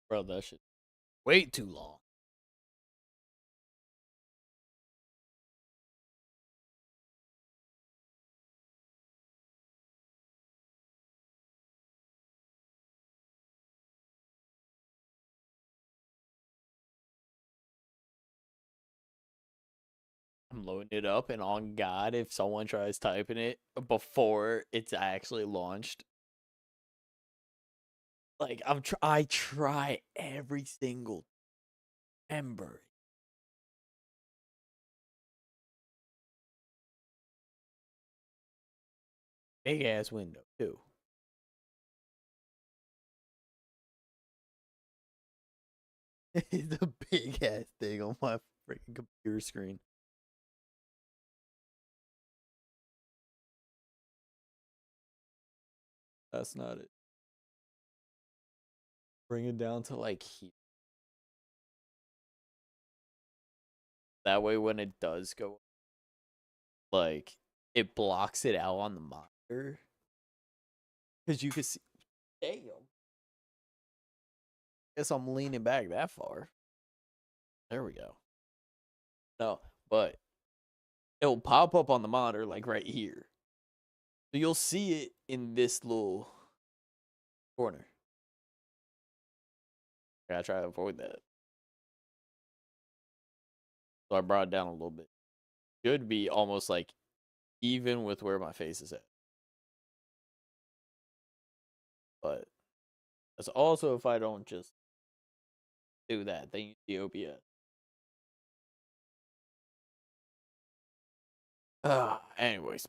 Bro, that shit way too long. I'm loading it up, and on God, if someone tries typing it before it's actually launched, like I try every single ember. Big ass window too. It's a big ass thing on my freaking computer screen. That's not it. Bring it down to like here. That way, when it does go, like it blocks it out on the monitor because you can see. Damn. Guess I'm leaning back that far. There we go. No, but it'll pop up on the monitor like right here. So you'll see it in this little corner. I gotta try to avoid that. So I brought it down a little bit. Should be almost like even with where my face is at. But that's also if I don't just do that, then you see OBS. Anyways.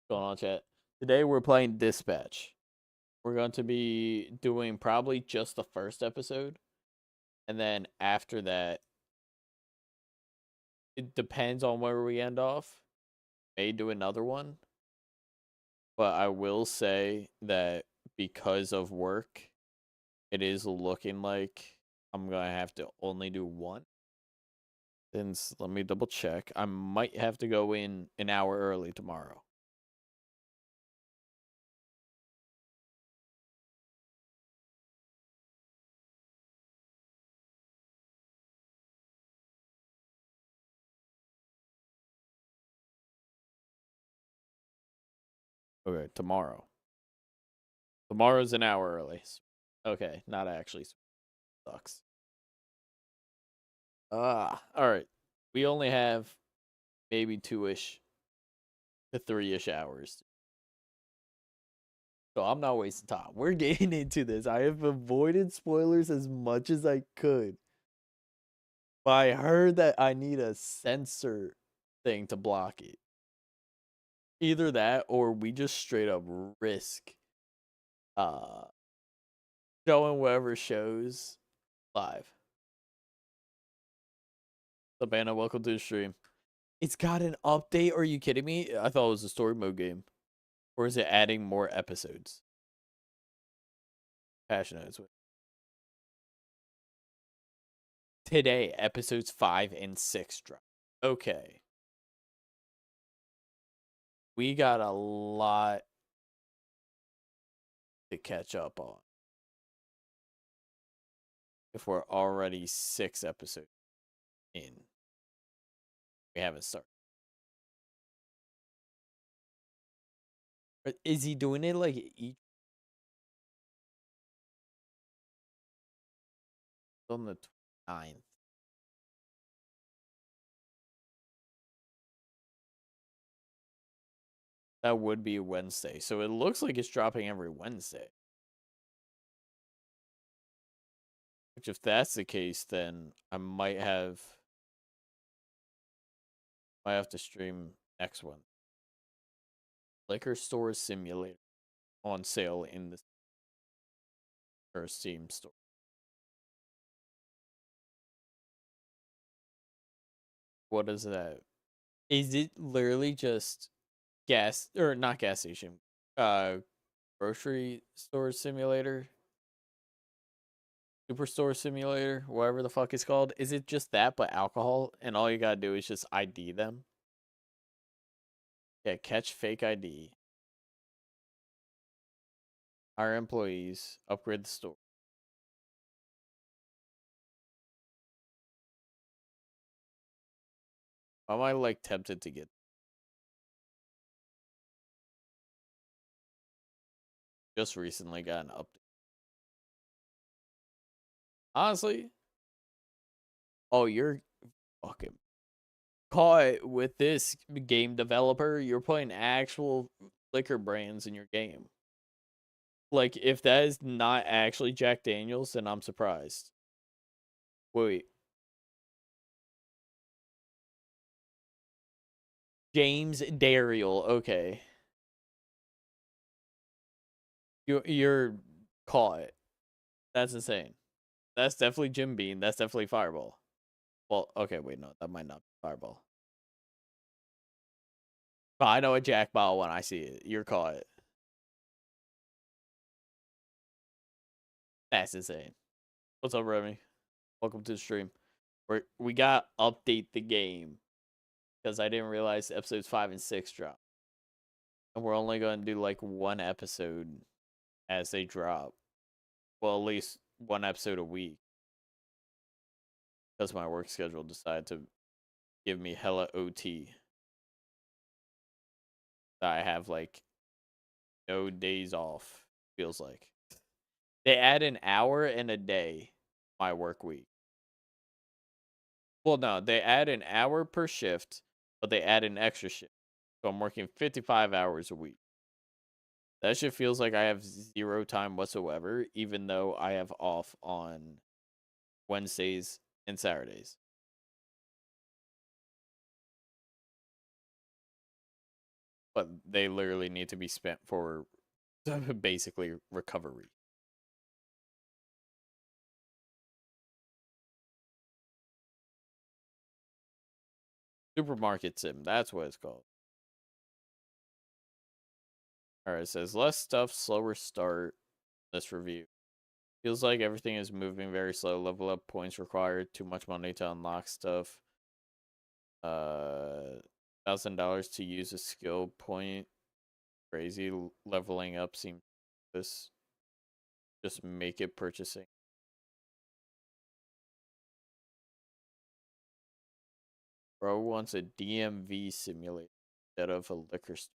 Going on, chat. Today we're playing Dispatch. We're going to be doing probably just the first episode. And then after that, it depends on where we end off. May do another one. But I will say that because of work, it is looking like I'm going to have to only do one. Then let me double check. I might have to go in an hour early tomorrow. Okay, tomorrow. Tomorrow's an hour early. Okay, not actually. Sucks. All right. We only have maybe 2-ish to 3-ish hours. So I'm not wasting time. We're getting into this. I have avoided spoilers as much as I could. But I heard that I need a censor thing to block it. Either that or we just straight up risk uh showing whatever shows live. Savannah, welcome to the stream. It's got an update. Are you kidding me? I thought it was a story mode game. Or is it adding more episodes? Passionate. Today, episodes 5 and 6 drop. Okay. We got a lot to catch up on. If we're already 6 episodes in, we haven't started. But is he doing it like each on the 9th? That would be Wednesday. So it looks like it's dropping every Wednesday. Which, if that's the case, then I might have to stream next one. Liquor Store Simulator on sale in the Steam store. What is that? Is it literally just gas or not gas station? Grocery store simulator? Superstore simulator, whatever the fuck it's called. Is it just that but alcohol and all you gotta do is just ID them? Yeah, catch fake ID. Hire employees, upgrade the store. Am I like tempted to get? Just recently got an update. Honestly, oh, you're fucking caught with this game developer. You're putting actual liquor brands in your game. Like, if that is not actually Jack Daniels, then I'm surprised. Wait, James Dariel. Okay, you're caught. That's insane. That's definitely Jim Beam. That's definitely Fireball. Well, okay, wait, no, that might not be Fireball. But I know a Jack Ball when I see it. You're caught. That's insane. What's up, Remy? Welcome to the stream. We got update the game because I didn't realize episodes 5 and 6 drop, and we're only going to do like one episode as they drop. Well, at least one episode a week because my work schedule decided to give me hella OT. I have like no days off. Feels like they add an hour and a day my work week. Well, no, they add an hour per shift, but they add an extra shift. So I'm working 55 hours a week. That shit feels like I have zero time whatsoever, even though I have off on Wednesdays and Saturdays. But they literally need to be spent for basically recovery. Supermarket sim, that's what it's called. Alright, it says less stuff, slower start. This review. Feels like everything is moving very slow. Level up points required. Too much money to unlock stuff. $1,000 to use a skill point. Crazy. Leveling up seems this. Just make it purchasing. Bro wants a DMV simulator instead of a liquor store.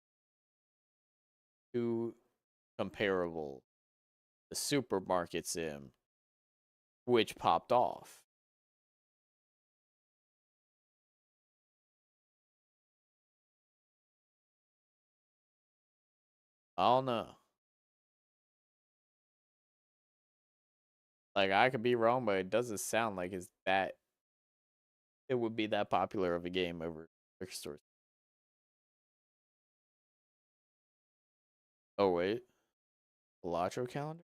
Too comparable. The supermarket sim, which popped off. I don't know. Like, I could be wrong, but it doesn't sound like it's that. It would be that popular of a game over liquor stores. Oh wait, Balatro calendar.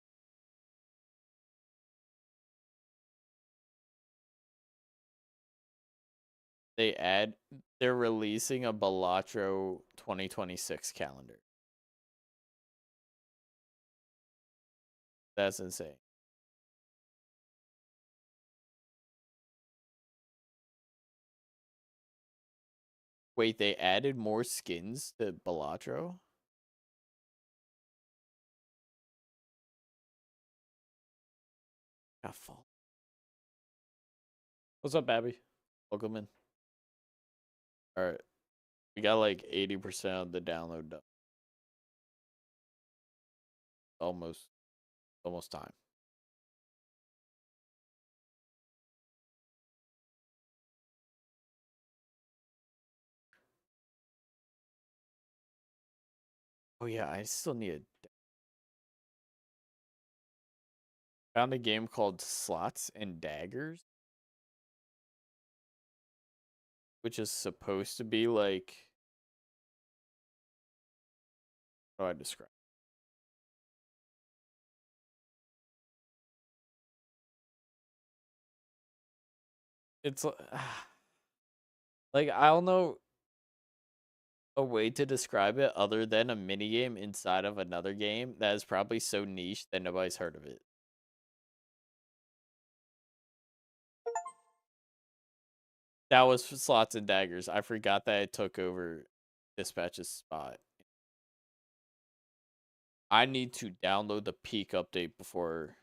They're releasing a Balatro 2026 calendar. That's insane. Wait, they added more skins to Balatro? Got fall. What's up, Abby? Welcome in. All right, we got like 80% of the download done. Almost, almost time. Oh yeah, I still need a. Found a game called Slots and Daggers, which is supposed to be like. How do I describe? It's like I don't know a way to describe it other than a mini game inside of another game that is probably so niche that nobody's heard of it. That was for Slots and Daggers. I forgot that it took over Dispatch's spot. I need to download the peak update before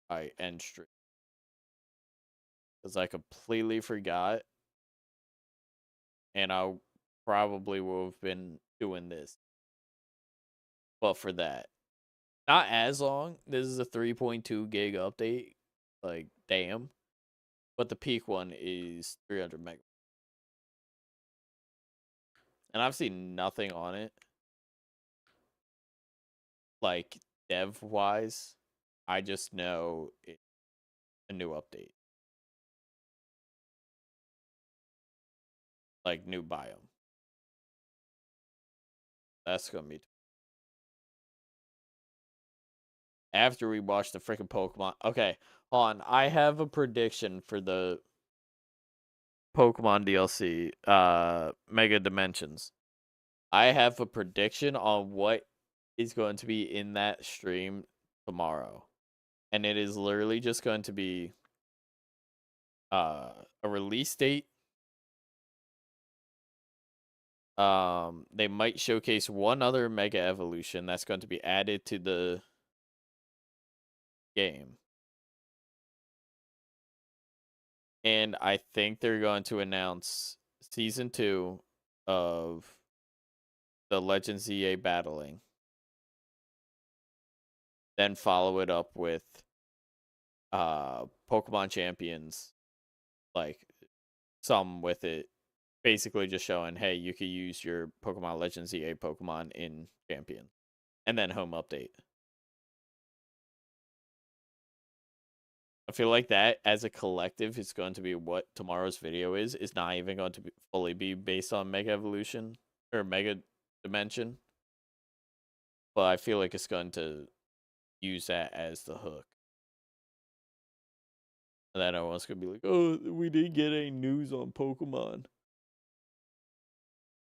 I end stream. Because I completely forgot. and I probably would have been doing this. But for that, not as long. This is a 3.2 gig update. Like, damn. But the peak one is 300 meg. And I've seen nothing on it. Like, dev wise, I just know it's a new update. Like, new biome. That's gonna be. After we watch the freaking Pokemon. Okay, hold on. I have a prediction for the Pokemon DLC, Mega Dimensions. I have a prediction on what is going to be in that stream tomorrow. And it is literally just going to be a release date. They might showcase one other Mega Evolution that's going to be added to the game. And I think they're going to announce Season 2 of the Legends EA Battling. Then follow it up with Pokemon Champions. Like, some with it. Basically just showing, hey, you could use your Pokemon Legends EA Pokemon in Champion. And then home update. I feel like that as a collective is going to be what tomorrow's video is not even going to fully be based on Mega Evolution or Mega Dimension. But I feel like it's going to use that as the hook. And then everyone's going to be like, oh, we didn't get any news on Pokemon.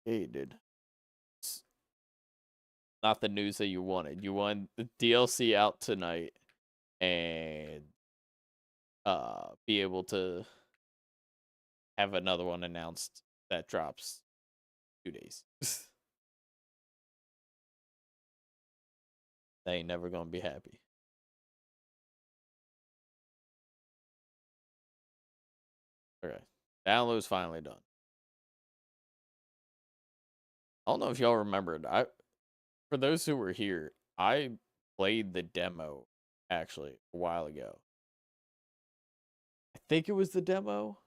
Yeah, you did. It's not the news that you wanted. You wanted the DLC out tonight and be able to have another one announced that drops 2 days. They ain't never gonna be happy. Okay. Download's finally done. I don't know if y'all remembered. For those who were here, I played the demo actually a while ago. I think it was the demo,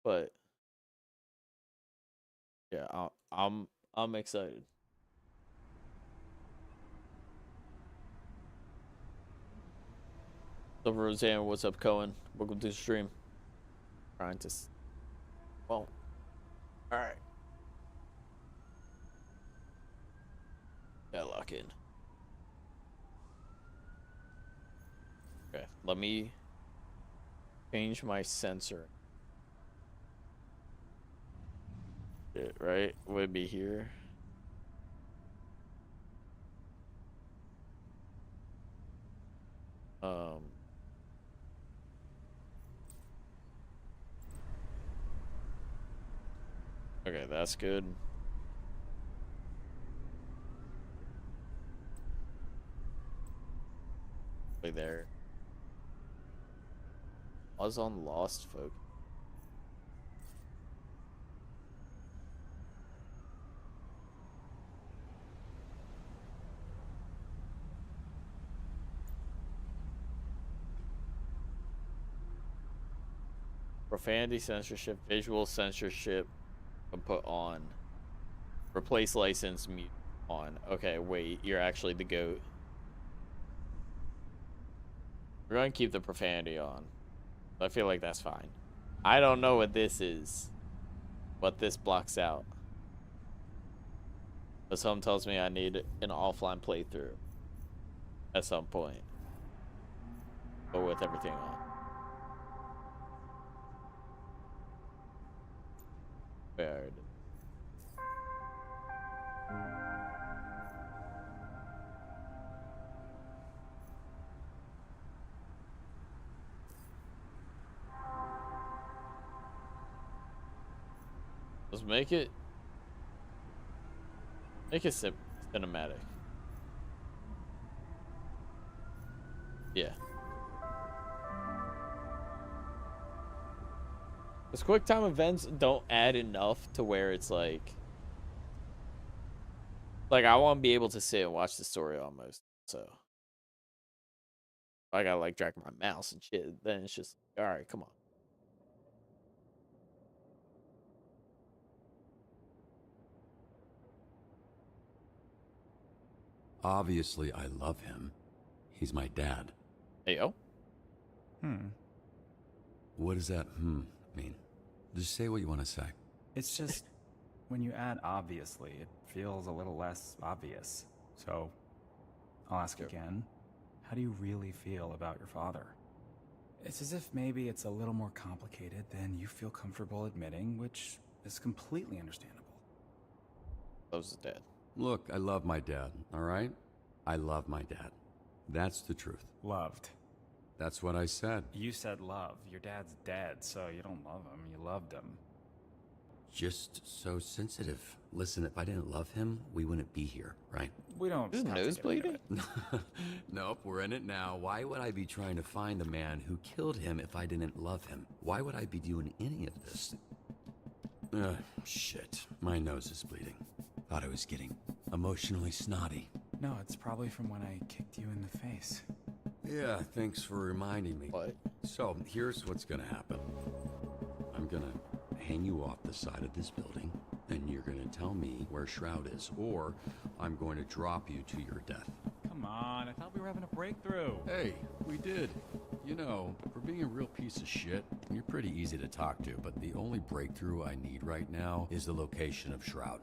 but yeah, I'm excited. So Roseanne, what's up, Cohen? Welcome to the stream. Trying to, well, all right. Gotta lock in. Okay, let me change my sensor. It, right? Would be here. Okay, that's good. Play there. I was on Lost, folks. Profanity censorship, visual censorship, and put on. Replace license, mute on. Okay, wait, you're actually the GOAT. We're gonna keep the profanity on. I feel like that's fine. I don't know what this is. What this blocks out. But someone tells me I need an offline playthrough. At some point. But with everything on. Weird. Let's make it cinematic. Yeah. Because quick time events don't add enough to where it's like I want to be able to sit and watch the story almost. So I gotta like drag my mouse and shit. Then it's just all right. Come on. Obviously, I love him. He's my dad. Hey yo. What does that mean? Just say what you want to say. It's just, when you add obviously, it feels a little less obvious. So, I'll ask again. How do you really feel about your father? It's as if maybe it's a little more complicated than you feel comfortable admitting, which is completely understandable. Loves his dad. Look, I love my dad, all right? I love my dad. That's the truth. Loved. That's what I said. You said love. Your dad's dead, so you don't love him. You loved him. Just so sensitive. Listen, if I didn't love him, we wouldn't be here, right? We don't. His nose bleeding? Nope, we're in it now. Why would I be trying to find a man who killed him if I didn't love him? Why would I be doing any of this? Shit. My nose is bleeding. Thought I was getting emotionally snotty. No, it's probably from when I kicked you in the face. Yeah, thanks for reminding me. What? So, here's what's gonna happen. I'm gonna hang you off the side of this building, and you're gonna tell me where Shroud is, or I'm going to drop you to your death. Come on, I thought we were having a breakthrough. Hey, we did. You know, for being a real piece of shit, you're pretty easy to talk to, but the only breakthrough I need right now is the location of Shroud.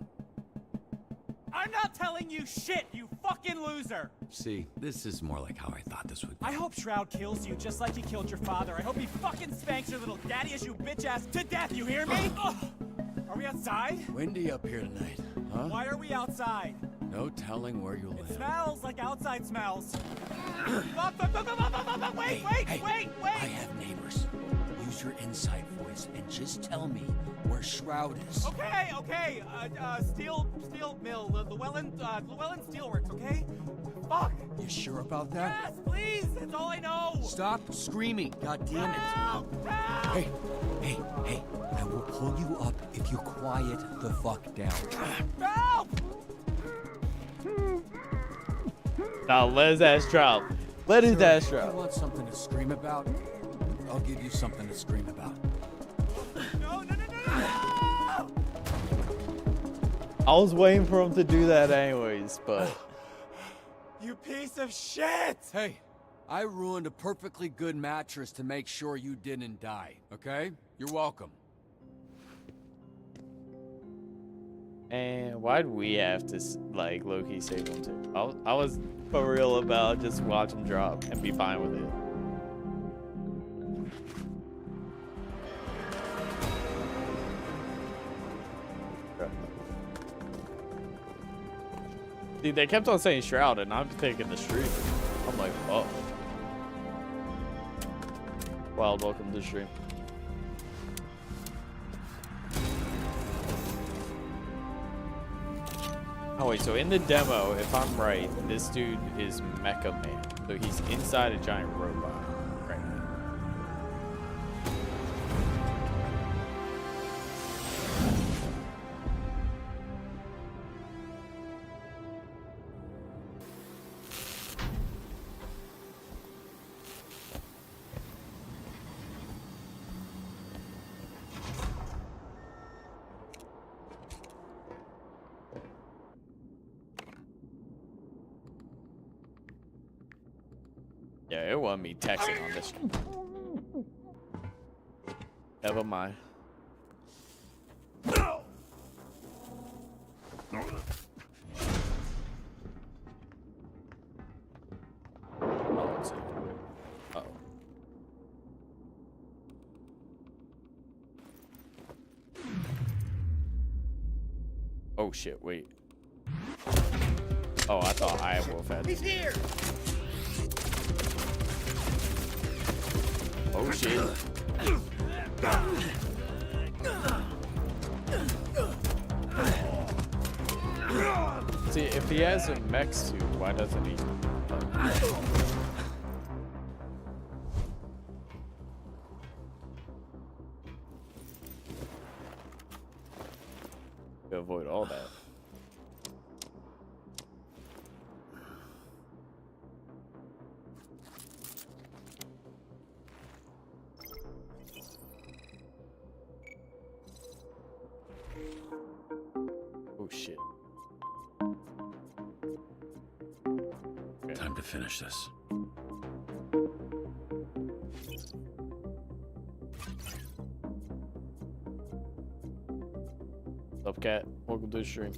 I'm not telling you shit, you fucking loser! See, this is more like how I thought this would be. I hope Shroud kills you just like he killed your father. I hope he fucking spanks your little daddy issue bitch ass to death, you hear me? Are we outside? Windy up here tonight, huh? Why are we outside? No telling where you'll It land. smells like outside smells. Wait, wait! I have neighbors. Use your inside voice and just tell me where Shroud is. Okay. Steel mill, Llewellyn Steelworks, okay? Fuck! You sure about that? Yes, please! That's all I know! Stop screaming, God damn it. Help! Help! Hey, I will pull you up if you quiet the fuck down. Help! Now let his ass drop. Let his ass You drop. want something to scream about? I'll give you something to scream about. No! I was waiting for him to do that anyways, but You piece of shit! Hey, I ruined a perfectly good mattress to make sure you didn't die, okay? You're welcome. and why'd we have to like low-key save him too? I was for real about just watch him drop and be fine with it. Dude, they kept on saying Shroud, and I'm thinking the stream. I'm like, oh. Wild, welcome to the stream. Oh wait, so in the demo, if I'm right, this dude is Mecha Man. So he's inside a giant robot. Right. Yeah, it wasn't me texting on this. Never mind. Uh-oh. Oh shit, wait. Oh, I thought I Wolf had. He's here! Oh shit. See, if he has a mech suit, why doesn't he? To avoid all that. Oh shit. Time to finish this. What's up, cat? Welcome to the stream.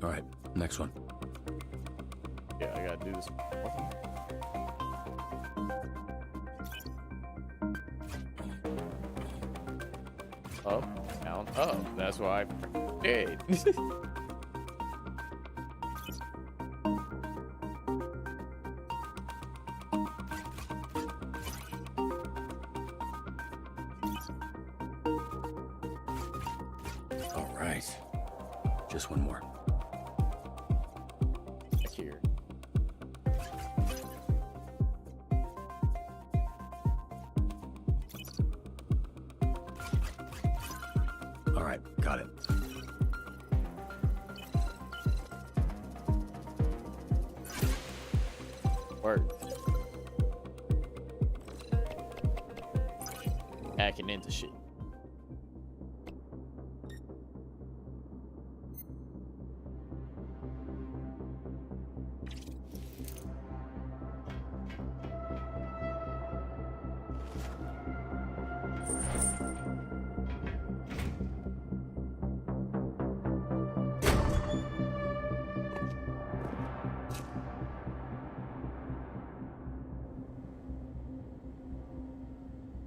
All right, next one. Yeah, I gotta do this. Up, down, up. That's why I did. All right, just one more. Back here. All right, got it. Word. Hacking into shit.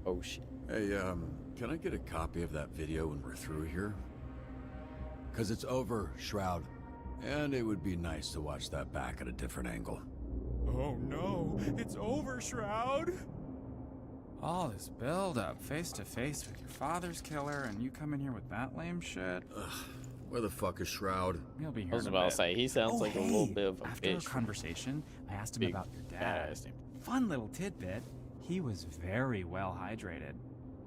Oh shit. Hey, can I get a copy of that video when we're through here? Cause it's over, Shroud. And it would be nice to watch that back at a different angle. Oh no, it's over, Shroud. All this build-up, face to face with your father's killer, and you come in here with that lame shit. Where the fuck is Shroud? He'll be here I was in a about to bit. say, he sounds like a little bit of a After bitch. our conversation, I asked him Big about your dad. badass name. Fun little tidbit. He was very well hydrated.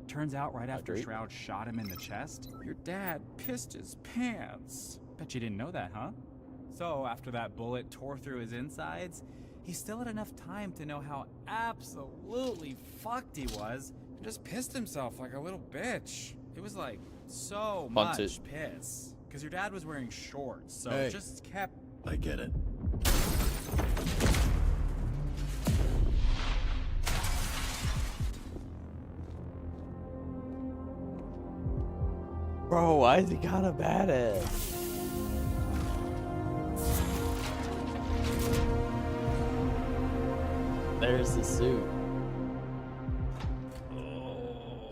Turns out right after Hydrate? Shroud shot him in the chest, your dad pissed his pants. Bet you didn't know that, huh? So after that bullet tore through his insides, he still had enough time to know how absolutely fucked he was and just pissed himself like a little bitch. It was like so Punt much it. piss. Because your dad was wearing shorts, so Hey. it just kept... I get it. Bro, why is he kind of badass? There's the suit.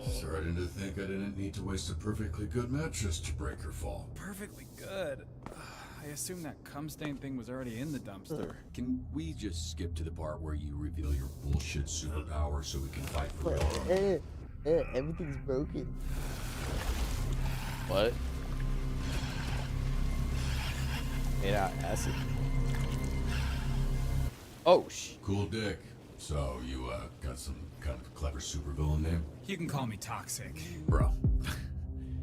Starting to think I didn't need to waste a perfectly good mattress to break her fall. perfectly good. I assume that cum stain thing was already in the dumpster. Can we just skip to the part where you reveal your bullshit superpower so we can fight for real? Everything's broken. What? Made out of acid. Oh, Cool dick. So, you, got some kind of clever supervillain name? You can call me toxic. Bro,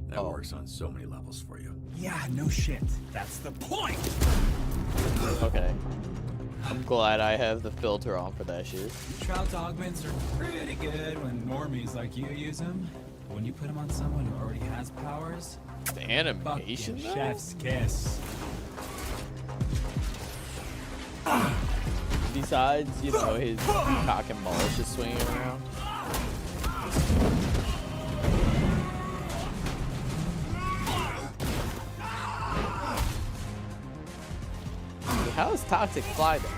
that Oh. works on so many levels for you. Yeah, no shit. That's the point! Okay. I'm glad I have the filter on for that shit. Shroud's augments are pretty good when normies like you use them. But when you put them on someone who already has powers, The fucking animation, though? chef's kiss. Besides, you know, his cock and balls just swinging around. How is Toxic fly though?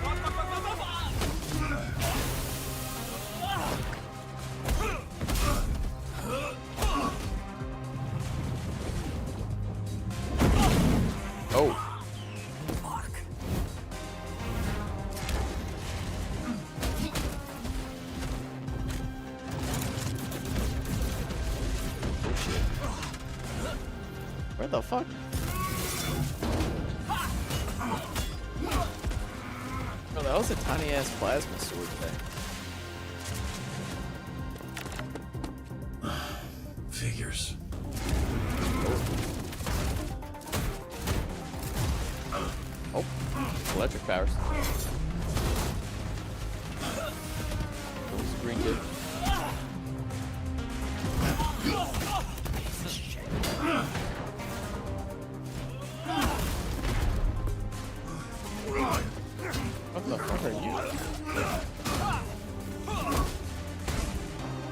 Oh. Fuck. Oh shit. Where the fuck? that was a tiny ass plasma sword thing. Figures. Oh, electric powers. Those green dude. What the fuck are you?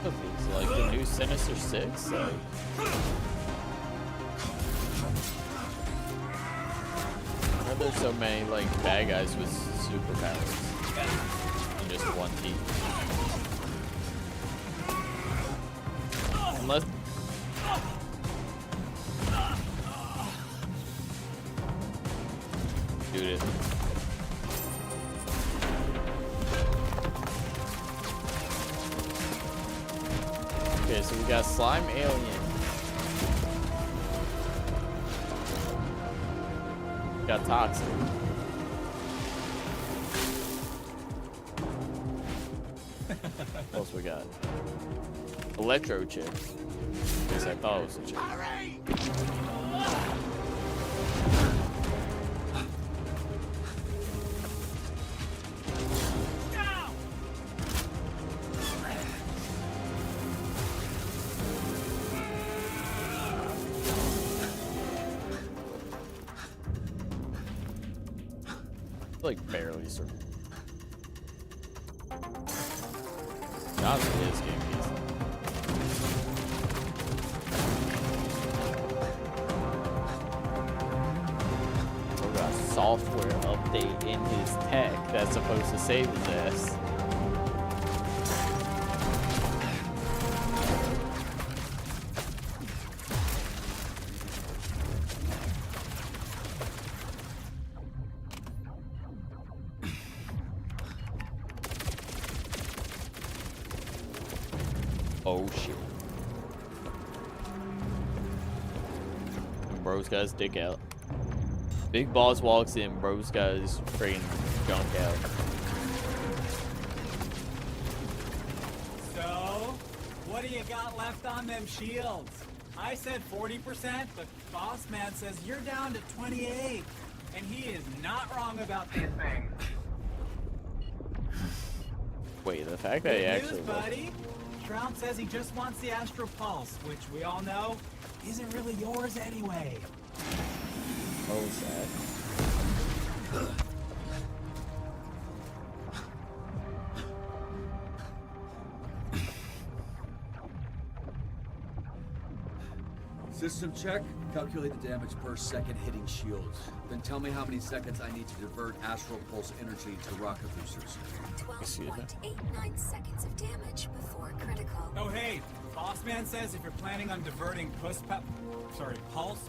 What are these, like the new Sinister Six? Like... Why are there so many like bad guys with superpowers in just one team? Unless shoot it. Okay, so we got slime alien. Got toxic. What else we got? Electro chip. At least I thought it was a chip. Like barely survived. Honestly, this game is. We got a software update in his tech that's supposed to save his ass. Oh shit. And bro's got his dick out. Big boss walks in, bro's got his freaking junk out. So, what do you got left on them shields? I said 40%, but boss man says you're down to 28. And he is not wrong about this thing. Wait, the fact that he Good actually news, buddy. Shroud says he just wants the Astro Pulse, which we all know isn't really yours anyway. Oh, sad. System check. Calculate the damage per second hitting shields. Then tell me how many seconds I need to divert Astral Pulse energy to rocket boosters. 12.89 seconds of damage before critical. Oh hey, boss man says if you're planning on diverting pulse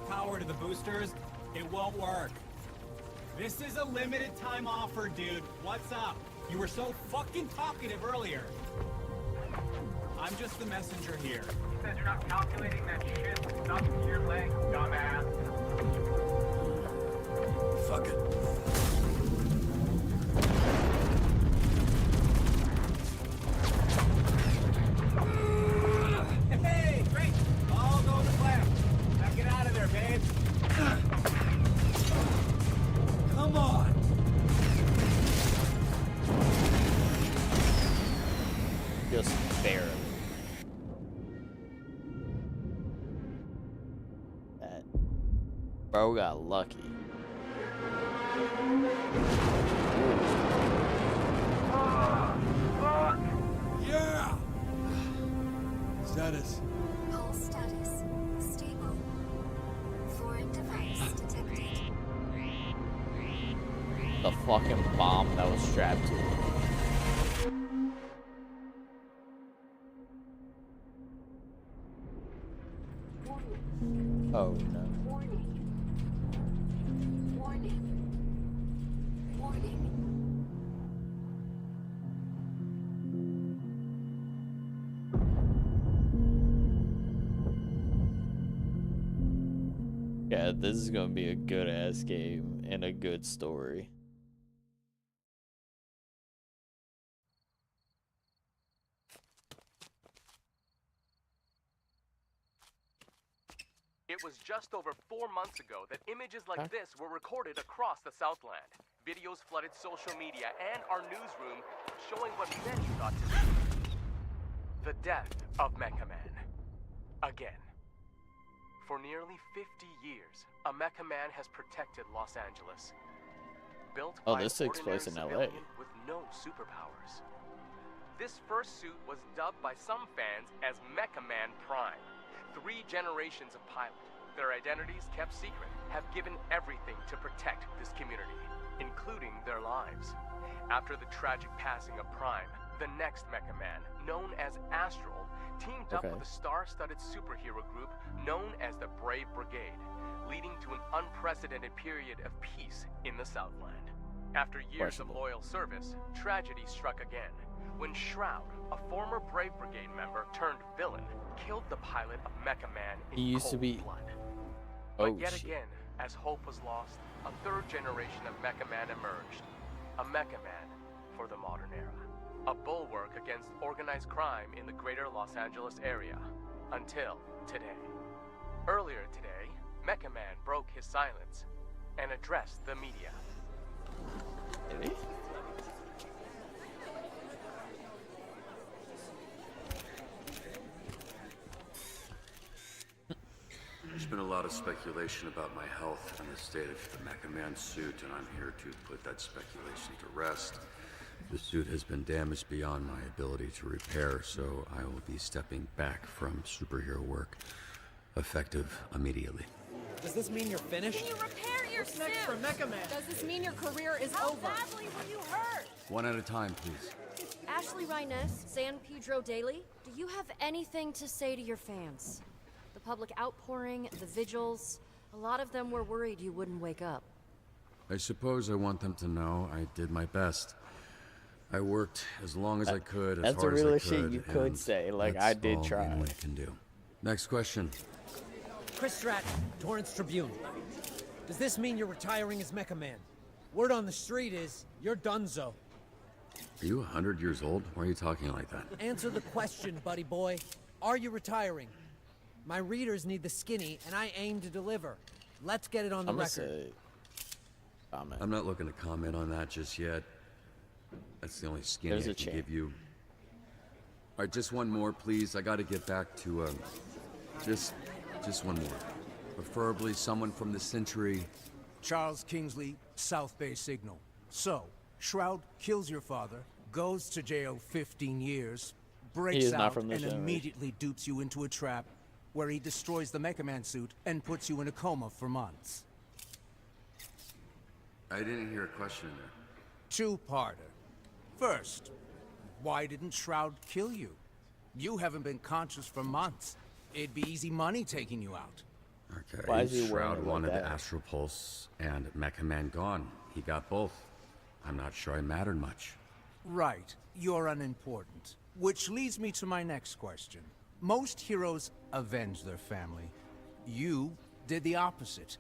power to the boosters, it won't work. This is a limited time offer, dude. What's up? You were so fucking talkative earlier. I'm just the messenger here. He says you're not calculating that shit stuck to your leg, dumbass. Fuck it. Hey, great! All go to plan. Now get out of there, babe. Come on! Just barely. That bro got lucky. Yeah! Status. Pulse status stable. Foreign device detected. The fucking bomb that was strapped to it. Oh no. Warning. Warning. Warning. Yeah, this is gonna be a good ass game and a good story. It was just over 4 months ago that images like this were recorded across the Southland. Videos flooded social media and our newsroom, showing what many thought to be the death of Mecha Man. Again. For nearly 50 years, a Mecha Man has protected Los Angeles. Built by this an takes place in ordinary LA. civilian with no superpowers. This first suit was dubbed by some fans as Mecha Man Prime. 3 generations of pilot, their identities kept secret, have given everything to protect this community, including their lives. After the tragic passing of Prime, the next Mecha Man, known as Astral, teamed up with a star-studded superhero group known as the Brave Brigade, leading to an unprecedented period of peace in the Southland. After years of loyal service, tragedy struck again, when Shroud, a former Brave Brigade member turned villain, killed the pilot of Mecha Man in cold blood. But yet again, as hope was lost, a 3rd generation of Mecha Man emerged. A Mecha Man for the modern era. A bulwark against organized crime in the greater Los Angeles area. Until today. Earlier today, Mecha Man broke his silence and addressed the media. Did he? There's been a lot of speculation about my health and the state of the Mecha Man suit, and I'm here to put that speculation to rest. The suit has been damaged beyond my ability to repair, so I will be stepping back from superhero work, effective immediately. Does this mean you're finished? Can you repair your What's next for Mecha Man? Does this mean your career is over? How badly were you hurt? One at a time, please. Ashley Rhiness, San Pedro Daily, do you have anything to say to your fans? The public outpouring, the vigils, a lot of them were worried you wouldn't wake up. I suppose I want them to know I did my best. I worked as long as I could, as hard as I could. That's the real shit you could say. Like, I did try. That's all anyone can do. Next question. Chris Stratton, Torrance Tribune. Does this mean you're retiring as Mecha Man? Word on the street is you're donezo. Are you 100 years old? Why are you talking like that? Answer the question, buddy boy. Are you retiring? My readers need the skinny, and I aim to deliver. Let's get it on the record. I'm not looking to comment on that just yet. That's the only skinny I can give you. All right, just one more, please. I got to get back to just one more. Preferably someone from the Century. Charles Kingsley, South Bay Signal. So, Shroud kills your father, goes to jail 15 years, breaks out, and immediately dupes you into a trap where he destroys the Mecha Man suit and puts you in a coma for months. I didn't hear a question in there. Two-parter. First, why didn't Shroud kill you? You haven't been conscious for months. It'd be easy money taking you out. Okay, why is he Shroud wanted the Astral Pulse and Mecha Man gone. He got both. I'm not sure I mattered much. Right. You're unimportant. Which leads me to my next question. Most heroes avenge their family. You did the opposite.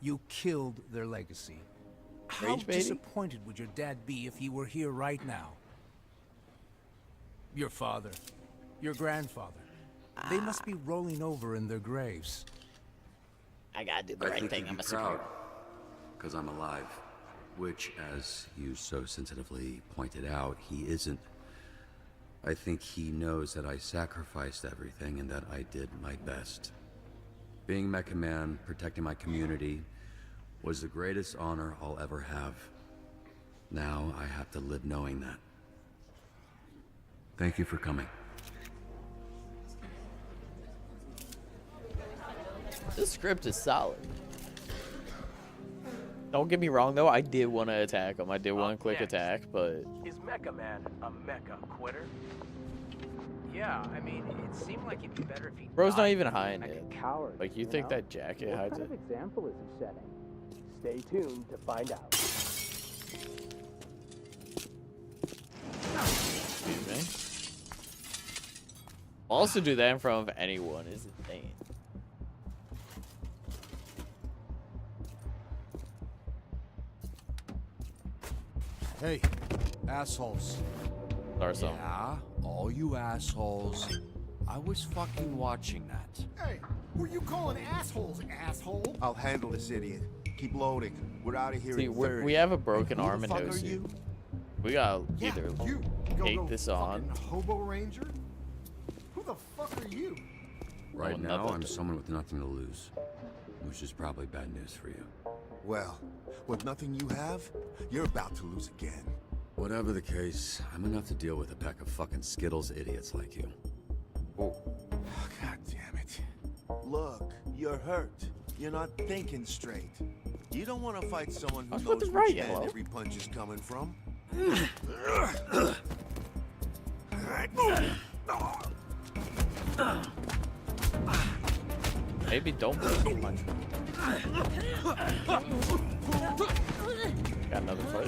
You killed their legacy. How disappointed would your dad be if he were here right now? Your father, your grandfather. They must be rolling over in their graves. I gotta do the right thing. I'm a proud, because I'm alive. Which, as you so sensitively pointed out, he isn't. I think he knows that I sacrificed everything and that I did my best. Being Mecha Man, protecting my community, was the greatest honor I'll ever have. Now I have to live knowing that. Thank you for coming. This script is solid. Don't get me wrong though, I did want to attack him. I did want to click attack, but is Mecha Man a mecha quitter? Yeah, I mean, it seemed like it'd be better if he bro's not even hiding it. Coward, like you think that jacket hides it? What kind of example is he setting? Stay tuned to find out. Excuse me. Also do that in front of anyone is insane. Hey, assholes. Yeah, all you assholes. I was fucking watching that. Hey, Who you calling assholes, asshole? I'll handle this idiot. Keep loading. We're out of here See, in 30. we have a broken Who the arm in fuck are Hosu. you? We gotta Yeah, either you. take this on. Hobo ranger? Who the fuck are you? Right No, now, nothing. I'm someone with nothing to lose, which is probably bad news for you. Well, with nothing you have, you're about to lose again. Whatever the case, I'm enough to deal with a pack of fucking Skittles idiots like you. Oh, God damn it. Look, you're hurt. You're not thinking straight. You don't want to fight someone who knows which end every punch is coming from. Maybe don't push too much. Got another foot.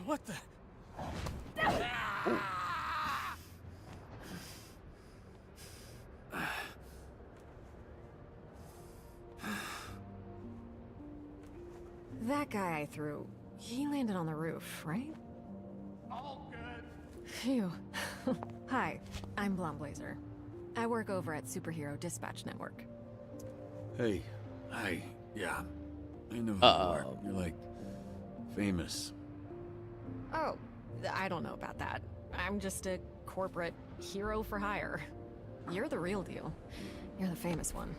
What the? That guy I threw, he landed on the roof, right? All good. Phew. Hi, I'm Blonde Blazer. I work over at Superhero Dispatch Network. Hey, hi, yeah. I know who you are. You're like, famous. Oh, I don't know about that. I'm just a corporate hero for hire. You're the real deal. You're the famous one.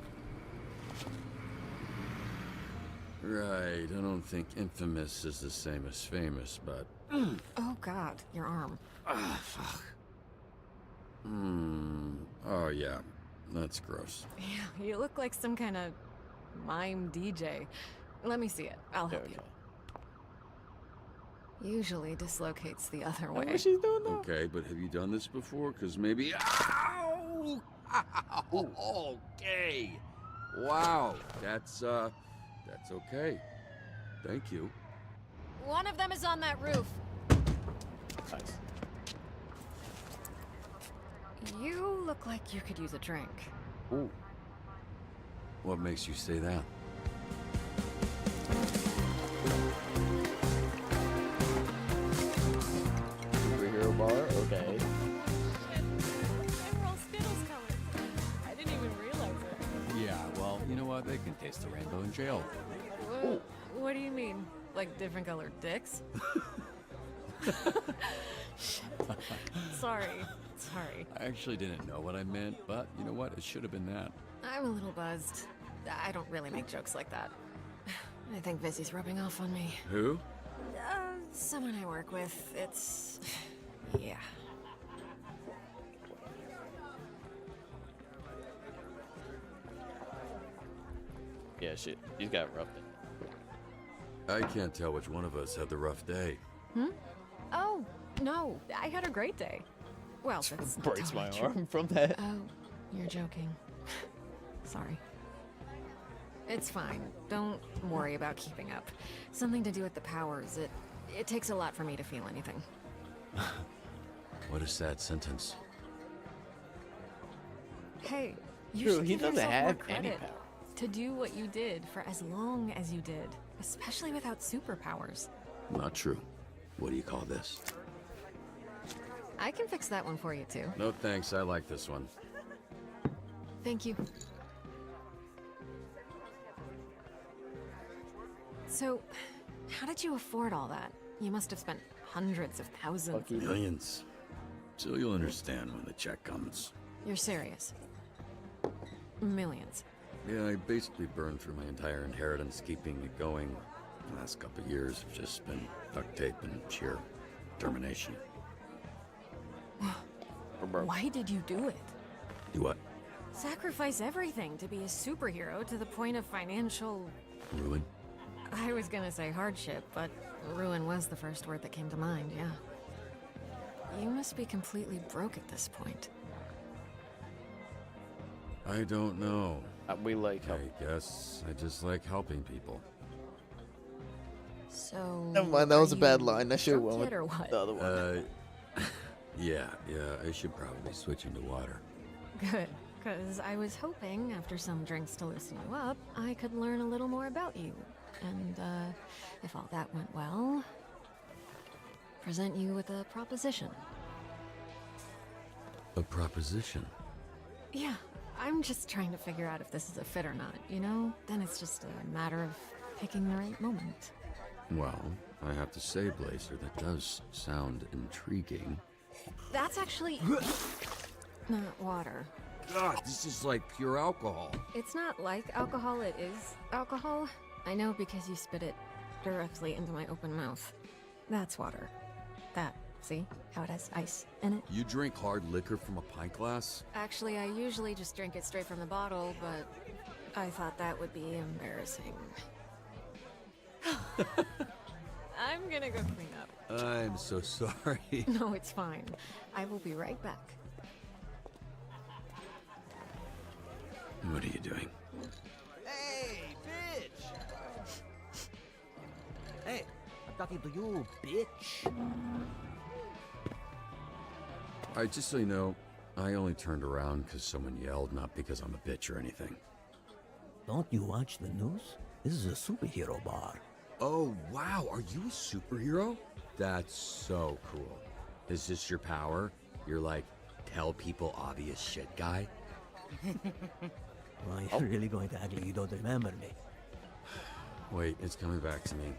Right, I don't think infamous is the same as famous, but... Oh god, your arm. Ah, fuck. Oh yeah, that's gross. Yeah, you look like some kind of mime DJ. Let me see it. I'll help you. Usually dislocates the other way. What she's doing now? Okay, but have you done this before? Because maybe... Ow! Okay. Wow, that's okay. Thank you. One of them is on that roof. Nice. You look like you could use a drink. Ooh. What makes you say that? Superhero bar? Okay. They were all Skittles colored. I didn't even realize it. Yeah, well, you know what? They can taste the rainbow in jail. What do you mean? Like different colored dicks? Sorry. I actually didn't know what I meant, but you know what? It should have been that. I'm a little buzzed. I don't really make jokes like that. I think Vizzy's rubbing off on me. Who? Someone I work with. It's... yeah. Yeah, shit. He's got rough day. I can't tell which one of us had the rough day. Oh, no. I had a great day. Well, that's not Breaks totally my true. arm from that. Oh, you're joking. Sorry. It's fine. Don't worry about keeping up. Something to do with the powers. It takes a lot for me to feel anything. What a sad sentence. Hey, you True, should he give doesn't yourself more have any credit to do what you did for as long as you did, especially without superpowers. Not true. What do you call this? I can fix that one for you too. No thanks, I like this one. Thank you. So, how did you afford all that? You must have spent hundreds of thousands. Millions. So you'll understand when the check comes. You're serious? Millions. Yeah, I basically burned through my entire inheritance keeping it going. The last couple of years have just been duct tape and sheer determination. Why did you do it? Do what? Sacrifice everything to be a superhero to the point of financial... Ruin? I was gonna say hardship, but ruin was the first word that came to mind, yeah. You must be completely broke at this point. I don't know. We like help. I guess I just like helping people. So... Never mind, that was a bad are line. I should have you went with drunk yet or what? the other one. Yeah, I should probably switch into water. Good, because I was hoping, after some drinks to loosen you up, I could learn a little more about you. And, if all that went well... present you with a proposition. A proposition? Yeah, I'm just trying to figure out if this is a fit or not, you know? Then it's just a matter of picking the right moment. Well, I have to say, Blazer, that does sound intriguing. That's actually not water. God, this is like pure alcohol. It's not like alcohol, it is alcohol. I know because you spit it directly into my open mouth. That's water. That, see? How it has ice in it? You drink hard liquor from a pint glass? Actually, I usually just drink it straight from the bottle, but I thought that would be embarrassing. I'm gonna go clean up. I'm so sorry. No, it's fine. I will be right back. What are you doing? Hey, bitch! Hey, I'm talking to you, bitch. Alright, just so you know, I only turned around because someone yelled, not because I'm a bitch or anything. Don't you watch the news? This is a superhero bar. Oh, wow, are you a superhero? That's so cool. Is this your power? You're like, tell people obvious shit guy? Well, you're really going to act like you don't remember me. Wait, it's coming back to me.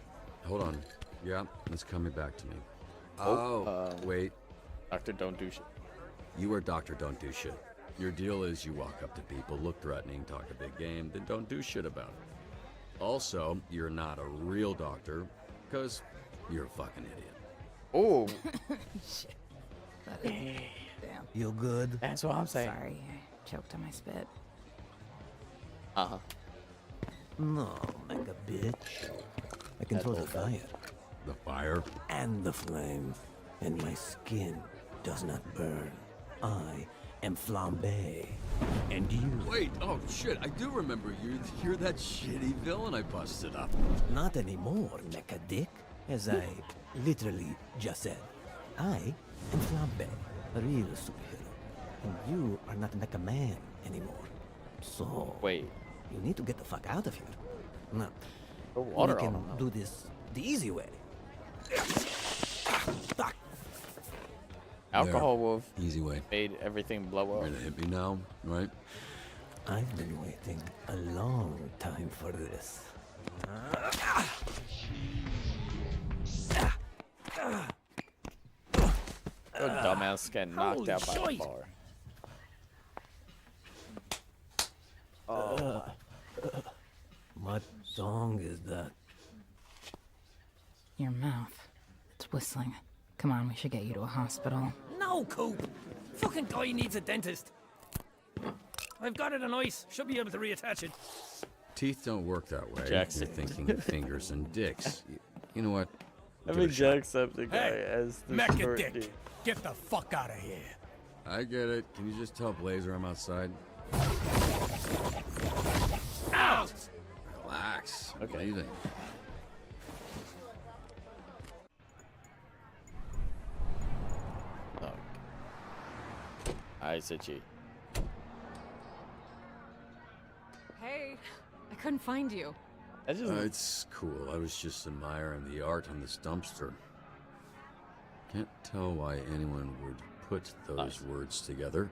Hold on. Yeah, it's coming back to me. Oh, wait. Doctor Don't Do Shit. You are Doctor Don't Do Shit. Your deal is you walk up to people, look threatening, talk a big game, then don't do shit about it. Also, you're not a real doctor, because you're a fucking idiot. Oh. Shit. Damn. You good? That's what I'm saying. Sorry, I choked on my spit. Uh-huh. No, like a bitch. I control the fire. The fire? And the flame. And my skin does not burn. I am flambe. And you... Wait, oh shit, I do remember you. You're that shitty villain I busted up. Not anymore, mecha dick. As I literally just said. I am flambe, a real superhero. And you are not mecha man anymore. So... Wait. You need to get the fuck out of here. Now, The water we can on him. do this the easy way. Fuck. Alcohol will have Easy way. made everything blow You're up. gonna hit me now, right? I've been waiting a long time for this. Your dumbass getting knocked out by the bar. What song is that? Your mouth. It's whistling. Come on, we should get you to a hospital. No, Coop! Fucking guy needs a dentist. I've got it on ice. Should be able to reattach it. Teeth don't work that way. Jackson. You're thinking fingers and dicks. You know what? I Give mean, it a shot. Jacksepticeye Hey, as the Mecha short dick. dude. Get the fuck out of here. I get it. Can you just tell Blazer I'm outside? Ow! Relax. Okay. What do you think? Oh. I said she. Hey, I couldn't find you. I just It's cool. I was just admiring the art on this dumpster. Can't tell why anyone would put those words together.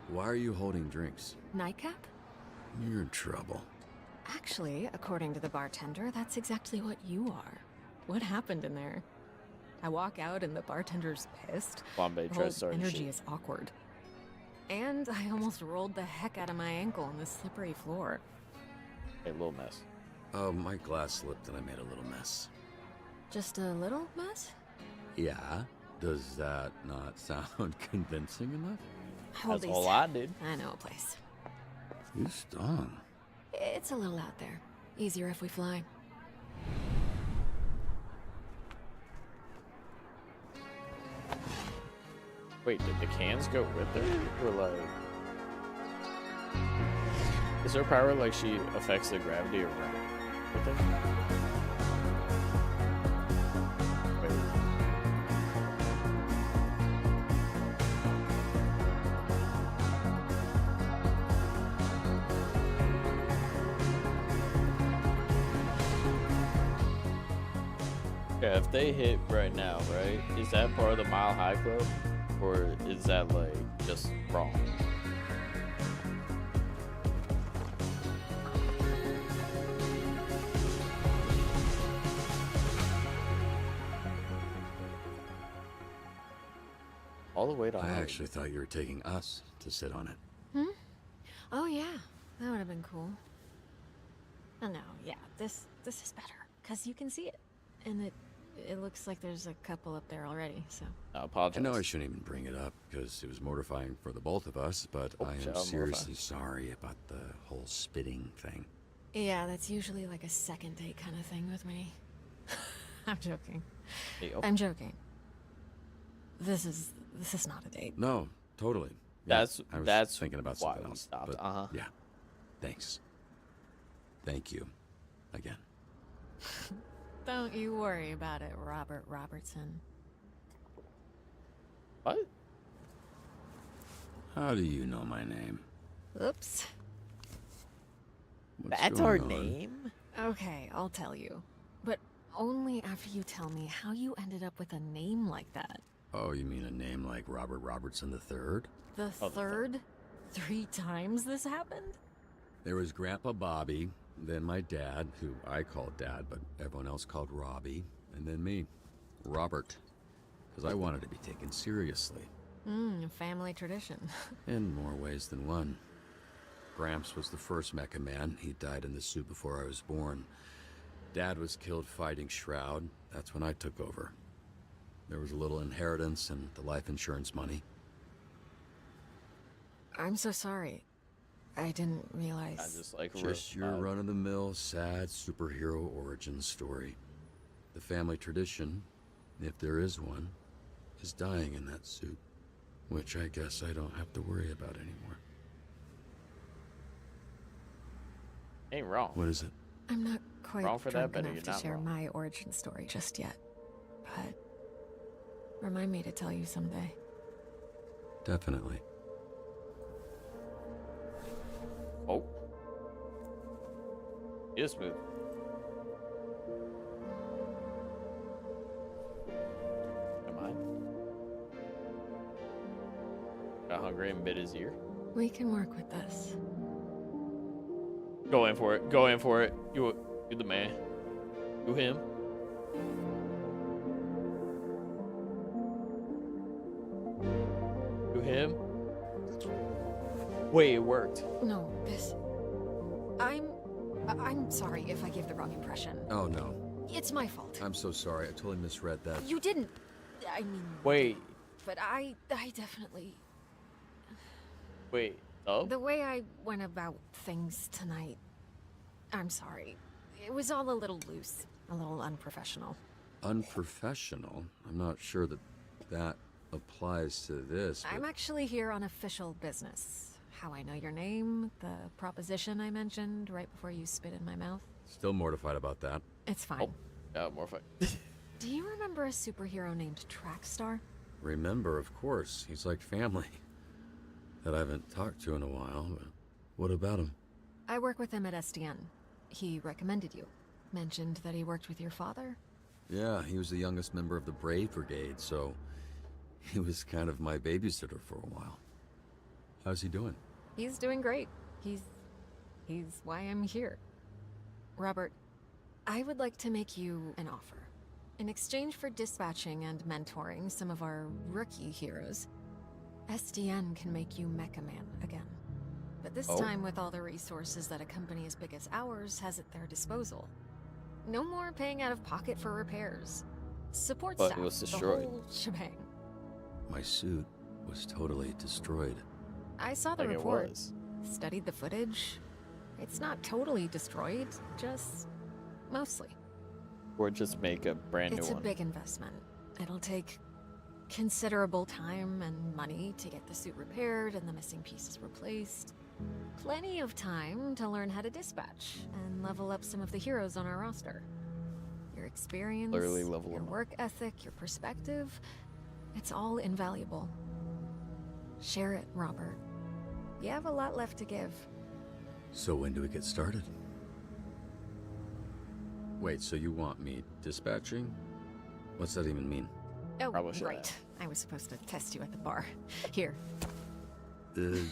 Why are you holding drinks? Nightcap? You're in trouble. Actually, according to the bartender, that's exactly what you are. What happened in there? I walk out and the bartender's pissed. Flambe The tries whole to start energy shit. is awkward. And I almost rolled the heck out of my ankle on the slippery floor. a little mess. Oh, my glass slipped and I made a little mess. Just a little mess? Yeah? Does that not sound convincing enough? Hold That's all I did. I know a place. You stung. It's a little out there. Easier if we fly. Wait, did the cans go with her? Or like... Is her power like she affects the gravity around with it? Wait. Yeah, if they hit right now, right? Is that part of the Mile High Club, or is that like just wrong? All the way to I Hollywood. actually thought you were taking us to sit on it. Hmm? Oh yeah, that would have been cool. Oh no, yeah, this is better because you can see it, and it looks like there's a couple up there already. So I apologize. I know I shouldn't even bring it up because it was mortifying for the both of us, but I am seriously sorry about the whole spitting thing. yeah, that's usually like a second date kind of thing with me. I'm joking. Hey-o. I'm joking. This is not a date. No, totally. Yeah, that's thinking about why something we else. stopped. But yeah, thanks. Thank you, again. Don't you worry about it, Robert Robertson. What? How do you know my name? Oops. What's That's going our on? name? Okay, I'll tell you. But only after you tell me how you ended up with a name like that. Oh, you mean a name like Robert Robertson III? The third? 3 times this happened? There was Grandpa Bobby, then my dad, who I called Dad, but everyone else called Robbie, and then me, Robert, because I wanted to be taken seriously. Family tradition. In more ways than one. Gramps was the first Mecha Man. He died in the suit before I was born. Dad was killed fighting Shroud. That's when I took over. There was a little inheritance and the life insurance money. I'm so sorry. I didn't realize. I just like Just your run-of-the-mill, sad superhero origin story. The family tradition, if there is one, is dying in that suit. Which I guess I don't have to worry about anymore. Ain't wrong. What is it? I'm not quite Wrong for that, drunk Betty, enough you're to not share wrong. my origin story just yet. But remind me to tell you someday. Definitely. Oh. Yes, move. Am I? Got hungry and bit his ear. We can work with this. Go in for it. Go in for it. You're the man. You him. You him. Wait, it worked. No, this. I'm sorry if I gave the wrong impression. Oh, no. It's my fault. I'm so sorry. I totally misread that. You didn't. I mean. Wait. But I definitely. Wait. Oh? The way I went about things tonight. I'm sorry. It was all a little loose, a little unprofessional. Unprofessional? I'm not sure that applies to this. I'm actually here on official business. How I know your name, the proposition I mentioned right before you spit in my mouth. Still mortified about that. It's fine. Yeah, more fun. Do you remember a superhero named Trackstar? Remember, of course. He's like family. That I haven't talked to in a while, but what about him? I work with him at SDN. He recommended you. Mentioned that he worked with your father? Yeah, he was the youngest member of the Brave Brigade, so he was kind of my babysitter for a while. How's he doing? He's doing great. He's why I'm here. Robert, I would like to make you an offer. In exchange for dispatching and mentoring some of our rookie heroes, SDN can make you Mecha Man again. But this time with all the resources that a company as big as ours has at their disposal. No more paying out of pocket for repairs. Support But staff, it was the destroyed. whole shebang. My suit was totally destroyed. I saw the Like it report. was. Studied the footage. It's not totally destroyed, just mostly. Or just make a brand new It's one. a big investment. It'll take considerable time and money to get the suit repaired and the missing pieces replaced. Plenty of time to learn how to dispatch and level up some of the heroes on our roster. Your experience, Literally level your them up. work ethic, your perspective, it's all invaluable. Share it, Robert. You have a lot left to give. So when do we get started? Wait, so you want me dispatching? What's that even mean? Oh, Probably should right. I was supposed to test you at the bar. Here.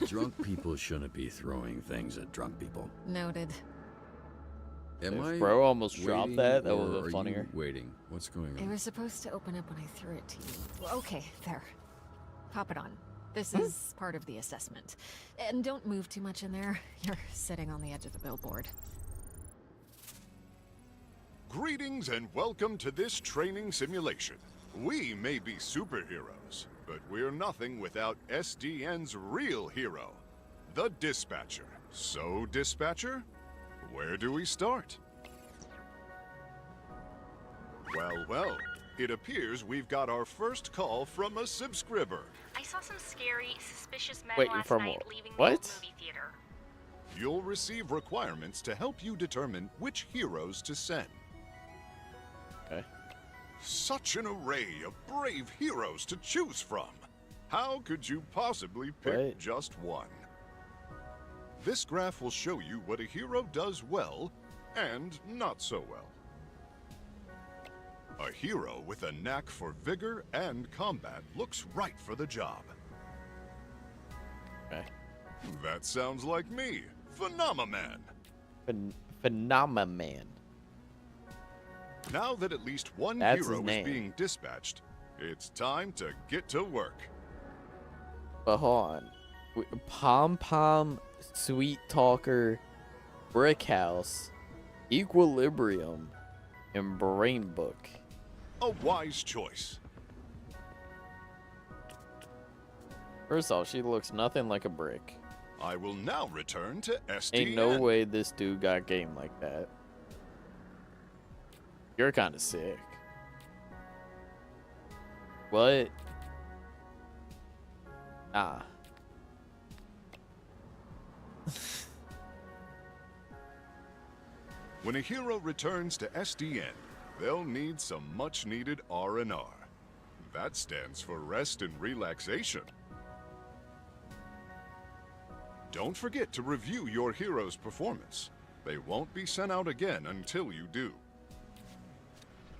Drunk people shouldn't be throwing things at drunk people. Noted. Am If I bro almost dropped waiting, that or would have are been funnier. you waiting? What's going It on? was supposed to open up when I threw it to you. Well, okay, there. Pop it on. This Hmm. is part of the assessment. And don't move too much in there. You're sitting on the edge of the billboard. Greetings and welcome to this training simulation. We may be superheroes, but we're nothing without SDN's real hero, the Dispatcher. So, Dispatcher, where do we start? Well, it appears we've got our first call from a subscriber. I saw some scary, suspicious men Wait, last from night what? leaving the What? old movie theater. You'll receive requirements to help you determine which heroes to send. Okay. Such an array of brave heroes to choose from. How could you possibly pick Right. just one? This graph will show you what a hero does well and not so well. A hero with a knack for vigor and combat looks right for the job. Okay. That sounds like me, Phenomenon. Phenomenon. Now that at least one That's his hero is name. being dispatched, it's time to get to work. But hold on. Pom Pom, Sweet Talker, Brick House, Equilibrium, and Brain Book. A wise choice. First off, she looks nothing like a brick. I will now return to SDN. Ain't no way this dude got game like that. You're kind of sick. What? Ah. When a hero returns to SDN, they'll need some much-needed R&R. That stands for rest and relaxation. Don't forget to review your hero's performance. They won't be sent out again until you do.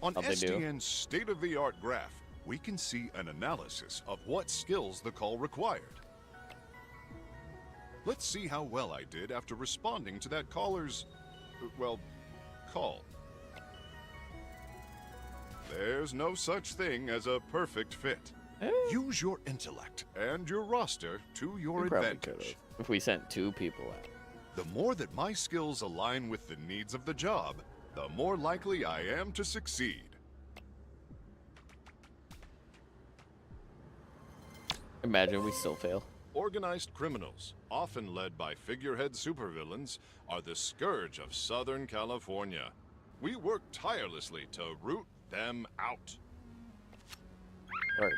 On How'd they do? SDN's state-of-the-art graph, we can see an analysis of what skills the call required. Let's see how well I did after responding to that caller's, well, call. There's no such thing as a perfect fit. Use your intellect and your roster to your We probably advantage. could've, if we sent 2 people out. The more that my skills align with the needs of the job, the more likely I am to succeed. Imagine we still fail. Organized criminals, often led by figurehead supervillains, are the scourge of Southern California. We work tirelessly to root them out. Right.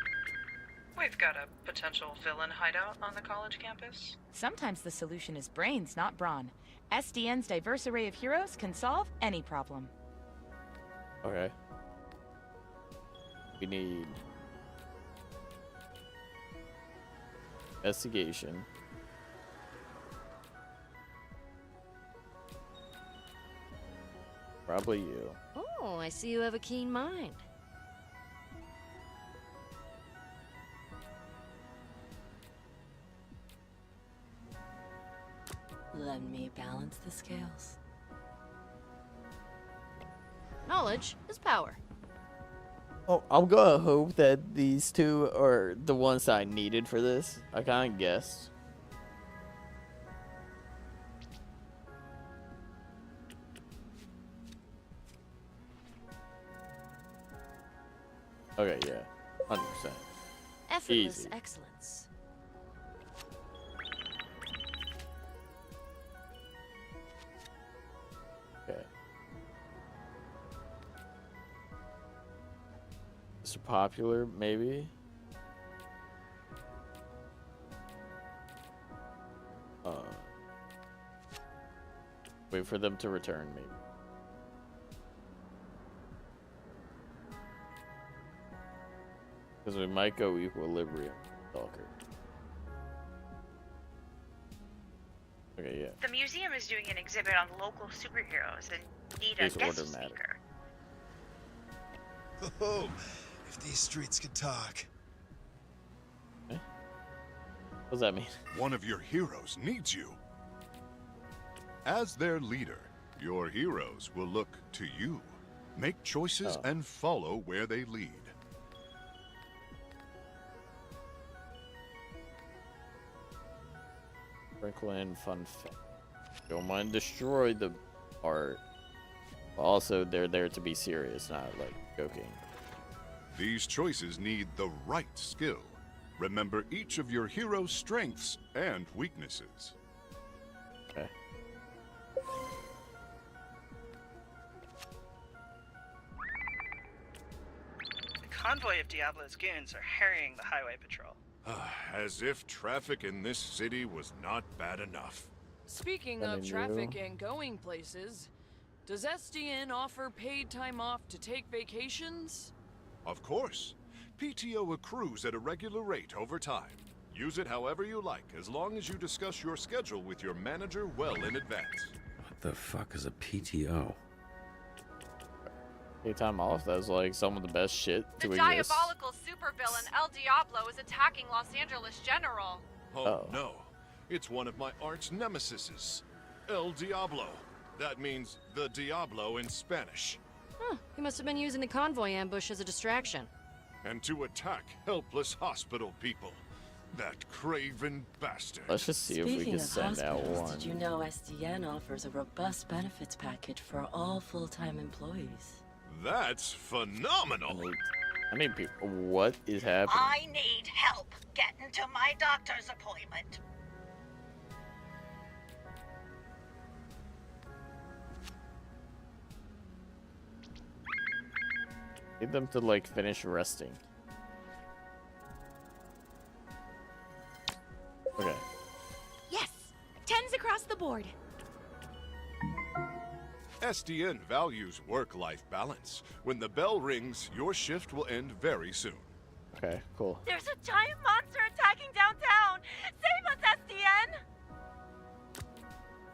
We've got a potential villain hideout on the college campus. Sometimes the solution is brains, not brawn. SDN's diverse array of heroes can solve any problem. Okay. We need investigation. Probably you. Oh, I see you have a keen mind. Let me balance the scales. Knowledge is power. Oh, I'm gonna hope that these 2 are the ones that I needed for this. I kind of guessed. Okay, yeah. 100%. Effortless Easy. excellence. Okay. Mr. Popular, maybe? Wait for them to return, maybe. Because we might go Equilibrium Talker. Okay, yeah. The museum is doing an exhibit on local superheroes and need a Please guest order matter. speaker. Oh, if these streets could talk. What does that mean? One of your heroes needs you. As their leader, your heroes will look to you. Make choices and follow where they lead. Franklin, fun fact. Don't mind destroy the art. Also, they're there to be serious, not like joking. These choices need the right skill. Remember each of your hero's strengths and weaknesses. Okay. The convoy of Diablo's goons are harrying the highway patrol. As if traffic in this city was not bad enough. Speaking of traffic and going places, does SDN offer paid time off to take vacations? Of course. PTO accrues at a regular rate over time. Use it however you like, as long as you discuss your schedule with your manager well in advance. What the fuck is a PTO? Paid time off? That's like some of the best shit to The exist. diabolical supervillain El Diablo is attacking Los Angeles General. Oh no. It's one of my arch nemesises, El Diablo. That means the Diablo in Spanish. Huh, he must have been using the convoy ambush as a distraction. And to attack helpless hospital people. That craven bastard. Let's just see if we can send out one. Did you know SDN offers a robust benefits package for all full-time employees? That's phenomenal. I mean, people, what is happening? I need help getting to my doctor's appointment. Need them to like finish resting. Okay. Yes! 10s across the board. SDN values work-life balance. When the bell rings, your shift will end very soon. Okay, cool. There's a giant monster attacking downtown! Save us, SDN!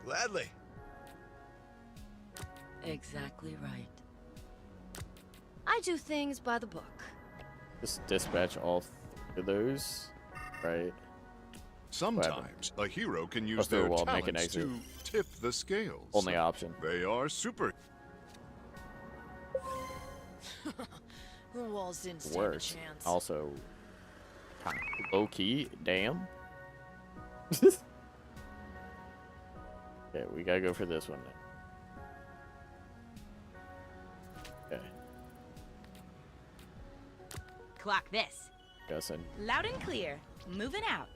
Gladly. Exactly right. I do things by the book. Just dispatch all 3 of those, right? Sometimes a hero can use through a their wall, make an talents exit. to tip the scales. Only option. They are super. The walls didn't stand Worse. a chance. Also, kind of low key. Damn. Okay, we gotta go for this one then. Okay. Clock this. Guessing. Loud and clear. Moving out.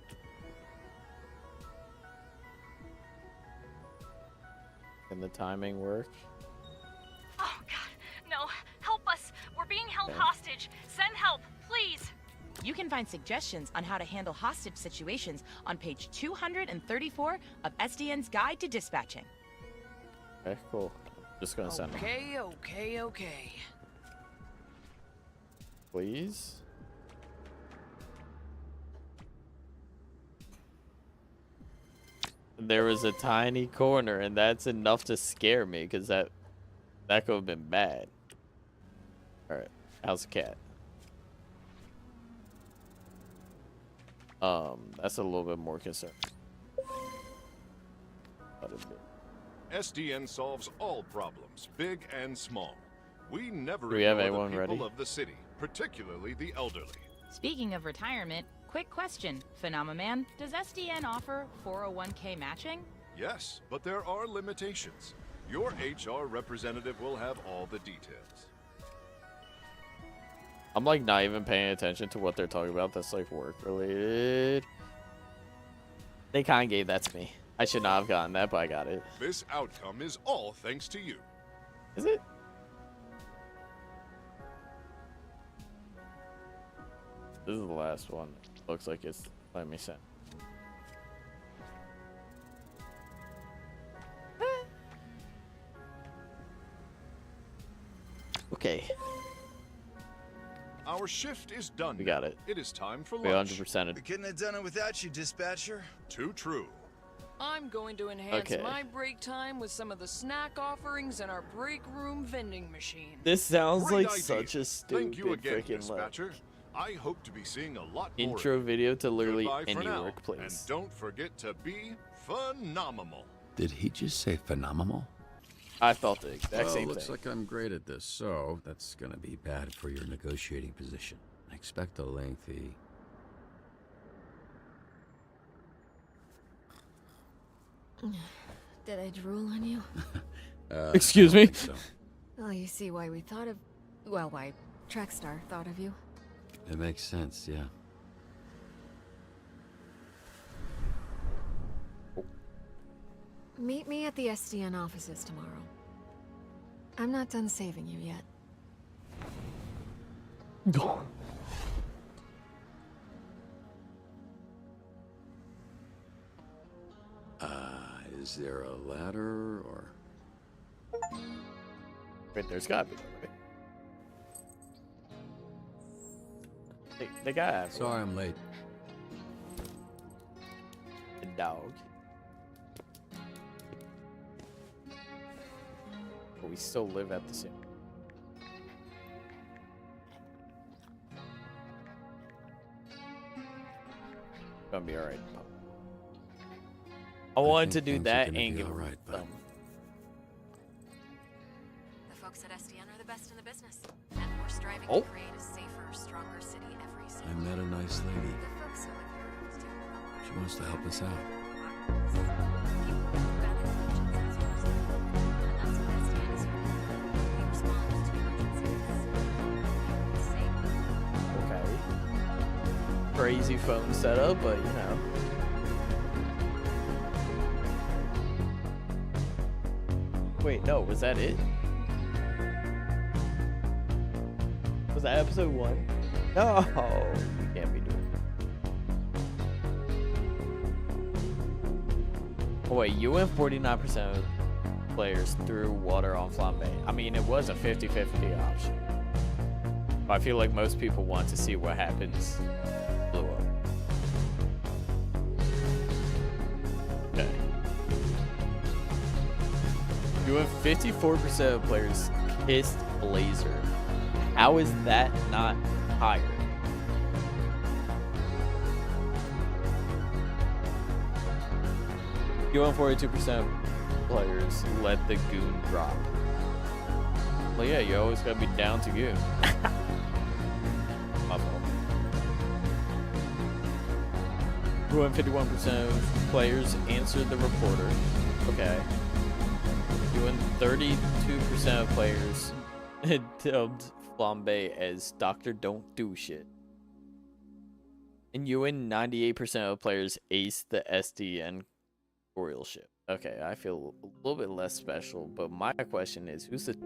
Can the timing work? Oh, God. No. Help us. We're being held Okay. hostage. Send help, please. You can find suggestions on how to handle hostage situations on page 234 of SDN's Guide to Dispatching. Okay, cool. Just gonna send them. Okay. Please. There was a tiny corner, and that's enough to scare me, because that could have been bad. All right, how's the cat? That's a little bit more concerned. SDN solves all problems, big and small. We never Do we have ignore anyone the people ready? of the city, particularly the elderly. Speaking of retirement, quick question. Phenomenon, does SDN offer 401k matching? Yes, but there are limitations. Your HR representative will have all the details. I'm like not even paying attention to what they're talking about. That's like work related. They kind of gave that to me. I should not have gotten that, but I got it. This outcome is all thanks to you. Is it? This is the last one. Looks like it's letting me send. Okay. Our shift is done. We got it. It is time for We lunch. 100%. We couldn't have done it without you, dispatcher. Too true. I'm going to enhance Okay. my break time with some of the snack offerings in our break room vending machine. This sounds Great like idea. such a Thank you stupid again, freaking like dispatcher. I hope to be seeing a lot more. intro video to literally Goodbye for any now, workplace. and don't forget to be phenomenal. Did he just say phenomenal? I thought the exact Well, same looks thing. like I'm great at this, so that's gonna be bad for your negotiating position. I expect a lengthy... Did I drool on you? Excuse I me? don't think so. Well, you see why we thought of... Well, why Trackstar thought of you. It makes sense, yeah. Meet me at the SDN offices tomorrow. I'm not done saving you yet. Is there a ladder, or... Wait, there's gotta be one, right? They gotta have one. Sorry I'm late. The dog. But we still live at the same. Gonna be alright. I wanted to think do things are that gonna and be give all right, bud. The folks at SDN are the best in the business. And we're striving Oh. to create a safer, stronger city every I single met a nice lady. The folks who live here do. She wants to help us out. Okay. Crazy phone setup, but you know. Wait, no, was that it? Was that episode 1? No, you can't be doing it. Oh wait, you went 49% of players threw water on flambe. I mean, it was a 50-50 option. But I feel like most people want to see what happens. Blew up. Okay. You have 54% of players kissed Blazer. How is that not higher? You have 42% of players let the goon drop. Well, yeah, you always gotta be down to goon. My fault. You have 51% of players answered the reporter. Okay. You and 32% of players dubbed Flambe as Dr. Don't Do Shit. And you and 98% of players aced the SDN tutorial ship. Okay, I feel a little bit less special, but my question is, who's the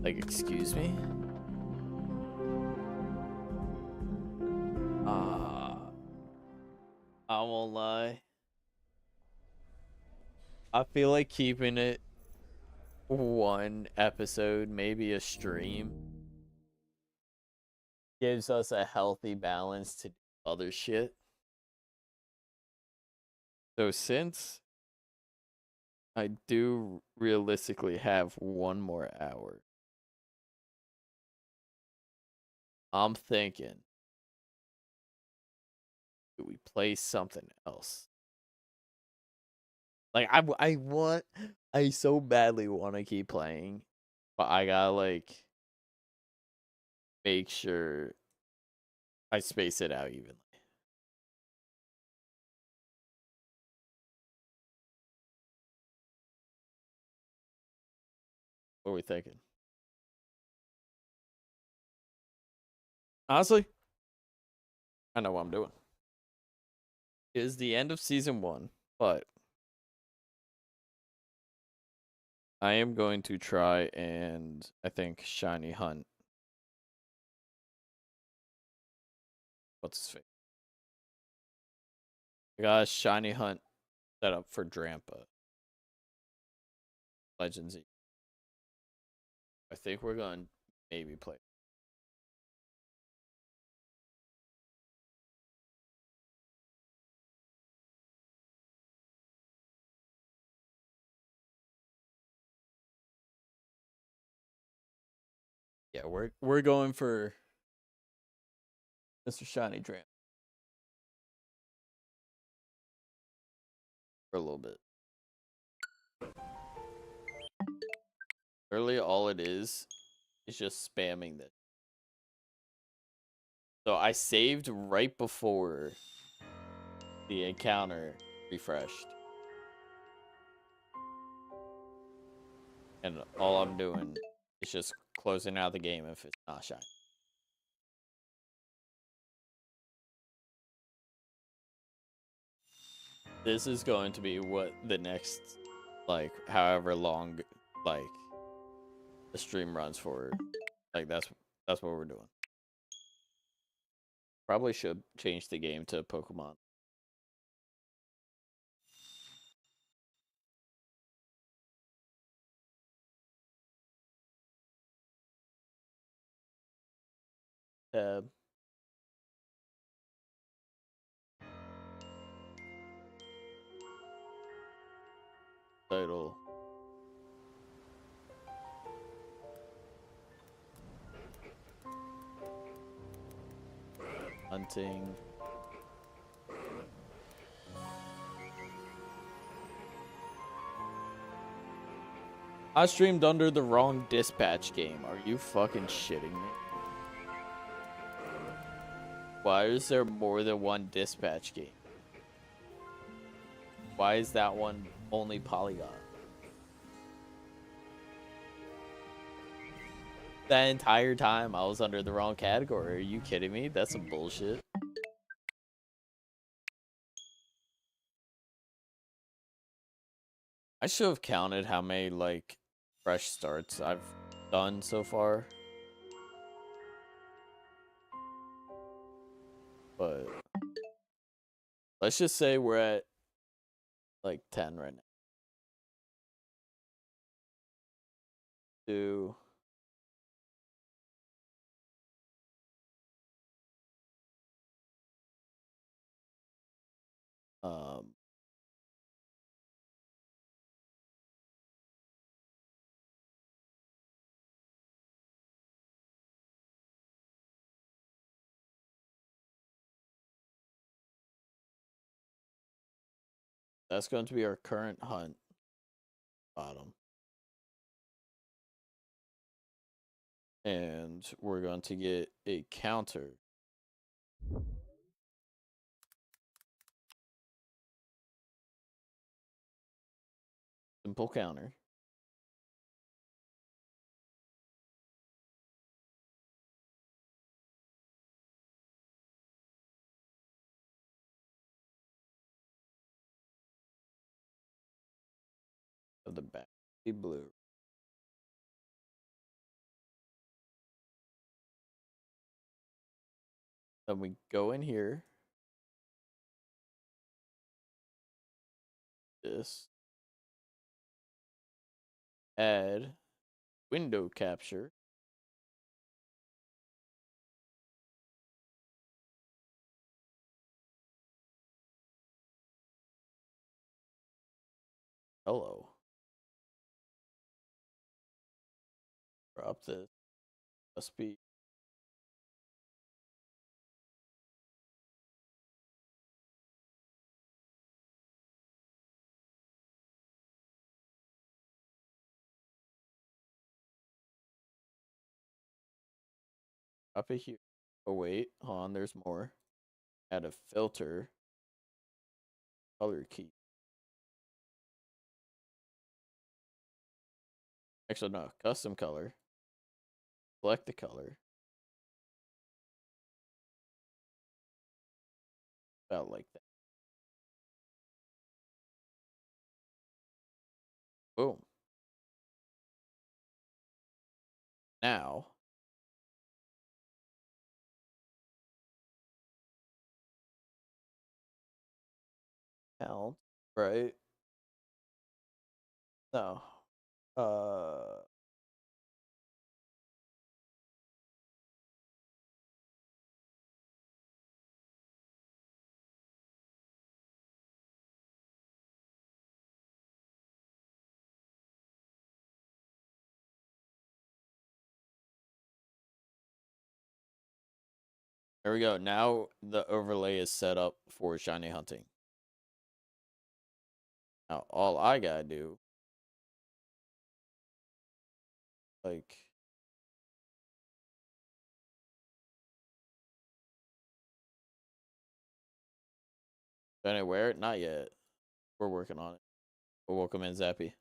like, excuse me? I won't lie. I feel like keeping it one episode, maybe a stream, gives us a healthy balance to do other shit. So since I do realistically have one more hour, I'm thinking, do we play something else? Like, I so badly want to keep playing, but I gotta, like, make sure I space it out evenly. What are we thinking? Honestly, I know what I'm doing. It is the end of season 1, but I am going to try and, I think, shiny hunt. What's his face? I got a shiny hunt set up for Drampa. Legends. I think we're going to maybe play. Yeah, we're going for Mr. Shiny Dram for a little bit. Literally, all it is just spamming this. So I saved right before the encounter refreshed. And all I'm doing is just closing out the game if it's not shiny. This is going to be what the next, like, however long, like, the stream runs for. Like, that's what we're doing. Probably should change the game to Pokemon. Tab. Title. Hunting. I streamed under the wrong dispatch game. Are you fucking shitting me? Why is there more than one dispatch game? Why is that one only Polygon? That entire time I was under the wrong category. Are you kidding me? That's some bullshit. I should have counted how many, like, fresh starts I've done so far. But let's just say we're at, like, 10 right now. 2. That's going to be our current hunt. Bottom. And we're going to get a counter. Simple counter. Of the back. Blue. Then we go in here. This. Add window capture. Hello. Drop this. Must be. Drop it here. Oh wait, hold on, there's more. Add a filter. Color key. Actually, no, custom color. Select the color. About like that. Boom. Now, count, right? No. There we go. Now the overlay is set up for shiny hunting. Now all I gotta do, like, anywhere? Not yet. We're working on it. Well, welcome in, Zappy.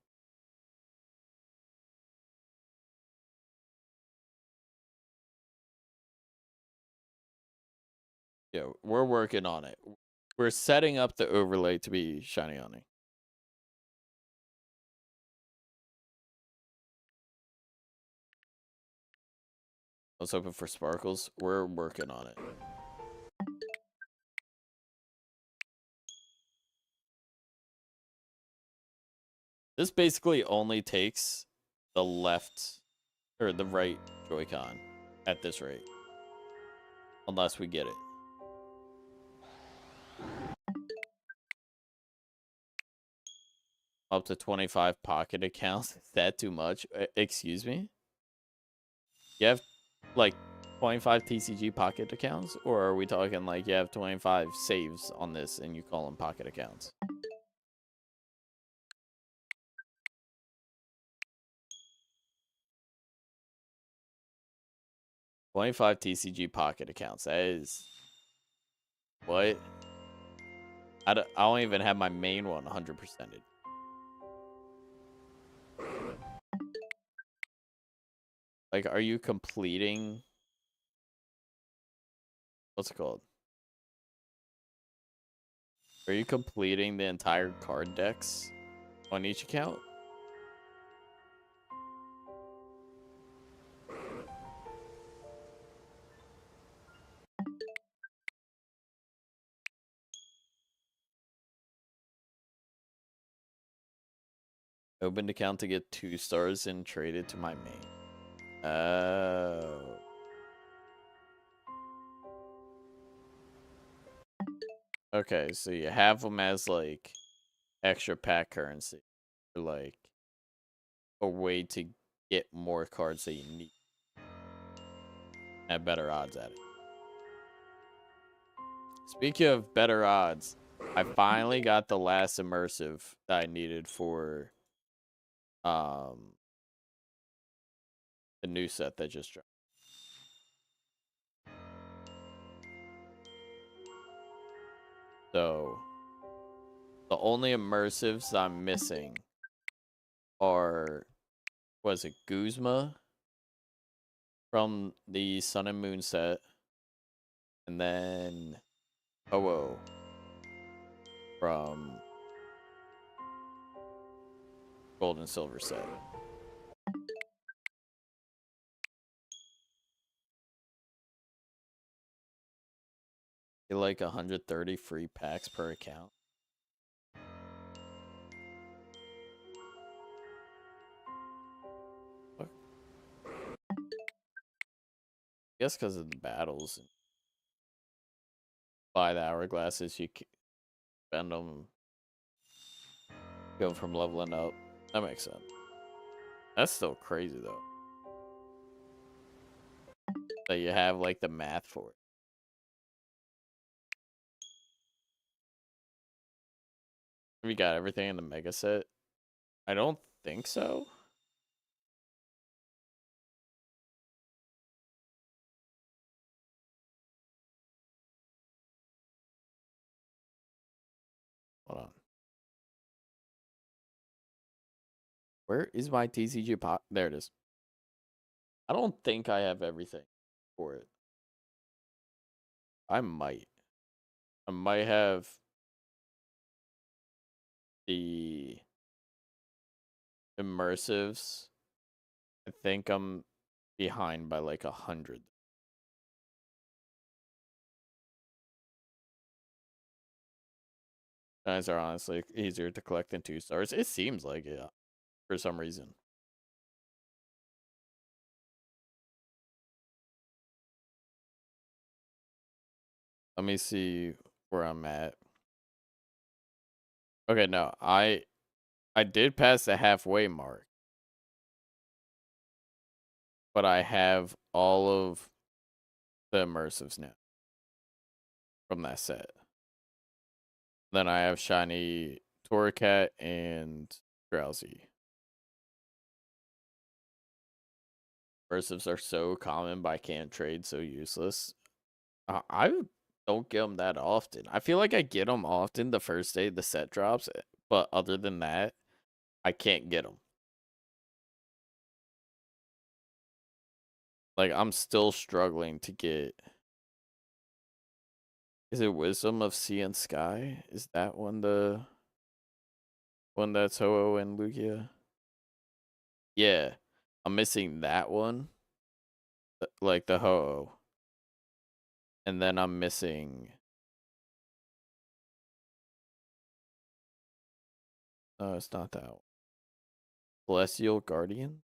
Yeah, we're working on it. We're setting up the overlay to be shiny hunting. I was hoping for sparkles. We're working on it. This basically only takes the left or the right Joy-Con at this rate. Unless we get it. Up to 25 pocket accounts. Is that too much? Excuse me? You have like 25 TCG pocket accounts? Or are we talking like you have 25 saves on this and you call them pocket accounts? $25 TCG pocket accounts. That is... What? I don't even have my main one 100%ed. Like, are you completing... What's it called? Are you completing the entire card decks on each account? Opened account to get 2 stars and traded to my main. Oh. Okay, so you have them as like extra pack currency. Or like a way to get more cards that you need. Have better odds at it. Speaking of better odds, I finally got the last immersive that I needed for the new set that just dropped. So the only immersives I'm missing are, was it Guzma from the Sun and Moon set, and then Ho-Oh from Gold and Silver set. You like 130 free packs per account. What? I guess because of the battles. Buy the hourglasses, you spend them, go from leveling up. That makes sense. That's still crazy though. That you have like the math for it. Have you got everything in the mega set? I don't think so. Hold on. Where is my TCG pot? There it is. I don't think I have everything for it. I might. I might have the immersives. I think I'm behind by like 100. Guys are honestly easier to collect than 2 stars. It seems like it, for some reason. Let me see where I'm at. Okay, no, I did pass the halfway mark. But I have all of the immersives now. from that set. Then I have shiny Torracat and Drowsy. Versives are so common, but I can't trade, so useless. I don't get them that often. I feel like I get them often the first day the set drops, but other than that, I can't get them. Like, I'm still struggling to get... Is it Wisdom of Sea and Sky? Is that one the one that's Ho-Oh and Lugia? Yeah. I'm missing that one. Like the Ho-Oh. And then I'm missing... No, it's not that one. Celestial Guardian?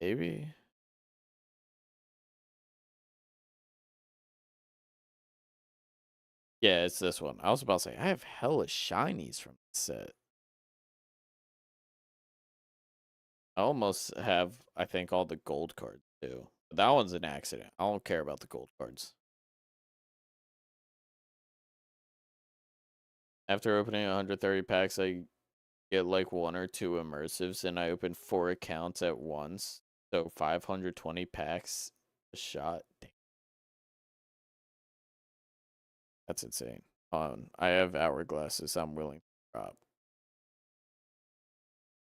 Maybe? Yeah, it's this one. I was about to say, I have hella shinies from this set. I almost have, I think, all the gold cards, too. But that one's an accident. I don't care about the gold cards. After opening 130 packs, I get like 1 or 2 immersives, and I open 4 accounts at once. So 520 packs a shot. Damn. That's insane. I have hourglasses I'm willing to drop.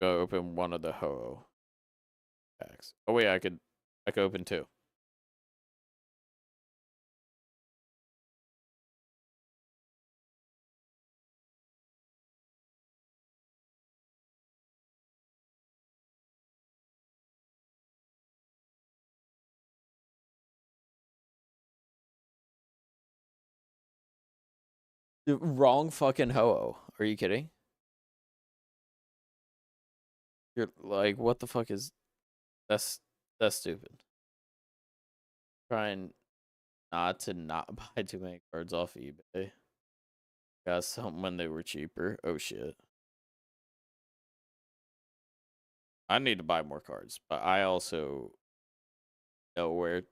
Go open one of the Ho-Oh packs. Oh wait, I could open 2. The wrong fucking Ho-Oh. Are you kidding? You're like, what the fuck is... That's stupid. Trying not to not buy too many cards off eBay. Got some when they were cheaper. Oh shit. I need to buy more cards, but I also know where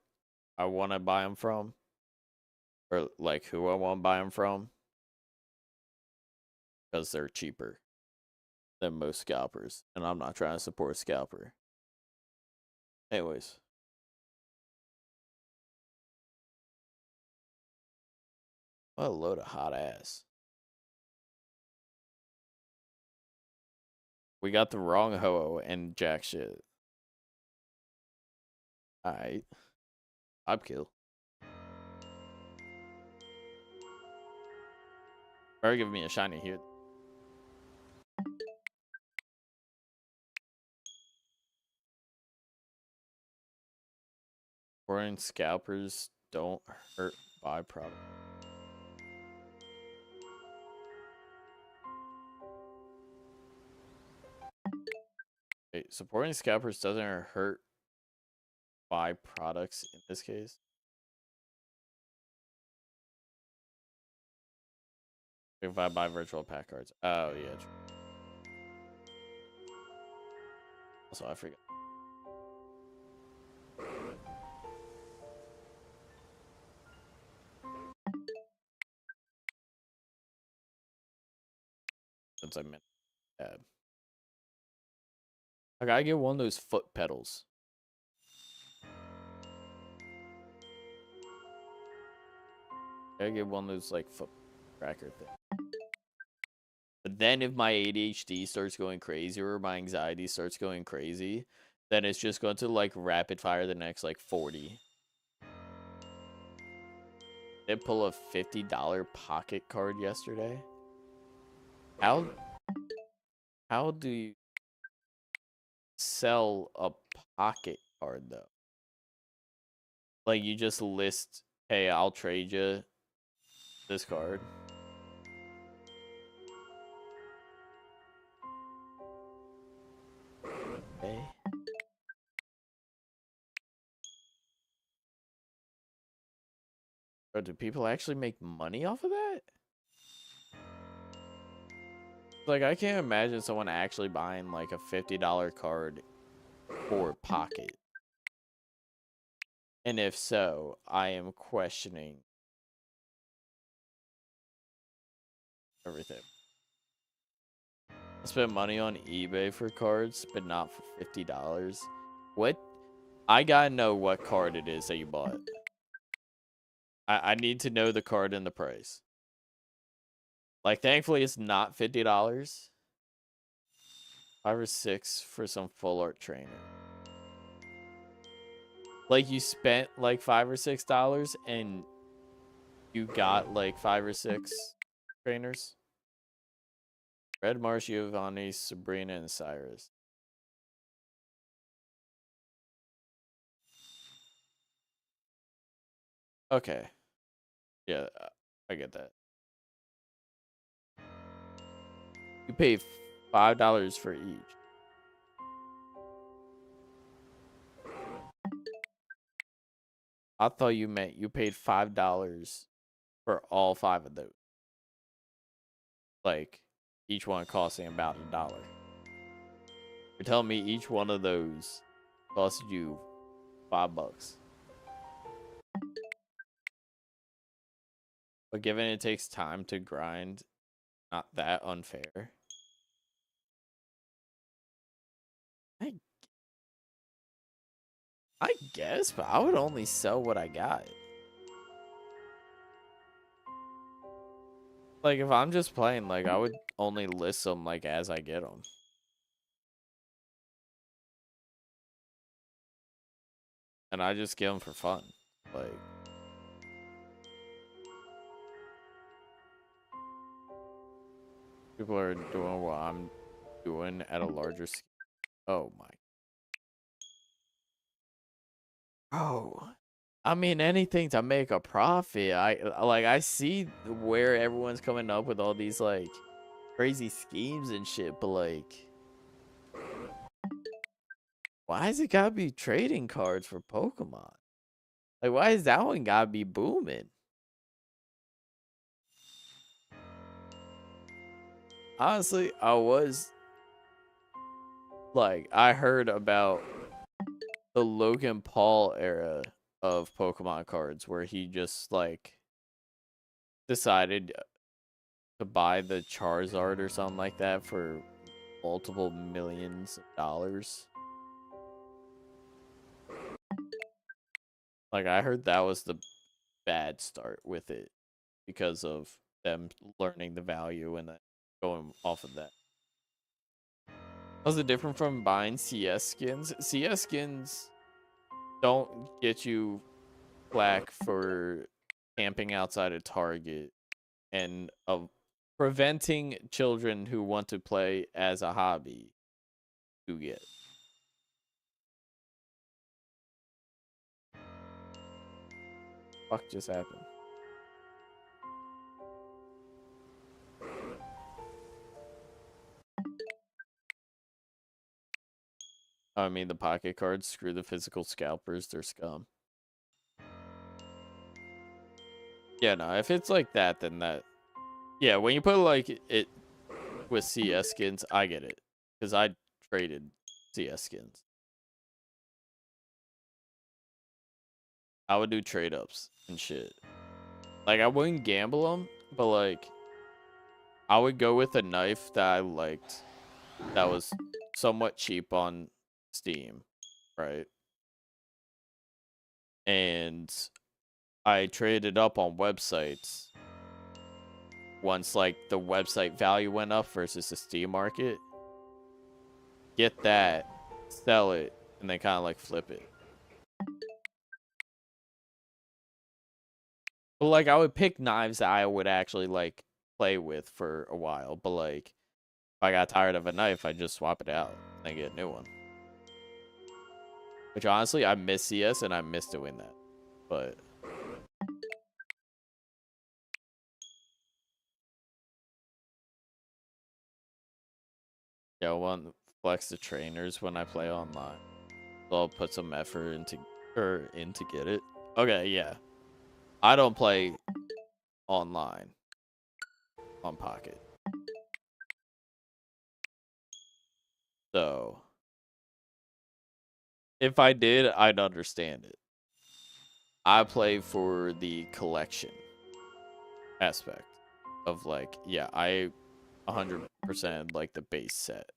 I want to buy them from, or like who I want to buy them from, because they're cheaper than most scalpers, and I'm not trying to support a scalper. Anyways. What a load of hot ass. We got the wrong Ho-Oh and jack shit. Alright. I'd kill. Better give me a shiny here. Foreign scalpers don't hurt byproduct. Wait, supporting scalpers doesn't hurt byproducts in this case. If I buy virtual pack cards. Oh yeah. True. Also, I forgot. Since I meant bad. I gotta get one of those foot pedals. I gotta get one of those like foot tracker thing. But then if my ADHD starts going crazy or my anxiety starts going crazy, then it's just going to like rapid fire the next like 40. They pull a $50 pocket card yesterday. How do you sell a pocket card though? Like you just list, hey, I'll trade you this card. Okay. Bro, do people actually make money off of that? Like, I can't imagine someone actually buying like a $50 card for pocket. And if so, I am questioning everything. I spent money on eBay for cards, but not for $50. What? I gotta know what card it is that you bought. I need to know the card and the price. Like, thankfully, it's not $50. 5 or 6 for some full art trainer. Like, you spent like $5 or $6 and you got like 5 or 6 trainers. Red Marsh, Giovanni, Sabrina, and Cyrus. Okay. Yeah, I get that. You pay $5 for each. I thought you meant you paid $5 for all 5 of those. Like, each one costing about $1. You're telling me each one of those cost you $5. But given it takes time to grind, not that unfair. I guess, but I would only sell what I got. Like, if I'm just playing, like, I would only list them, like, as I get them. And I just get them for fun. Like, people are doing what I'm doing at a larger scale. Oh, my. Oh. I mean, anything to make a profit. I see where everyone's coming up with all these, like, crazy schemes and shit, but, like, why is it gotta be trading cards for Pokemon? Like, why is that one gotta be booming? Honestly, I heard about the Logan Paul era of Pokemon cards where he just, like, decided to buy the Charizard or something like that for multiple millions of dollars. Like, I heard that was the bad start with it because of them learning the value and then going off of that. How's it different from buying CS skins? CS skins don't get you flack for camping outside a Target and of preventing children who want to play as a hobby to get. Fuck just happened? I mean, the pocket cards, screw the physical scalpers, they're scum. Yeah, no, if it's like that, then that... Yeah, when you put, like, it with CS skins, I get it. Because I traded CS skins. I would do trade-ups and shit. Like, I wouldn't gamble them, but, like, I would go with a knife that I liked that was somewhat cheap on Steam, right? And I traded up on websites once, like, the website value went up versus the Steam market. Get that, sell it, and then kind of, like, flip it. But, like, I would pick knives that I would actually, like, play with for a while. But, like, if I got tired of a knife, I'd just swap it out and then get a new one. Which, honestly, I miss CS and I miss doing that. But... yeah, I want to flex the trainers when I play online. So I'll put some effort into get it. Okay, yeah. I don't play online on Pocket. So if I did, I'd understand it. I play for the collection aspect of like, yeah, I 100% like the base set.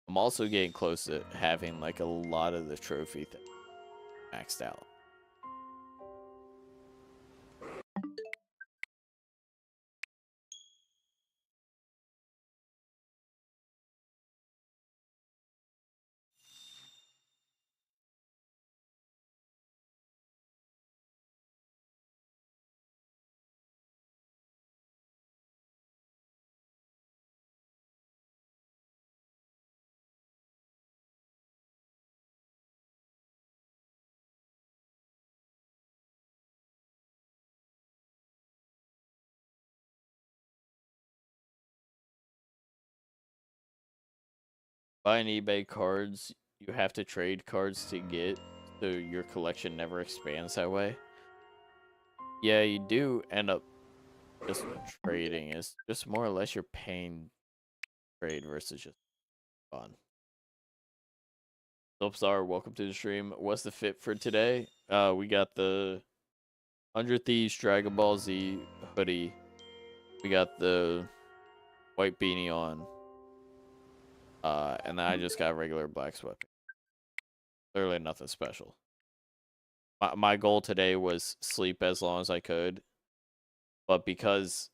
I'm also getting close to having like a lot of the trophy thing maxed out. Buying eBay cards, you have to trade cards to get, so your collection never expands that way. Yeah, you do end up just trading. It's just more or less you're paying trade versus just fun. Soapstar, welcome to the stream. What's the fit for today? We got the 100 Thieves Dragon Ball Z hoodie. We got the white beanie on. And then I just got regular black sweatpants. Literally nothing special. My goal today was sleep as long as I could. But because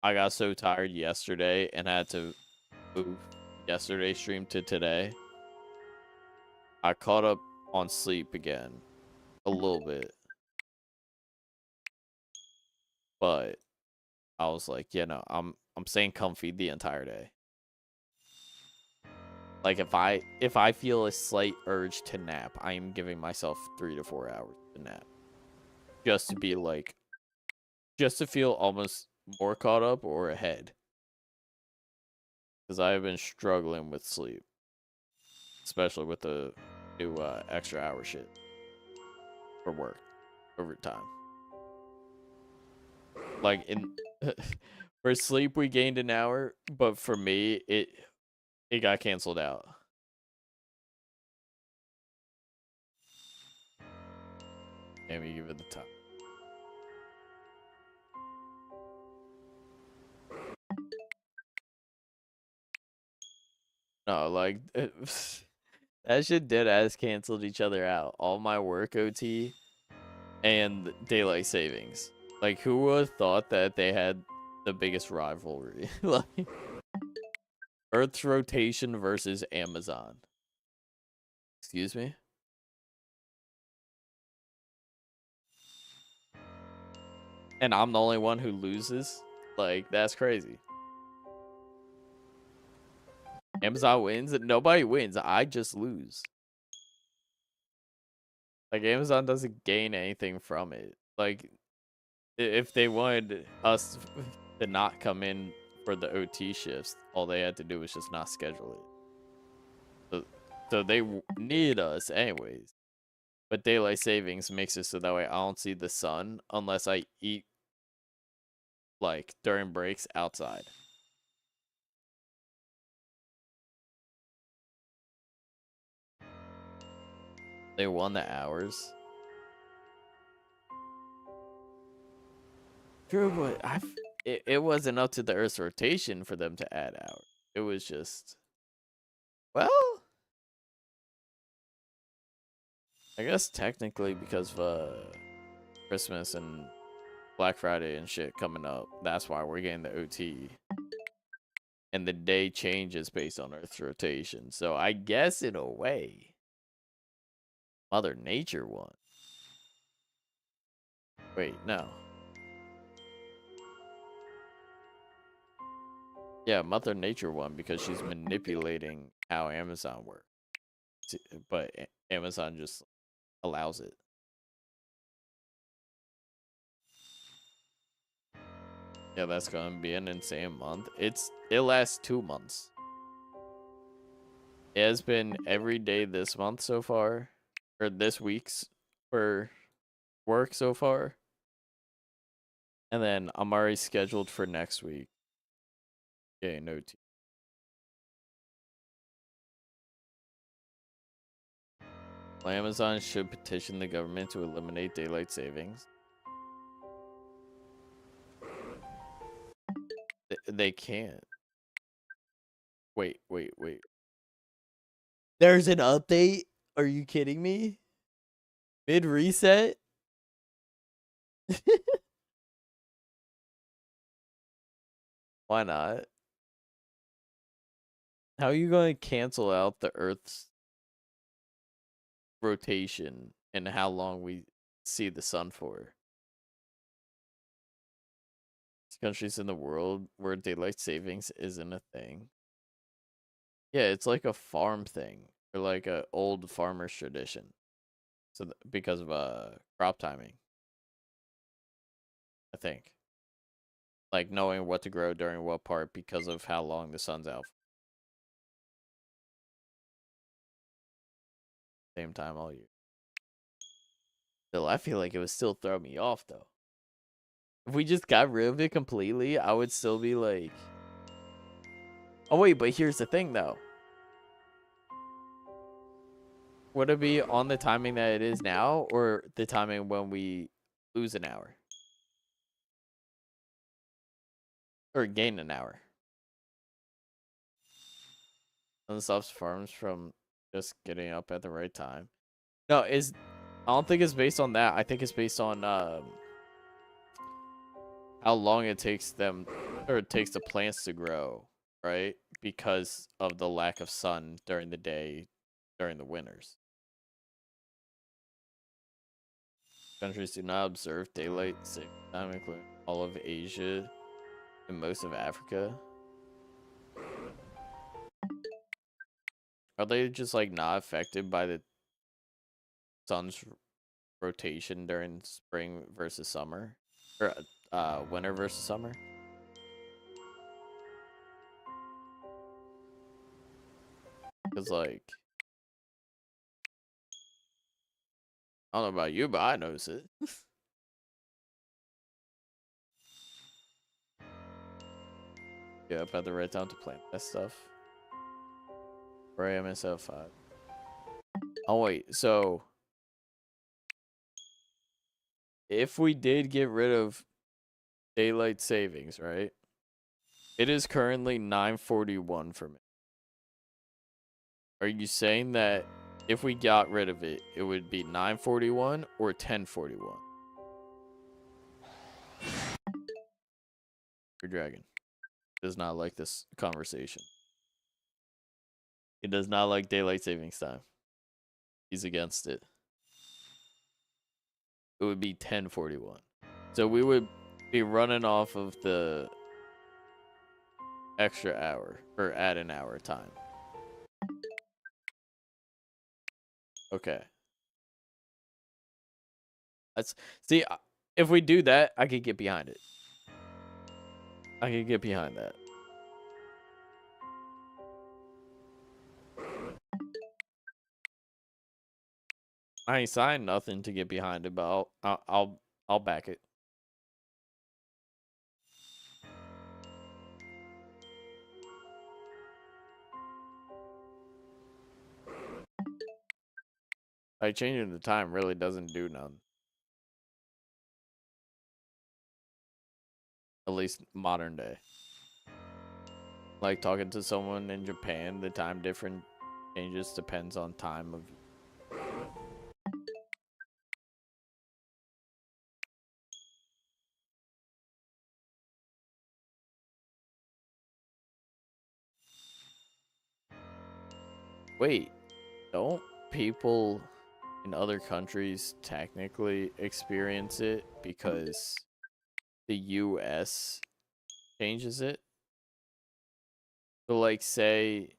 I got so tired yesterday and had to move yesterday's stream to today, I caught up on sleep again a little bit. But I was like, yeah, no, I'm staying comfy the entire day. Like if I feel a slight urge to nap, I am giving myself 3 to 4 hours to nap. Just to be like, just to feel almost more caught up or ahead. Because I have been struggling with sleep. Especially with the new extra hour shit. For work. Overtime. Like in for sleep we gained an hour, but for me it got canceled out. Let me give it the time. No, like that shit dead ass canceled each other out. All my work OT and daylight savings. Like who would have thought that they had the biggest rivalry? Like Earth's rotation versus Amazon. Excuse me? And I'm the only one who loses? Like, that's crazy. Amazon wins and nobody wins. I just lose. Like, Amazon doesn't gain anything from it. Like, if they wanted us to not come in for the OT shifts, all they had to do was just not schedule it. So they need us anyways. But daylight savings makes it so that way I don't see the sun unless I eat, like, during breaks outside. They won the hours. True, but it wasn't up to the Earth's rotation for them to add hours. It was just, well, I guess technically because of Christmas and Black Friday and shit coming up, that's why we're getting the OT. And the day changes based on Earth's rotation. So I guess in a way, Mother Nature won. Wait, no. Yeah, Mother Nature won because she's manipulating how Amazon works. But Amazon just allows it. Yeah, that's gonna be an insane month. It lasts 2 months. It has been every day this month so far, or this week's for work so far. And then I'm already scheduled for next week. Yeah, no. Amazon should petition the government to eliminate daylight savings. They can't. Wait. There's an update? Are you kidding me? Mid reset? Why not? How are you going to cancel out the Earth's rotation and how long we see the sun for? Countries in the world where daylight savings isn't a thing. Yeah, it's like a farm thing or like a old farmer's tradition. So because of crop timing, I think. Like knowing what to grow during what part because of how long the sun's out. Same time all year. Still, I feel like it would still throw me off though. If we just got rid of it completely, I would still be like, oh wait, but here's the thing though. Would it be on the timing that it is now or the timing when we lose an hour? Or gain an hour? And stops farms from just getting up at the right time. No, I don't think it's based on that. I think it's based on how long it takes them, or it takes the plants to grow, right? Because of the lack of sun during the day, during the winters. Countries do not observe daylight saving time, including all of Asia and most of Africa. Are they just like not affected by the sun's rotation during spring versus summer? Or winter versus summer? Because like, I don't know about you, but I notice it. Yeah, up at the right time to plant that stuff. Right, MSL5. Oh wait, so if we did get rid of daylight savings, right? It is currently 9:41 for me. Are you saying that if we got rid of it, it would be 9:41 or 10:41? Your dragon does not like this conversation. He does not like daylight savings time. He's against it. It would be 10:41. So we would be running off of the extra hour or add an hour time. Okay. See, if we do that, I could get behind it. I could get behind that. I ain't signed nothing to get behind it, but I'll back it. Like changing the time really doesn't do none. At least modern day. Like talking to someone in Japan, the time difference changes depends on time of. Wait, don't people in other countries technically experience it because the US changes it? So like say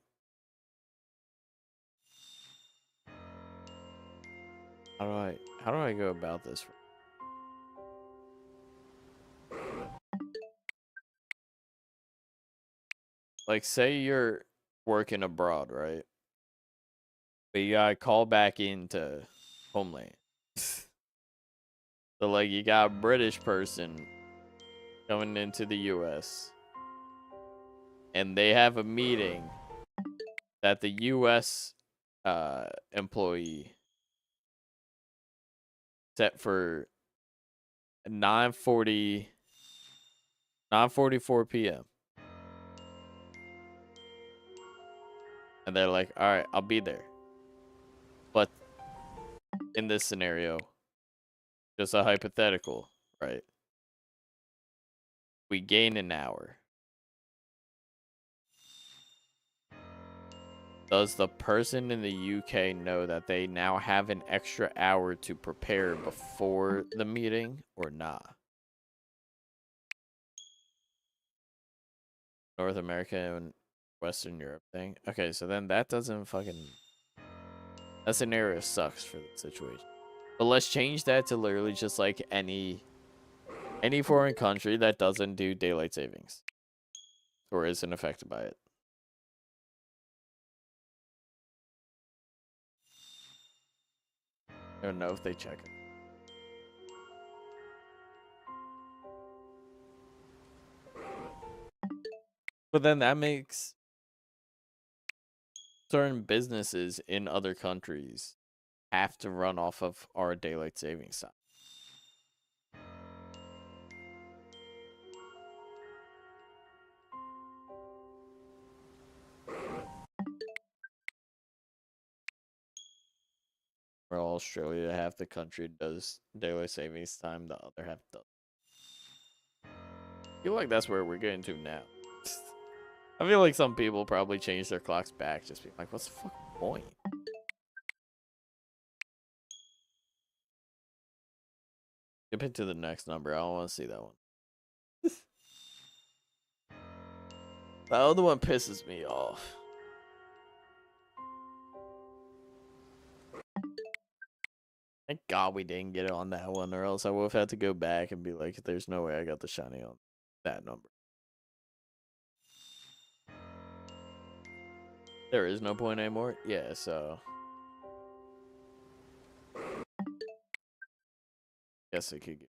how do I go about this? Like say you're working abroad, right? But you gotta call back into homeland. So like you got a British person coming into the US and they have a meeting that the US employee set for 9:44 p.m. And they're like, all right, I'll be there. But in this scenario, just a hypothetical, right? We gain an hour. Does the person in the UK know that they now have an extra hour to prepare before the meeting or not? North America and Western Europe thing. Okay, so then that doesn't fucking... That scenario sucks for the situation. But let's change that to literally just like any foreign country that doesn't do daylight savings or isn't affected by it. I don't know if they check it. But then that makes certain businesses in other countries have to run off of our daylight savings time. Where Australia, half the country does daylight savings time, the other half doesn't. I feel like that's where we're getting to now. I feel like some people probably change their clocks back, just being like, what's the fucking point? Skip it to the next number. I don't want to see that one. The other one pisses me off. Thank God we didn't get it on that one, or else I would have had to go back and be like, there's no way I got the shiny on that number. There is no point anymore? Yeah, so... Guess it could get...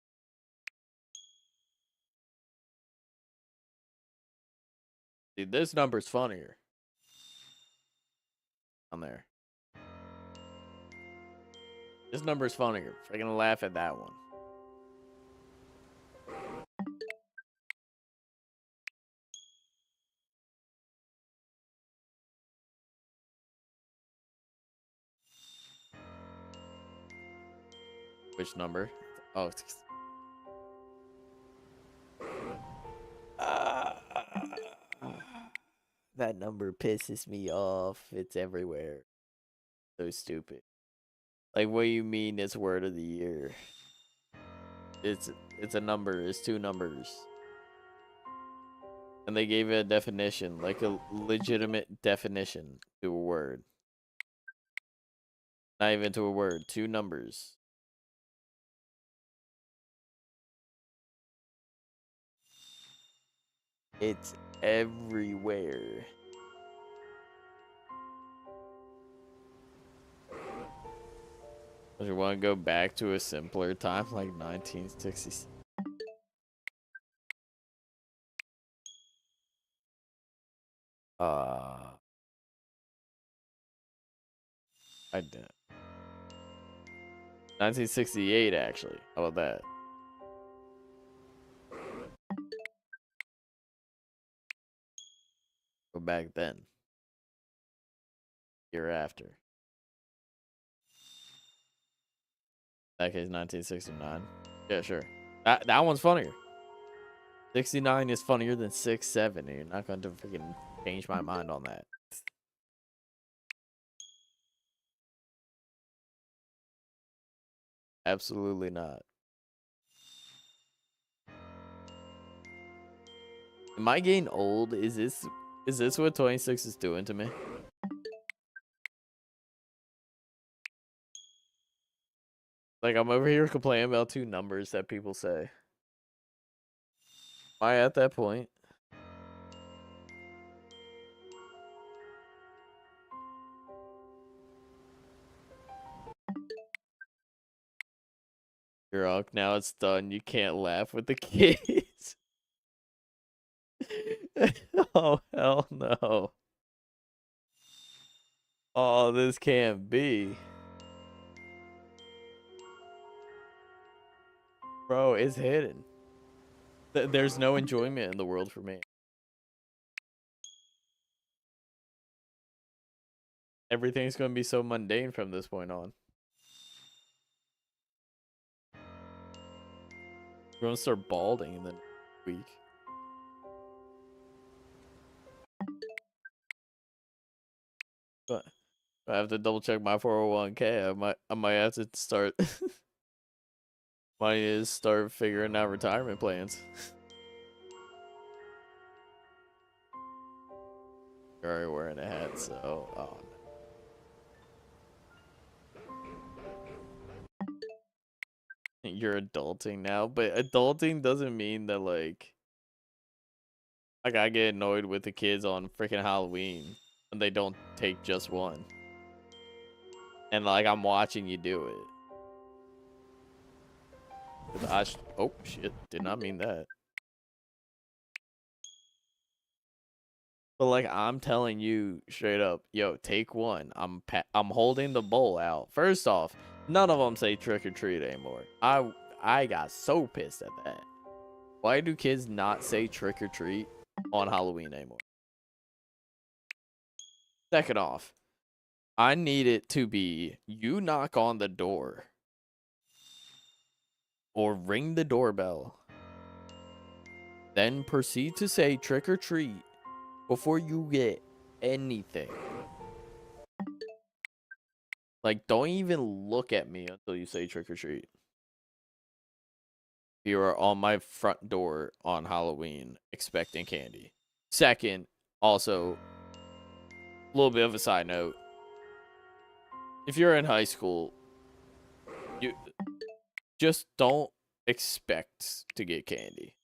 See, this number's funnier. On there. This number's funnier. I'm gonna laugh at that one. Which number? Oh, that number pisses me off. It's everywhere. So stupid. Like, what do you mean it's word of the year? It's a number. It's two numbers. And they gave it a definition, like a legitimate definition to a word. Not even to a word. Two numbers. It's everywhere. Do you want to go back to a simpler time like 1960s? I did. 1968, actually. How about that? Go back then. Year after. That case, 1969. Yeah, sure. That one's funnier. 69 is funnier than 67. You're not going to freaking change my mind on that. Absolutely not. Am I getting old? Is this what 26 is doing to me? Like, I'm over here complaining about two numbers that people say. Am I at that point? Drunk, now it's done. You can't laugh with the kids. Oh, hell no. Oh, this can't be. Bro, it's hidden. There's no enjoyment in the world for me. Everything's gonna be so mundane from this point on. We're gonna start balding in the next week. But I have to double check my 401k. I might have to start might start figuring out retirement plans. You're already wearing a hat, so oh no. You're adulting now, but adulting doesn't mean that like I get annoyed with the kids on freaking Halloween and they don't take just one. And like I'm watching you do it. Oh shit, did not mean that. But like I'm telling you straight up, yo, take one. I'm holding the bowl out. First off, none of them say trick or treat anymore. I got so pissed at that. Why do kids not say trick or treat on Halloween anymore? Second off, I need it to be you knock on the door or ring the doorbell, then proceed to say trick or treat before you get anything. Like, don't even look at me until you say trick or treat. You are on my front door on Halloween expecting candy. Second, also, a little bit of a side note. If you're in high school, you just don't expect to get candy.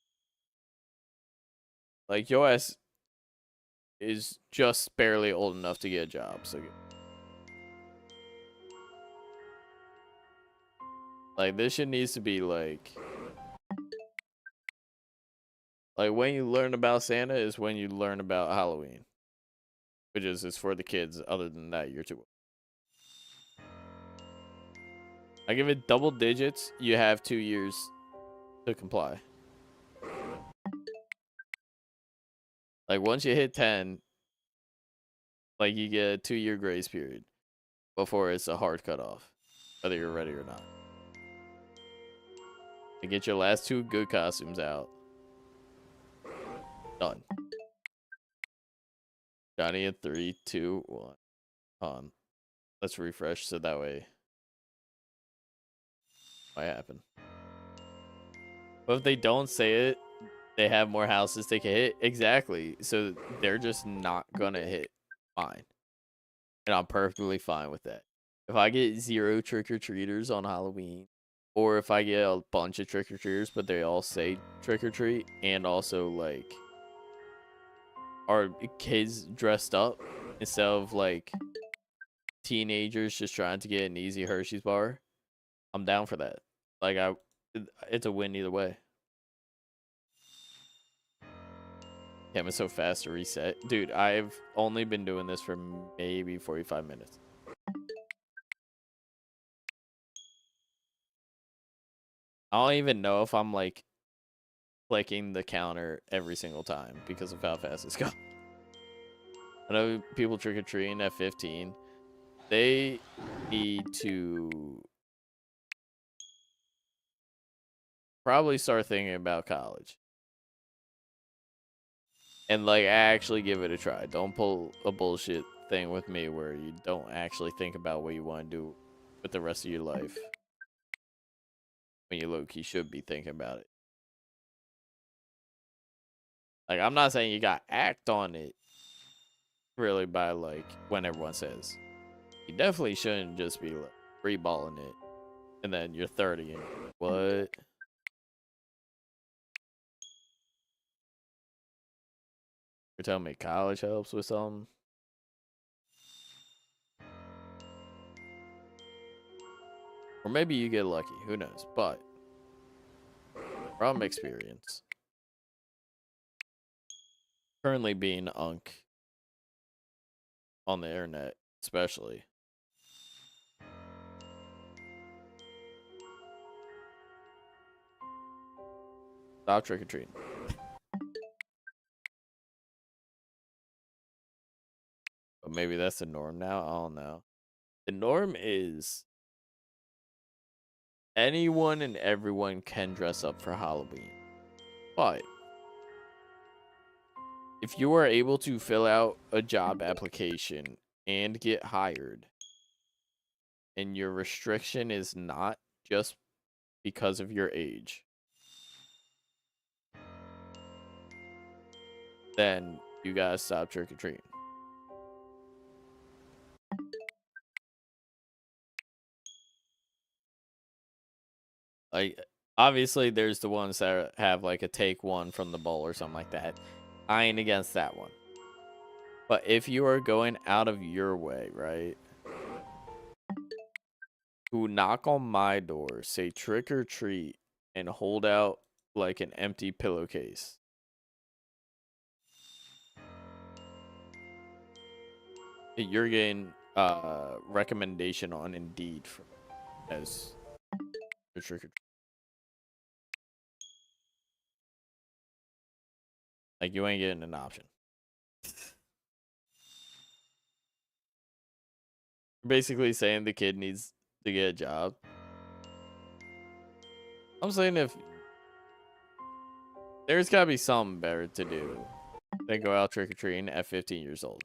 Like, your ass is just barely old enough to get a job. So, like, this shit needs to be like when you learn about Santa is when you learn about Halloween, which is it's for the kids. Other than that, you're too old. I give it double digits. You have 2 years to comply. Like once you hit 10, like you get a 2-year grace period before it's a hard cutoff, whether you're ready or not. And get your last 2 good costumes out. Done. Johnny in 3, 2, 1. Let's refresh so that way might happen. But if they don't say it, they have more houses they can hit. Exactly. So they're just not gonna hit mine. And I'm perfectly fine with that. If I get 0 trick-or-treaters on Halloween, or if I get a bunch of trick-or-treaters, but they all say trick-or-treat, and also, like, are kids dressed up instead of, like, teenagers just trying to get an easy Hershey's bar, I'm down for that. Like, it's a win either way. Damn, it's so fast to reset. Dude, I've only been doing this for maybe 45 minutes. I don't even know if I'm, like, clicking the counter every single time because of how fast it's going. I know people trick-or-treating at 15. They need to probably start thinking about college. And, like, actually give it a try. Don't pull a bullshit thing with me where you don't actually think about what you want to do with the rest of your life. When you low-key should be thinking about it. Like, I'm not saying you got to act on it, really, by, like, when everyone says. You definitely shouldn't just be, like, free-balling it. And then you're 30 and what? You're telling me college helps with something? Or maybe you get lucky. Who knows? But from experience, currently being unk on the internet, especially, Stop trick or treating. But maybe that's the norm now. I don't know. The norm is anyone and everyone can dress up for Halloween. But if you are able to fill out a job application and get hired, and your restriction is not just because of your age, then you gotta stop trick or treating. Like, obviously, there's the ones that have like a take one from the bowl or something like that. I ain't against that one. But if you are going out of your way, right, to knock on my door, say trick or treat, and hold out like an empty pillowcase, you're getting recommendation on Indeed as a trick or treat. Like, you ain't getting an option. Basically saying the kid needs to get a job. I'm saying if there's gotta be something better to do than go out trick-or-treating at 15 years old.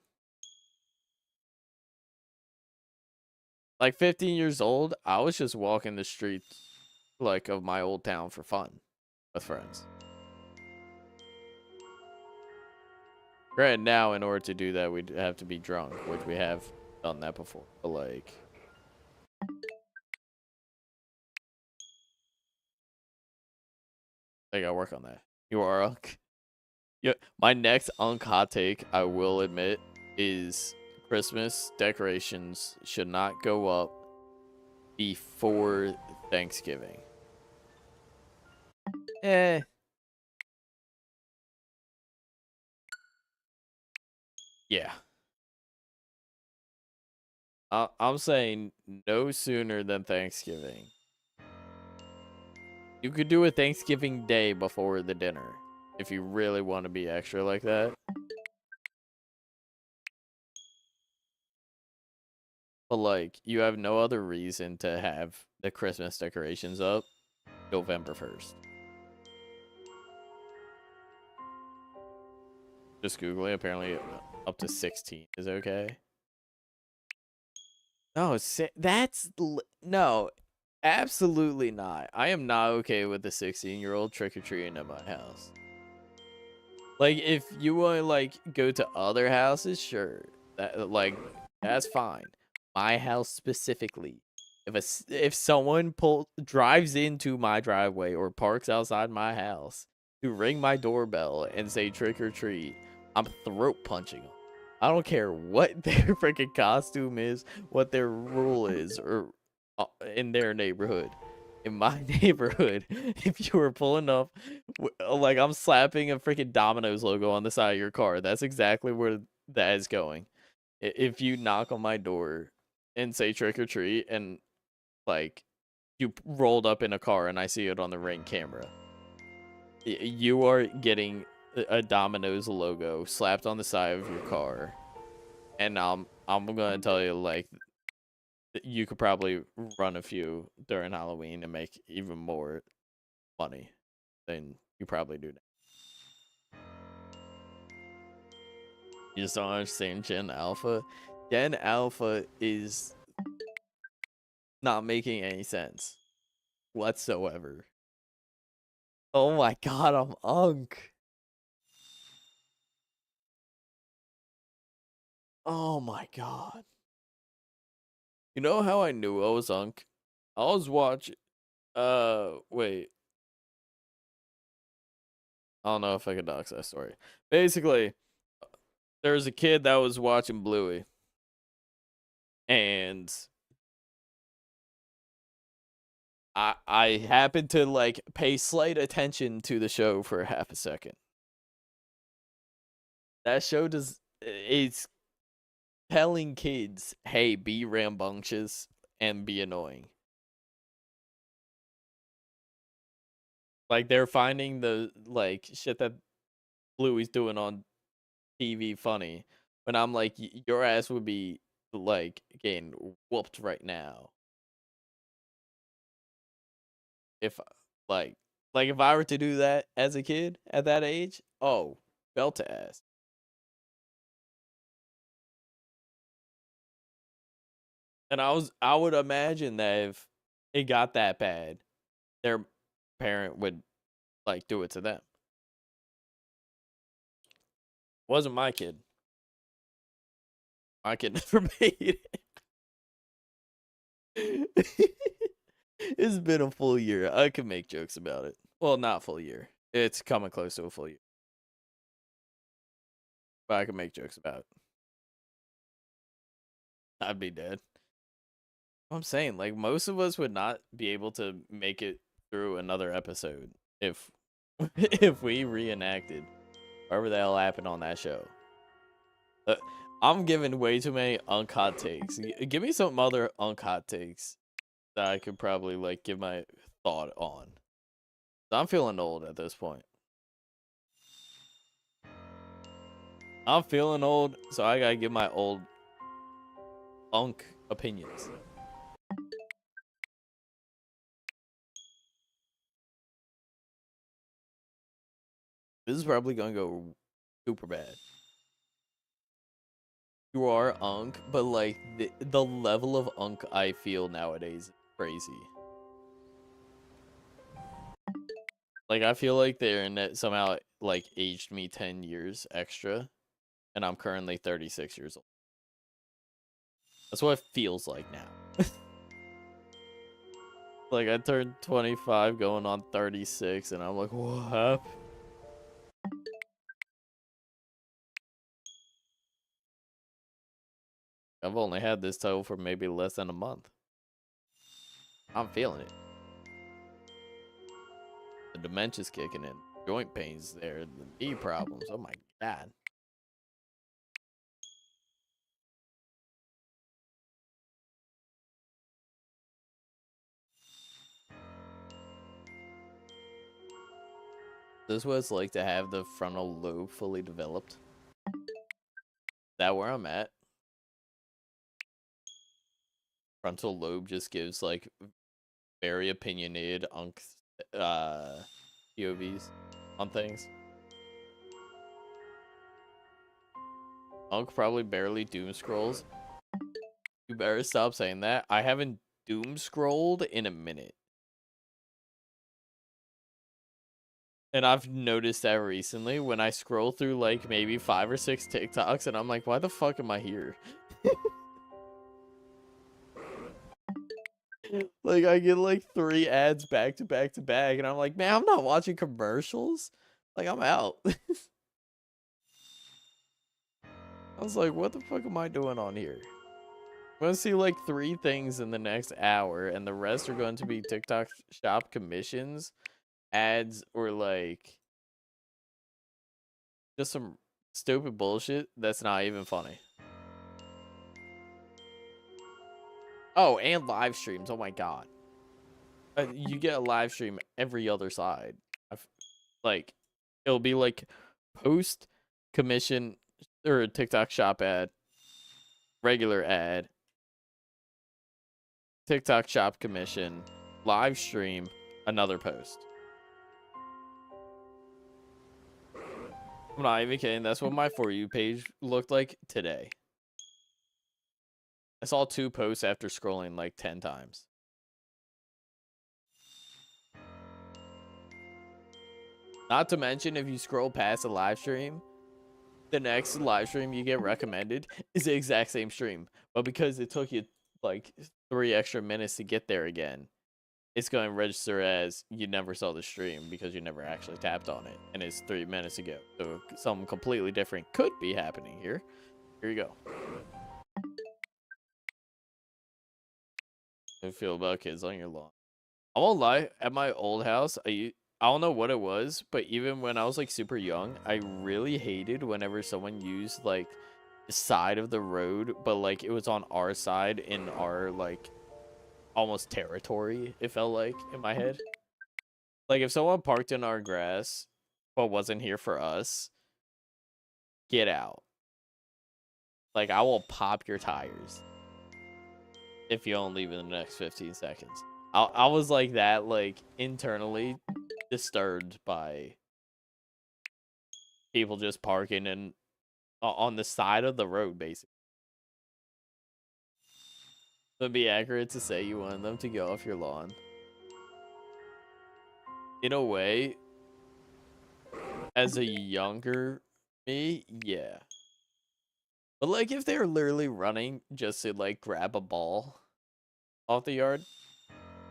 Like 15 years old, I was just walking the streets like of my old town for fun with friends. Granted, now in order to do that, we'd have to be drunk, which we have done that before. But like, I gotta work on that. You are Unk. Yeah, my next Unk hot take, I will admit, is Christmas decorations should not go up before Thanksgiving. Eh. Yeah. I'm saying no sooner than Thanksgiving. You could do a Thanksgiving Day before the dinner if you really want to be extra like that. But like, you have no other reason to have the Christmas decorations up November 1st. Just Googling. Apparently, up to 16 is okay. No, no, absolutely not. I am not okay with the 16-year-old trick-or-treating at my house. Like, if you want to like go to other houses, sure, that's fine. My house specifically, if someone drives into my driveway or parks outside my house to ring my doorbell and say trick or treat, I'm throat punching them. I don't care what their freaking costume is, what their rule is, or in their neighborhood. In my neighborhood, if you were pulling up, like, I'm slapping a freaking Domino's logo on the side of your car. That's exactly where that is going. If you knock on my door and say trick or treat, and like you rolled up in a car and I see it on the Ring camera, you are getting a Domino's logo slapped on the side of your car, and I'm gonna tell you, like, you could probably run a few during Halloween and make even more money than you probably do now. You just don't understand Gen Alpha. Gen Alpha is not making any sense whatsoever. Oh my god, I'm Unk. Oh my god. You know how I knew I was Unk? I was watching. Wait. I don't know if I could dox that story. Basically, there was a kid that was watching Bluey. And I happened to like pay slight attention to the show for half a second. That show it's telling kids, hey, be rambunctious and be annoying. Like they're finding the like shit that Bluey's doing on TV funny, when I'm like, your ass would be like getting whooped right now if like if I were to do that as a kid at that age. Oh, belt to ass. And I would imagine that if it got that bad, their parent would like do it to them. Wasn't my kid. My kid never made it. It's been a full year. I could make jokes about it. Well, not full year. It's coming close to a full year. But I could make jokes about it. I'd be dead. I'm saying, like, most of us would not be able to make it through another episode if if we reenacted whatever the hell happened on that show. I'm giving way too many uncut takes. Give me some other uncut takes that I could probably like give my thought on. I'm feeling old at this point. I'm feeling old, so I gotta give my old opinions. This is probably gonna go super bad. You are but like the level of I feel nowadays is crazy. Like I feel like the internet somehow like aged me 10 years extra, and I'm currently 36 years old. That's what it feels like now. Like I turned 25 going on 36, and I'm like, what happened? I've only had this title for maybe less than a month. I'm feeling it. The dementia's kicking in. Joint pains there. The knee problems. Oh my god. This is what it's like to have the frontal lobe fully developed. That where I'm at. Frontal lobe just gives like very opinionated POVs on things. Probably barely doom scrolls. You better stop saying that. I haven't doom scrolled in a minute. And I've noticed that recently when I scroll through like maybe 5 or 6 TikToks, and I'm like, why the fuck am I here? Like I get like 3 ads back to back to back, and I'm like, man, I'm not watching commercials. Like I'm out. I was like, what the fuck am I doing on here? I'm gonna see like 3 things in the next hour, and the rest are going to be TikTok shop commissions, ads, or like just some stupid bullshit that's not even funny. Oh, and live streams. Oh my god. You get a live stream every other side. Like, it'll be like post commission or a TikTok shop ad, regular ad, TikTok shop commission, live stream, another post. I'm not even kidding. That's what my For You page looked like today. I saw 2 posts after scrolling like 10 times. Not to mention, if you scroll past a live stream, the next live stream you get recommended is the exact same stream. But because it took you like 3 extra minutes to get there again, it's going to register as you never saw the stream because you never actually tapped on it. And it's 3 minutes ago. So something completely different could be happening here. Here you go. How do you feel about kids on your lawn? I won't lie, at my old house, I don't know what it was, but even when I was like super young, I really hated whenever someone used like the side of the road, but like it was on our side in our like almost territory, it felt like in my head. Like, if someone parked in our grass but wasn't here for us, get out. Like, I will pop your tires if you don't leave in the next 15 seconds. I was like that, like, internally disturbed by people just parking and on the side of the road, basically. Would it be accurate to say you wanted them to go off your lawn? In a way, as a younger me, yeah. But, like, if they're literally running just to, like, grab a ball off the yard,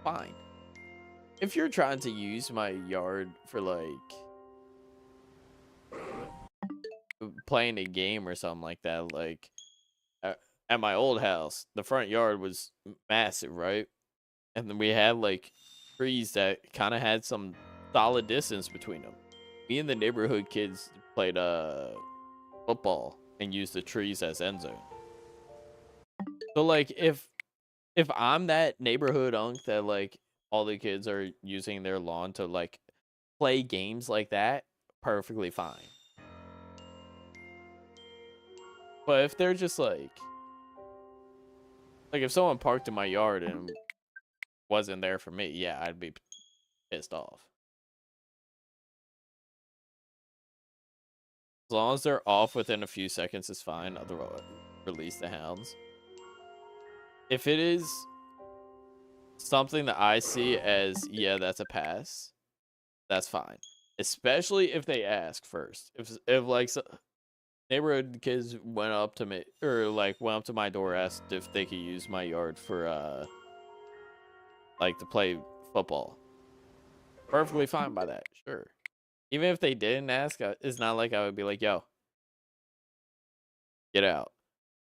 fine. If you're trying to use my yard for, like, playing a game or something like that, like, at my old house, the front yard was massive, right? And then we had, like, trees that kind of had some solid distance between them. Me and the neighborhood kids played football and used the trees as end zone. So, like, if I'm that neighborhood unk that, like, all the kids are using their lawn to, like, play games like that, perfectly fine. But if they're just like if someone parked in my yard and wasn't there for me, yeah, I'd be pissed off. As long as they're off within a few seconds, it's fine. Otherwise, release the hounds. If it is something that I see as, yeah, that's a pass, that's fine. Especially if they ask first. If like, neighborhood kids went up to me, or like went up to my door, asked if they could use my yard for like to play football, perfectly fine by that, sure. Even if they didn't ask, it's not like I would be like, yo, get out.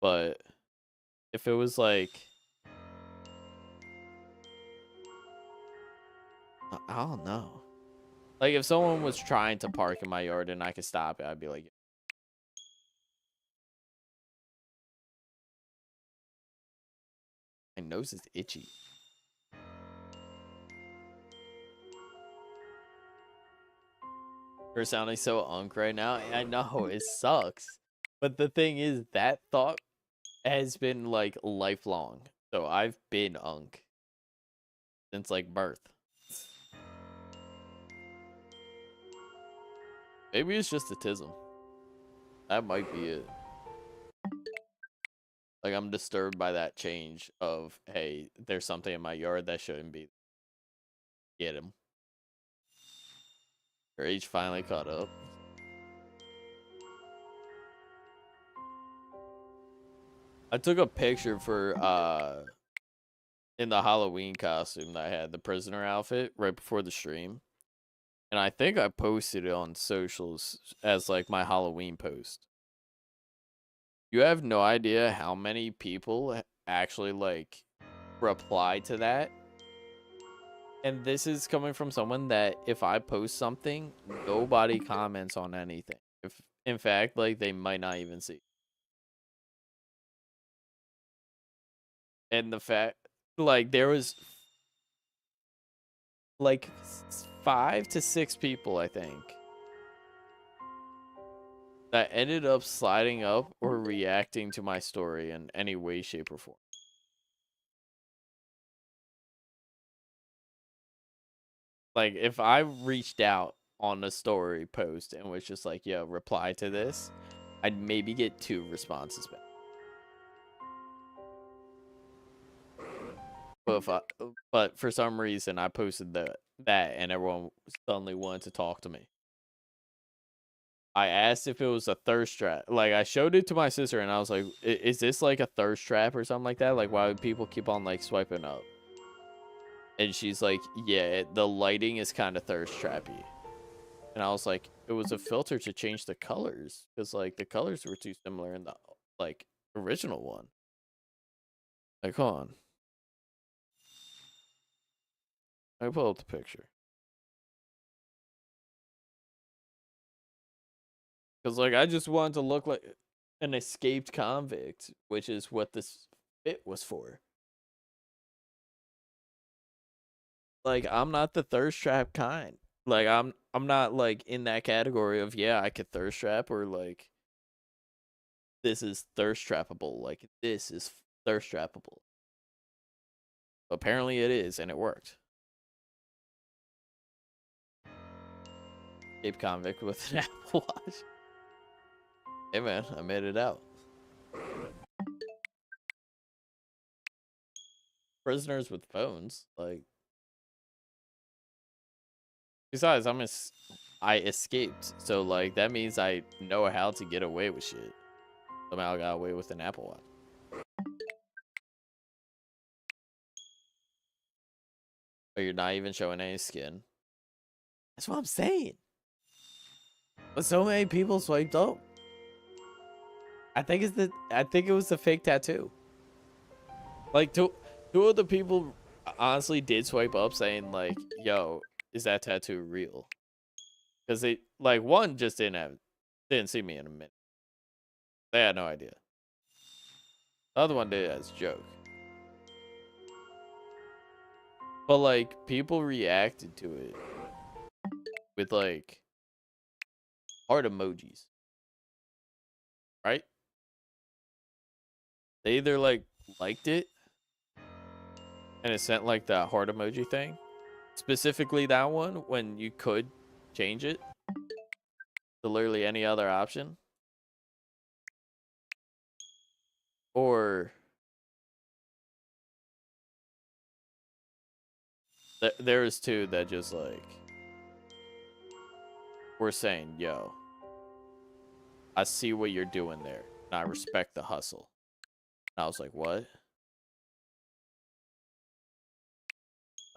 But if it was like, I don't know, like if someone was trying to park in my yard and I could stop it, I'd be like, my nose is itchy. You're sounding so unk right now. I know it sucks, but the thing is, that thought has been like lifelong. So I've been unk since like birth. Maybe it's just autism. That might be it. Like, I'm disturbed by that change of, hey, there's something in my yard that shouldn't be. Get him. Rage finally caught up. I took a picture for in the Halloween costume that I had, the prisoner outfit, right before the stream. And I think I posted it on socials as like my Halloween post. You have no idea how many people actually like reply to that. And this is coming from someone that if I post something, nobody comments on anything. If in fact, like, they might not even see. And the fact, like, there was like 5 to 6 people, I think, that ended up sliding up or reacting to my story in any way, shape, or form. Like, if I reached out on a story post and was just like, yo, reply to this, I'd maybe get 2 responses back. But for some reason, I posted that and everyone suddenly wanted to talk to me. I asked if it was a thirst trap. Like, I showed it to my sister and I was like, is this like a thirst trap or something like that? Like, why would people keep on like swiping up? And she's like, yeah, the lighting is kind of thirst trappy. And I was like, it was a filter to change the colors, because like the colors were too similar in the like original one. Like, hold on, I pull up the picture. Because, like, I just wanted to look like an escaped convict, which is what this fit was for. Like, I'm not the thirst trap kind. Like, I'm not like in that category of, yeah, I could thirst trap, or like this is thirst trappable. Like, this is thirst trappable. Apparently it is, and it worked. Cape Convict with an Apple Watch. Hey man, I made it out. Prisoners with phones, like. Besides, I escaped, so like that means I know how to get away with shit. Somehow I got away with an Apple Watch. But you're not even showing any skin. That's what I'm saying. But so many people swiped up. I think it was the fake tattoo. Like two of the people honestly did swipe up saying like, "Yo, is that tattoo real?" Because they like one just didn't see me in a minute. They had no idea. The other one did it as a joke. But like people reacted to it with like heart emojis. Right? They either like liked it and it sent like that heart emoji thing. Specifically that one when you could change it to literally any other option. Or there's two that just like were saying, "Yo, I see what you're doing there, and I respect the hustle." And I was like, "What?"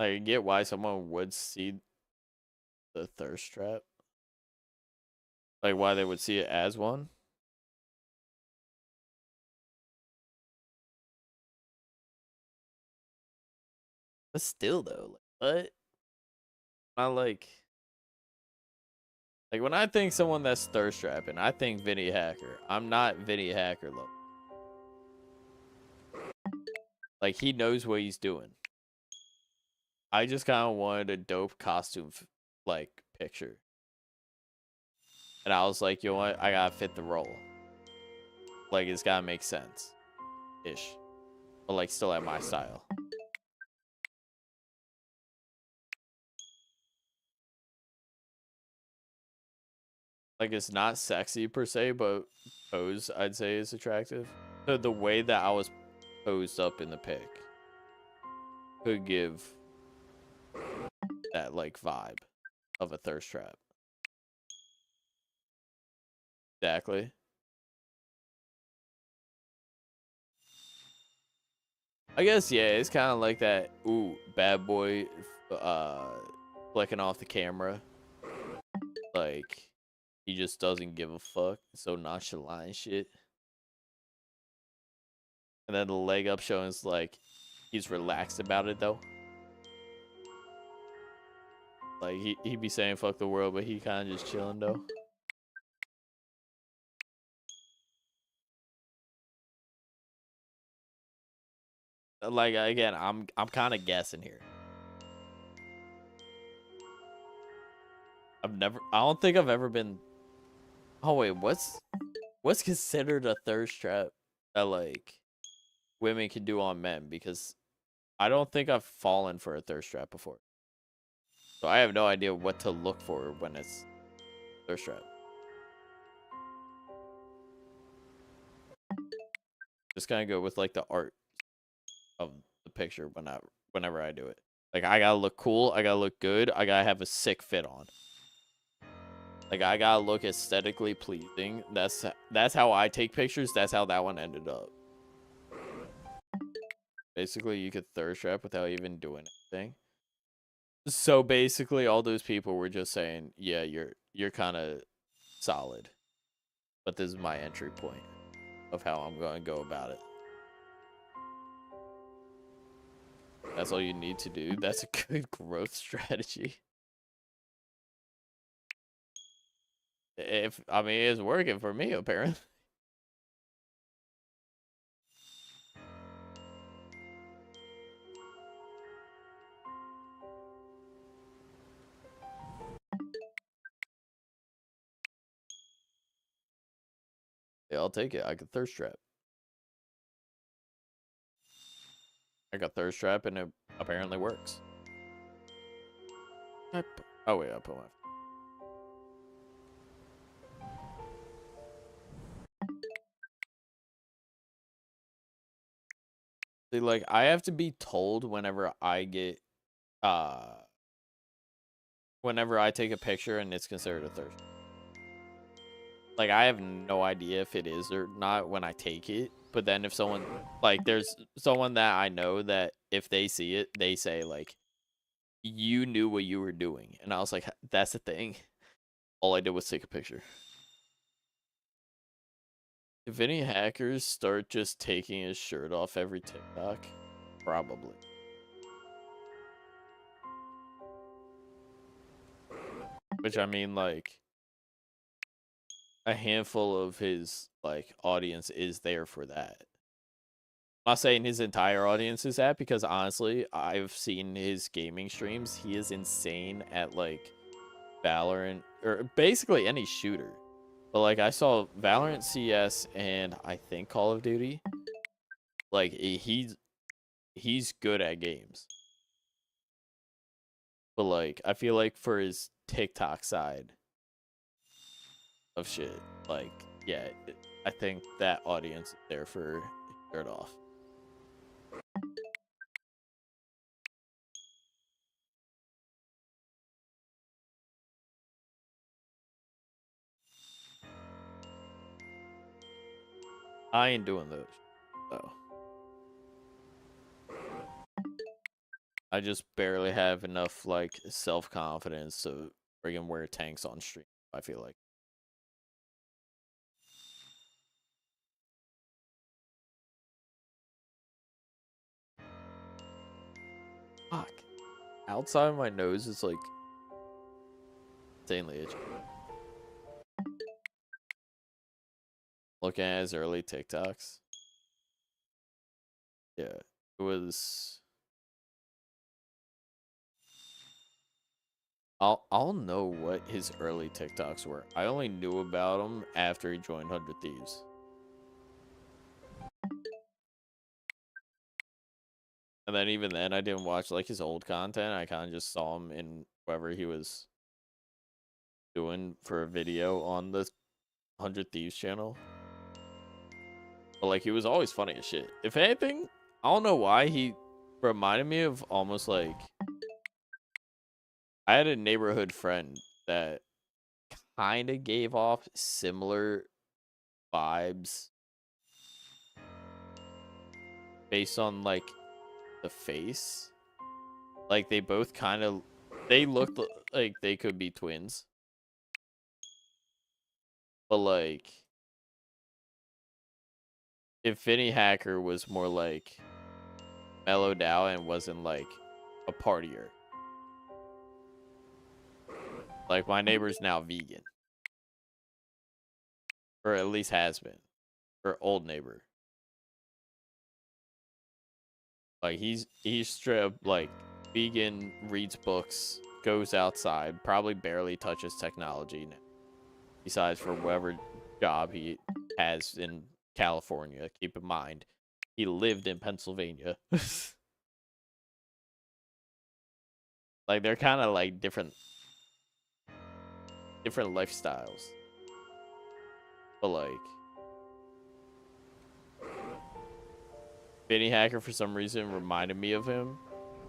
I get why someone would see the thirst trap, like why they would see it as one. But still, though, like, what? I like when I think someone that's thirst trapping, I think Vinny Hacker. I'm not Vinny Hacker level. Like he knows what he's doing. I just kind of wanted a dope costume like picture, and I was like, you know what? I gotta fit the role. Like it's gotta make sense, ish, but like still at my style. Like it's not sexy per se, but pose I'd say is attractive. So the way that I was posed up in the pic could give that like vibe of a thirst trap. Exactly. I guess yeah, it's kind of like that. Ooh, bad boy, flicking off the camera. Like he just doesn't give a fuck. So nonchalant and shit. And then the leg up showing is like he's relaxed about it though. Like he be saying fuck the world, but he kind of just chilling though. Like again, I'm kind of guessing here. I don't think I've ever been. Oh wait, what's considered a thirst trap that like women can do on men? Because I don't think I've fallen for a thirst trap before, so I have no idea what to look for when it's thirst trap. Just kind of go with like the art of the picture whenever I do it. Like I gotta look cool, I gotta look good, I gotta have a sick fit on. Like I gotta look aesthetically pleasing. That's how I take pictures. That's how that one ended up. Basically, you could thirst trap without even doing anything. So basically, all those people were just saying, "Yeah, you're kind of solid, but this is my entry point of how I'm going to go about it." That's all you need to do. That's a good growth strategy. If I mean, it's working for me apparently. I'll take it. I could thirst trap. I got thirst trap and it apparently works. Oh wait, I put my. See, like I have to be told whenever I get whenever I take a picture and it's considered a thirst. Like I have no idea if it is or not when I take it. But then if someone like there's someone that I know that if they see it, they say like you knew what you were doing. And I was like, that's the thing. All I did was take a picture. If any hackers start just taking his shirt off every TikTok, probably. Which I mean, like, a handful of his like audience is there for that. I'm not saying his entire audience is that because honestly, I've seen his gaming streams. He is insane at like Valorant or basically any shooter. But like I saw Valorant, CS, and I think Call of Duty. Like he's good at games. But like I feel like for his TikTok side of shit, like yeah, I think that audience is there for shirt off. I ain't doing those, though. I just barely have enough, like, self-confidence to friggin' wear tanks on stream, I feel like. Fuck. Outside of my nose is, like, insanely itchy. Looking at his early TikToks. Yeah, it was... I'll know what his early TikToks were. I only knew about him after he joined 100 Thieves. And then even then, I didn't watch like his old content. I kind of just saw him in whatever he was doing for a video on the 100 Thieves channel. But like he was always funny as shit. If anything, I don't know why he reminded me of almost like I had a neighborhood friend that kind of gave off similar vibes based on like the face. Like they both kind of they looked like they could be twins. But like if Vinny Hacker was more like mellowed out and wasn't like a partier. Like my neighbor's now vegan. Or at least has been. Or old neighbor. Like he's straight up like vegan, reads books, goes outside, probably barely touches technology now. Besides for whatever job he has in California. Keep in mind, he lived in Pennsylvania. Like they're kind of like different lifestyles. But like Vinny Hacker for some reason reminded me of him.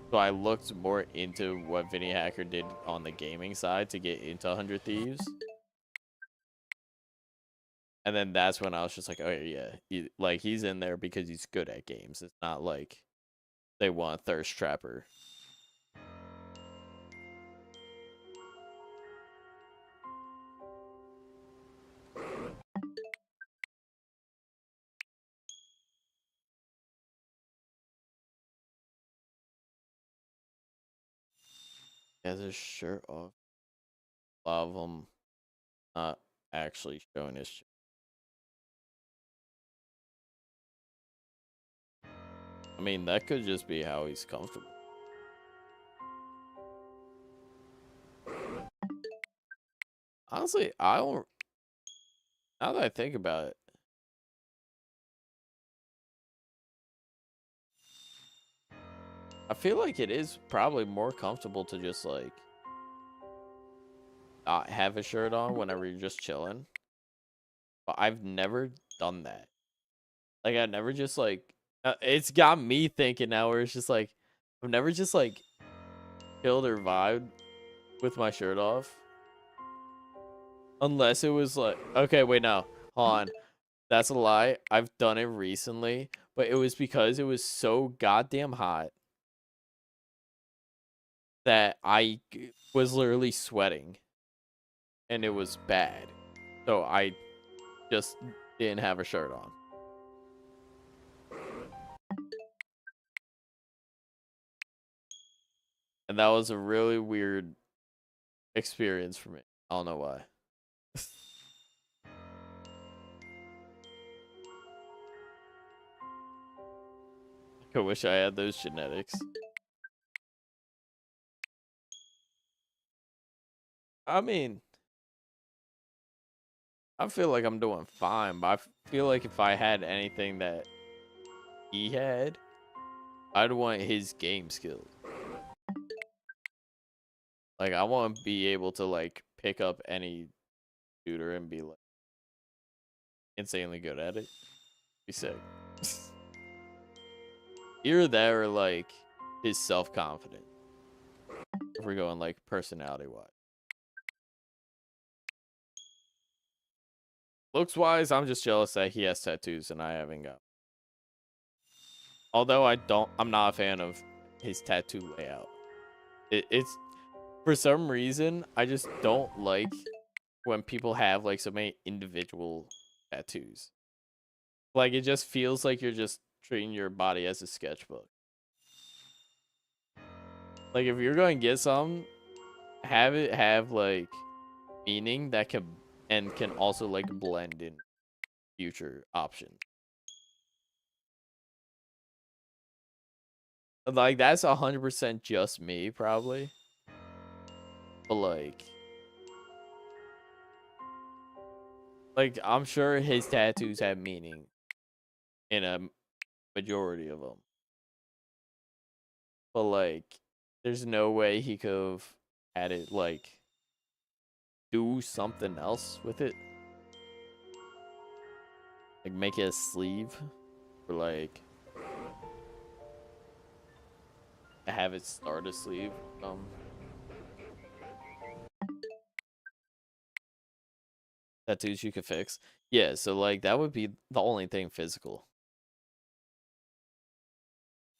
So I looked more into what Vinny Hacker did on the gaming side to get into 100 Thieves. And then that's when I was just like, oh yeah, he's in there because he's good at games. It's not like they want a thirst trapper. He has his shirt off. A lot of them not actually showing his shirt. I mean, that could just be how he's comfortable. Honestly, I don't... Now that I think about it, I feel like it is probably more comfortable to just like not have a shirt on whenever you're just chilling. But I've never done that. Like I never just like it's got me thinking now where it's just like I've never just like chilled or vibed with my shirt off. Unless it was like okay, wait no. Hold on. That's a lie. I've done it recently, but it was because it was so goddamn hot that I was literally sweating and it was bad. So I just didn't have a shirt on. And that was a really weird experience for me. I don't know why. I wish I had those genetics. I mean, I feel like I'm doing fine, but I feel like if I had anything that he had, I'd want his game skills. Like, I want to be able to, like, pick up any shooter and be, like, insanely good at it. Be sick. Either that or, like, his self-confidence. If we're going, like, personality-wise. Looks-wise, I'm just jealous that he has tattoos and I haven't got. Although I'm not a fan of his tattoo layout. It's for some reason I just don't like when people have like so many individual tattoos. Like it just feels like you're just treating your body as a sketchbook. Like if you're going to get some, have it have like meaning that can also like blend in future options. Like that's 100% just me probably. But like I'm sure his tattoos have meaning in a majority of them. But like there's no way he could have added like do something else with it. Like make it a sleeve or like have it start a sleeve. Tattoos you could fix. Yeah, so like that would be the only thing physical.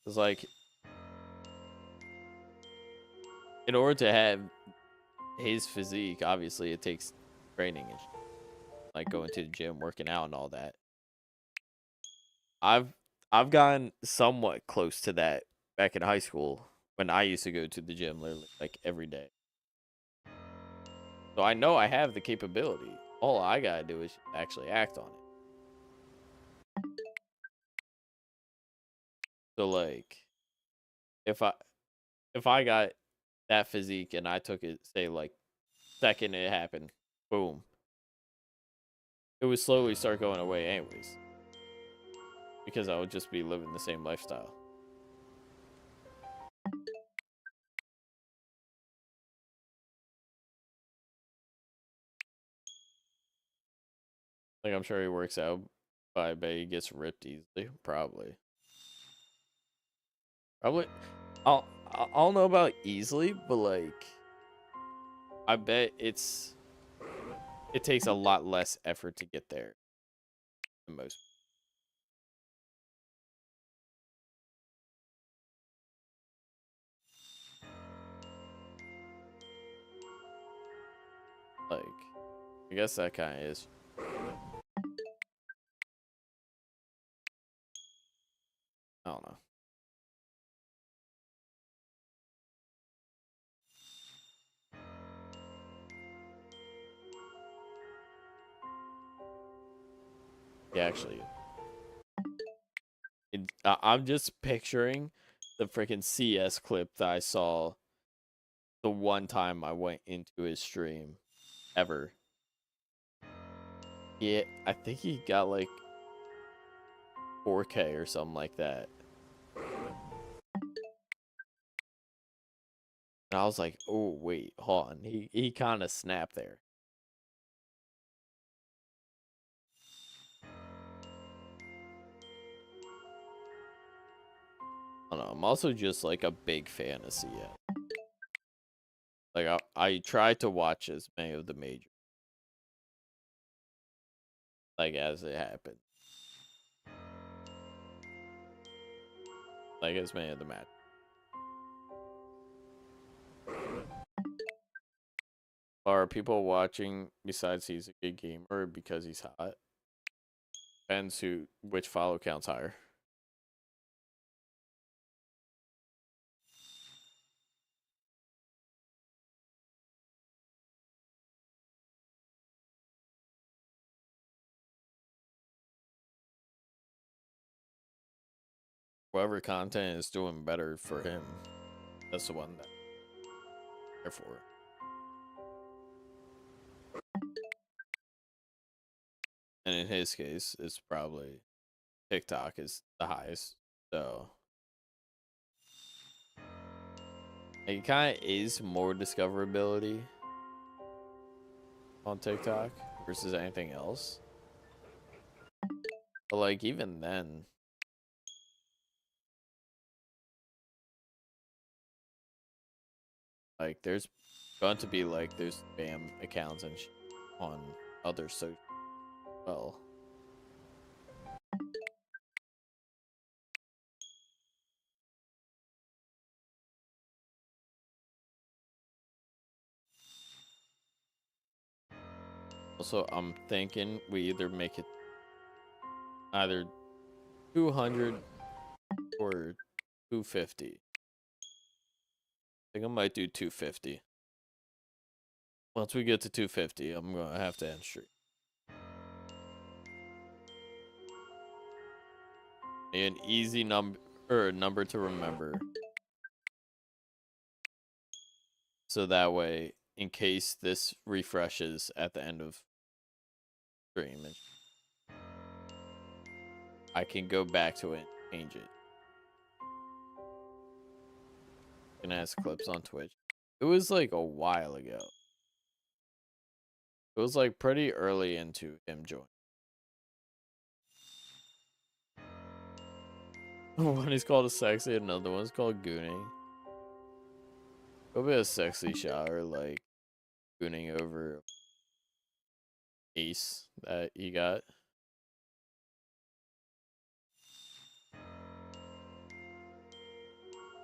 It's like in order to have his physique, obviously it takes training and like going to the gym, working out and all that. I've gotten somewhat close to that back in high school when I used to go to the gym literally like every day. So I know I have the capability. All I gotta do is actually act on it. So like if I got that physique and I took it say like second it happened, boom. It would slowly start going away anyways. Because I would just be living the same lifestyle. Like I'm sure he works out, but I bet he gets ripped easily. Probably. I don't know about easily, but like I bet it takes a lot less effort to get there than most. Like I guess that kind of is. I don't know. Yeah, actually. I'm just picturing the freaking CS clip that I saw the one time I went into his stream ever. Yeah, I think he got like 4K or something like that. And I was like, oh wait, hold on. He kind of snapped there. I don't know. I'm also just like a big fan of CN. Like I tried to watch as many of the major, like as it happened, like as many of the match. Are people watching besides he's a good gamer or because he's hot? Depends which follow counts higher. Whoever content is doing better for him, that's the one that therefore. And in his case, it's probably TikTok is the highest. So it kind of is more discoverability on TikTok versus anything else. But like even then, like there's going to be like there's spam accounts and on other social. Well, also I'm thinking we either make it either 200 or 250. I think I might do 250. Once we get to 250, I'm gonna have to end stream. An easy number to remember. So that way, in case this refreshes at the end of stream, I can go back to it and change it. Gonna ask clips on Twitch. It was like a while ago. It was like pretty early into him joining. One is called a sexy, another one's called gooning. It'll be a sexy shot or like gooning over ace that you got.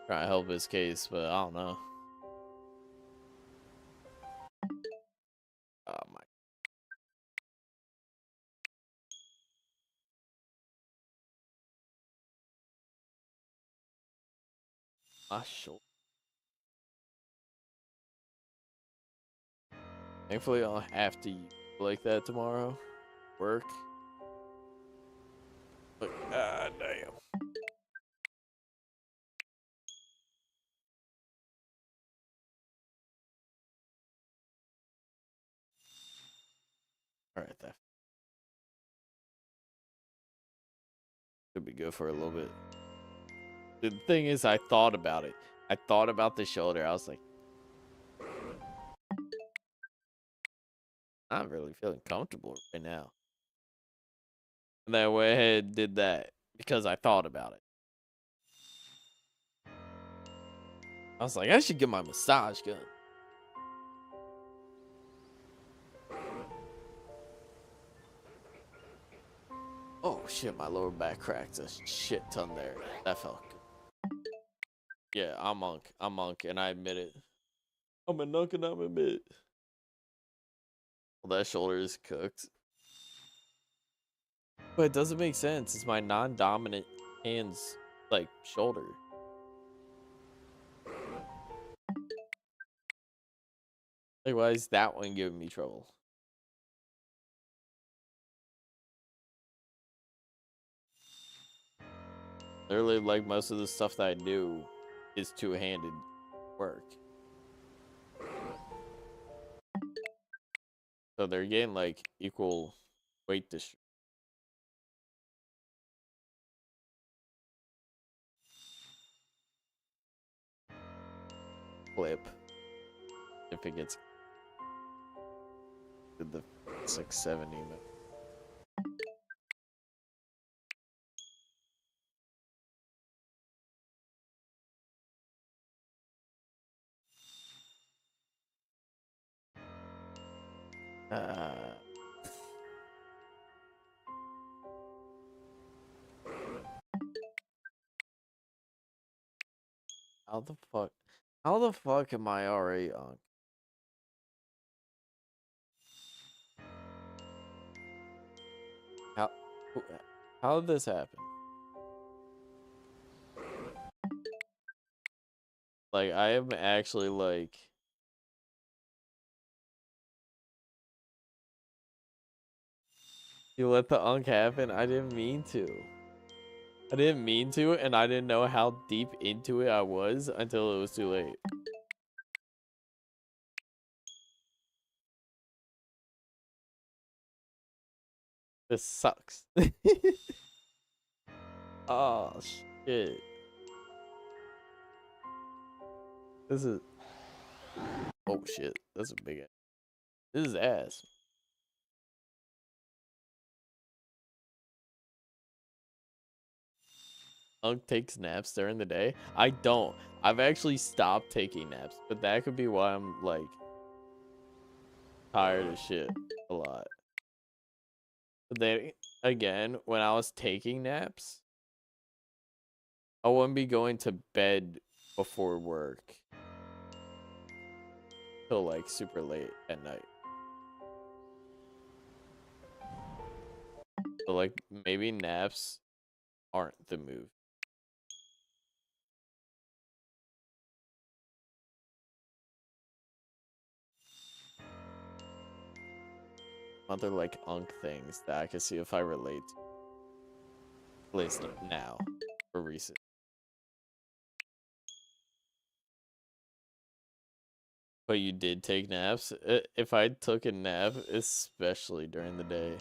Trying to help his case, but I don't know. Oh my. My shoulder. Thankfully, I'll have to like that tomorrow. Work. But god damn. Alright, that should be good for a little bit. The thing is, I thought about it. I thought about the shoulder. I was like, I'm really feeling comfortable right now. And then I went ahead and did that because I thought about it. I was like, I should get my massage gun. Oh shit, my lower back cracked a shit ton there. That felt good. Yeah, I'm monk, and I admit it. I'm a nunk and I'm admit. Well, that shoulder is cooked. But it doesn't make sense. It's my non-dominant hand's like shoulder. Like, why is that one giving me trouble? Literally, like most of the stuff that I do is two-handed work. So they're getting like equal weight distribution. Flip. if it gets to the 670 minute. How the fuck? How the fuck am I already on? How? How did this happen? Like, I am actually like. You let the unk happen? I didn't mean to. I didn't mean to, and I didn't know how deep into it I was until it was too late. This sucks. Oh, shit. This is... Oh, shit. That's a big ass. This is ass. Unk takes naps during the day? I don't. I've actually stopped taking naps, but that could be why I'm, like, tired of shit a lot. But then, again, when I was taking naps, I wouldn't be going to bed before work till, like, super late at night. So, like, maybe naps aren't the move. Other, like, unk things that I can see if I relate to. At least now, or recent. But you did take naps? If I took a nap, especially during the day.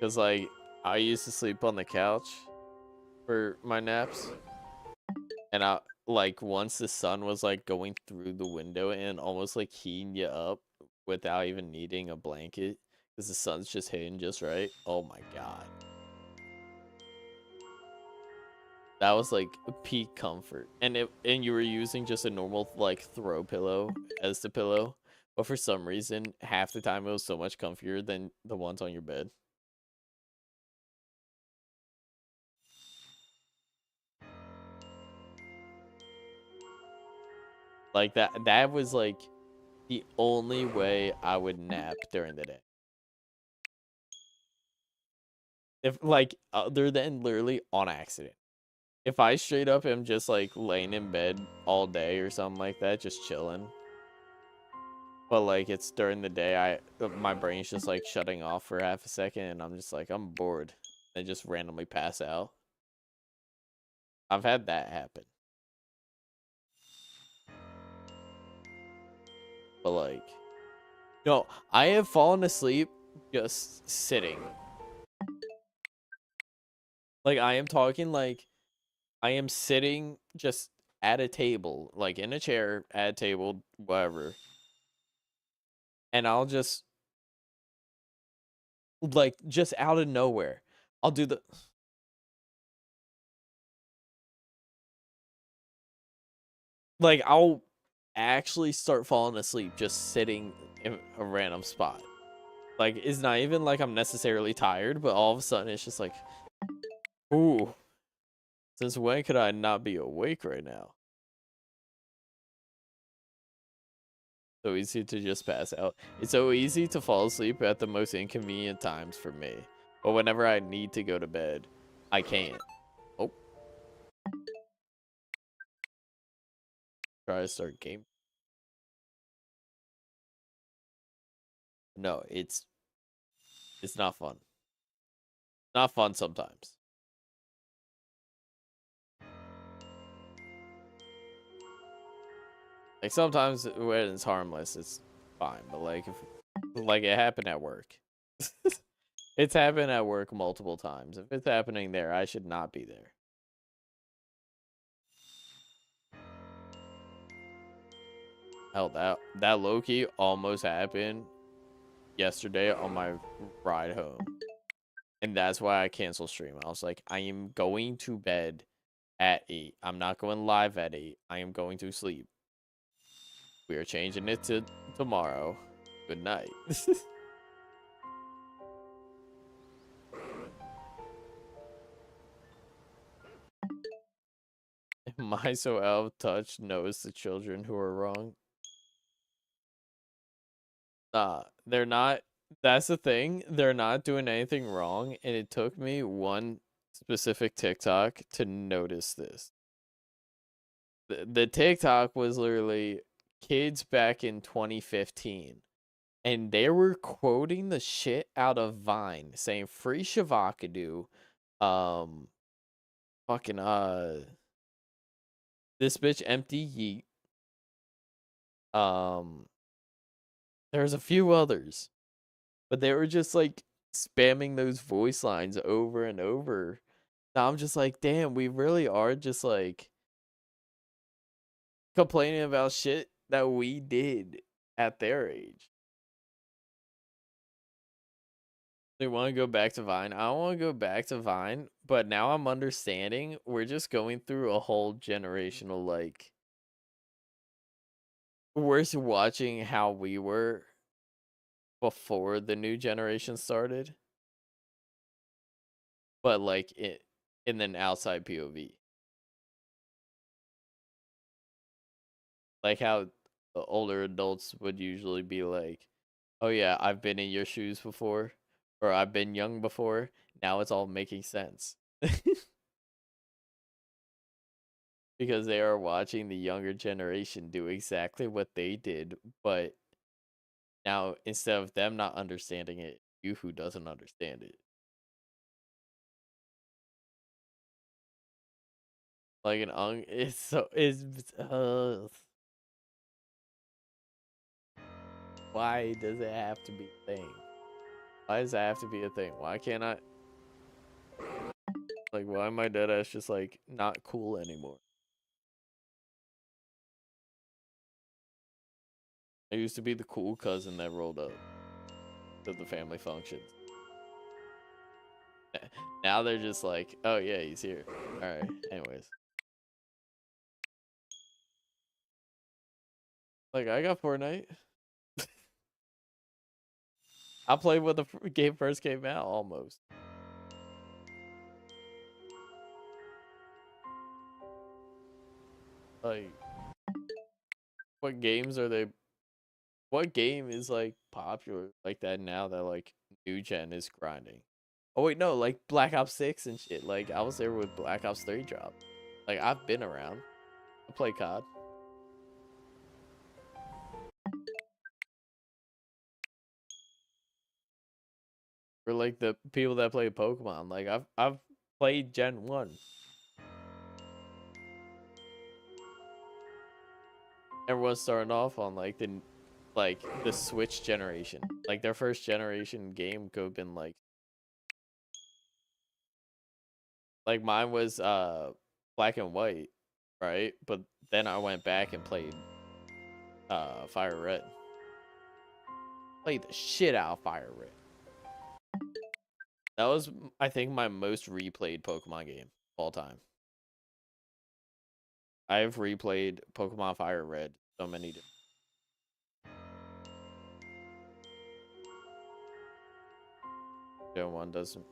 Because, like, I used to sleep on the couch for my naps. And I, like, once the sun was, like, going through the window and almost, like, heating you up without even needing a blanket. Because the sun's just hitting just right. Oh my god. That was like peak comfort. And you were using just a normal like throw pillow as the pillow. But for some reason, half the time it was so much comfier than the ones on your bed. Like that was like the only way I would nap during the day. If like other than literally on accident. If I straight up am just like laying in bed all day or something like that, just chilling. But like it's during the day, my brain's just like shutting off for half a second and I'm just like, I'm bored. And just randomly pass out. I've had that happen. But like, no, I have fallen asleep just sitting. Like I am talking like I am sitting just at a table, like in a chair, at a table, whatever. And I'll just like just out of nowhere, I'll do the like I'll actually start falling asleep just sitting in a random spot. Like it's not even like I'm necessarily tired, but all of a sudden it's just like, ooh, since when could I not be awake right now? So easy to just pass out. It's so easy to fall asleep at the most inconvenient times for me. But whenever I need to go to bed, I can't. Oh. Try to start game. No, it's not fun. Not fun sometimes. Like sometimes when it's harmless, it's fine. But like if like it happened at work. It's happened at work multiple times. If it's happening there, I should not be there. Hell, that low-key almost happened yesterday on my ride home. And that's why I canceled stream. I was like, I am going to bed at 8. I'm not going live at 8. I am going to sleep. We are changing it to tomorrow. Good night. Am I so out of touch? Knows the children who are wrong. Nah, they're not. That's the thing. They're not doing anything wrong. And it took me one specific TikTok to notice this. The TikTok was literally kids back in 2015. And they were quoting the shit out of Vine, saying free Shavakadu, fucking this bitch empty yeet. There's a few others, but they were just like spamming those voice lines over and over. Now I'm just like, damn, we really are just like complaining about shit that we did at their age. They want to go back to Vine. I don't want to go back to Vine, but now I'm understanding we're just going through a whole generational, like, we're just watching how we were before the new generation started, but like in an outside POV. Like how the older adults would usually be like, oh yeah, I've been in your shoes before, or I've been young before. Now it's all making sense. Because they are watching the younger generation do exactly what they did, but now instead of them not understanding it, you who doesn't understand it. Like it's so why does it have to be a thing? Why does that have to be a thing? Why can't I, like, why am I dead ass just like not cool anymore? I used to be the cool cousin that rolled up to the family functions. Now they're just like, oh yeah, he's here. Alright, anyways. Like, I got Fortnite. I played when the game first came out, almost. Like, what games are they? What game is like popular like that now that like new gen is grinding? Oh wait, no, like Black Ops 6 and shit. Like I was there with Black Ops 3 drop. Like I've been around. I play COD. Or like the people that play Pokemon. Like I've played Gen 1. Everyone's starting off on like the Switch generation. Like their first generation game could have been like mine was black and white, right? But then I went back and played Fire Red. Played the shit out of Fire Red. That was, I think, my most replayed Pokemon game of all time. I've replayed Pokemon Fire Red so many times. Gen 1 doesn't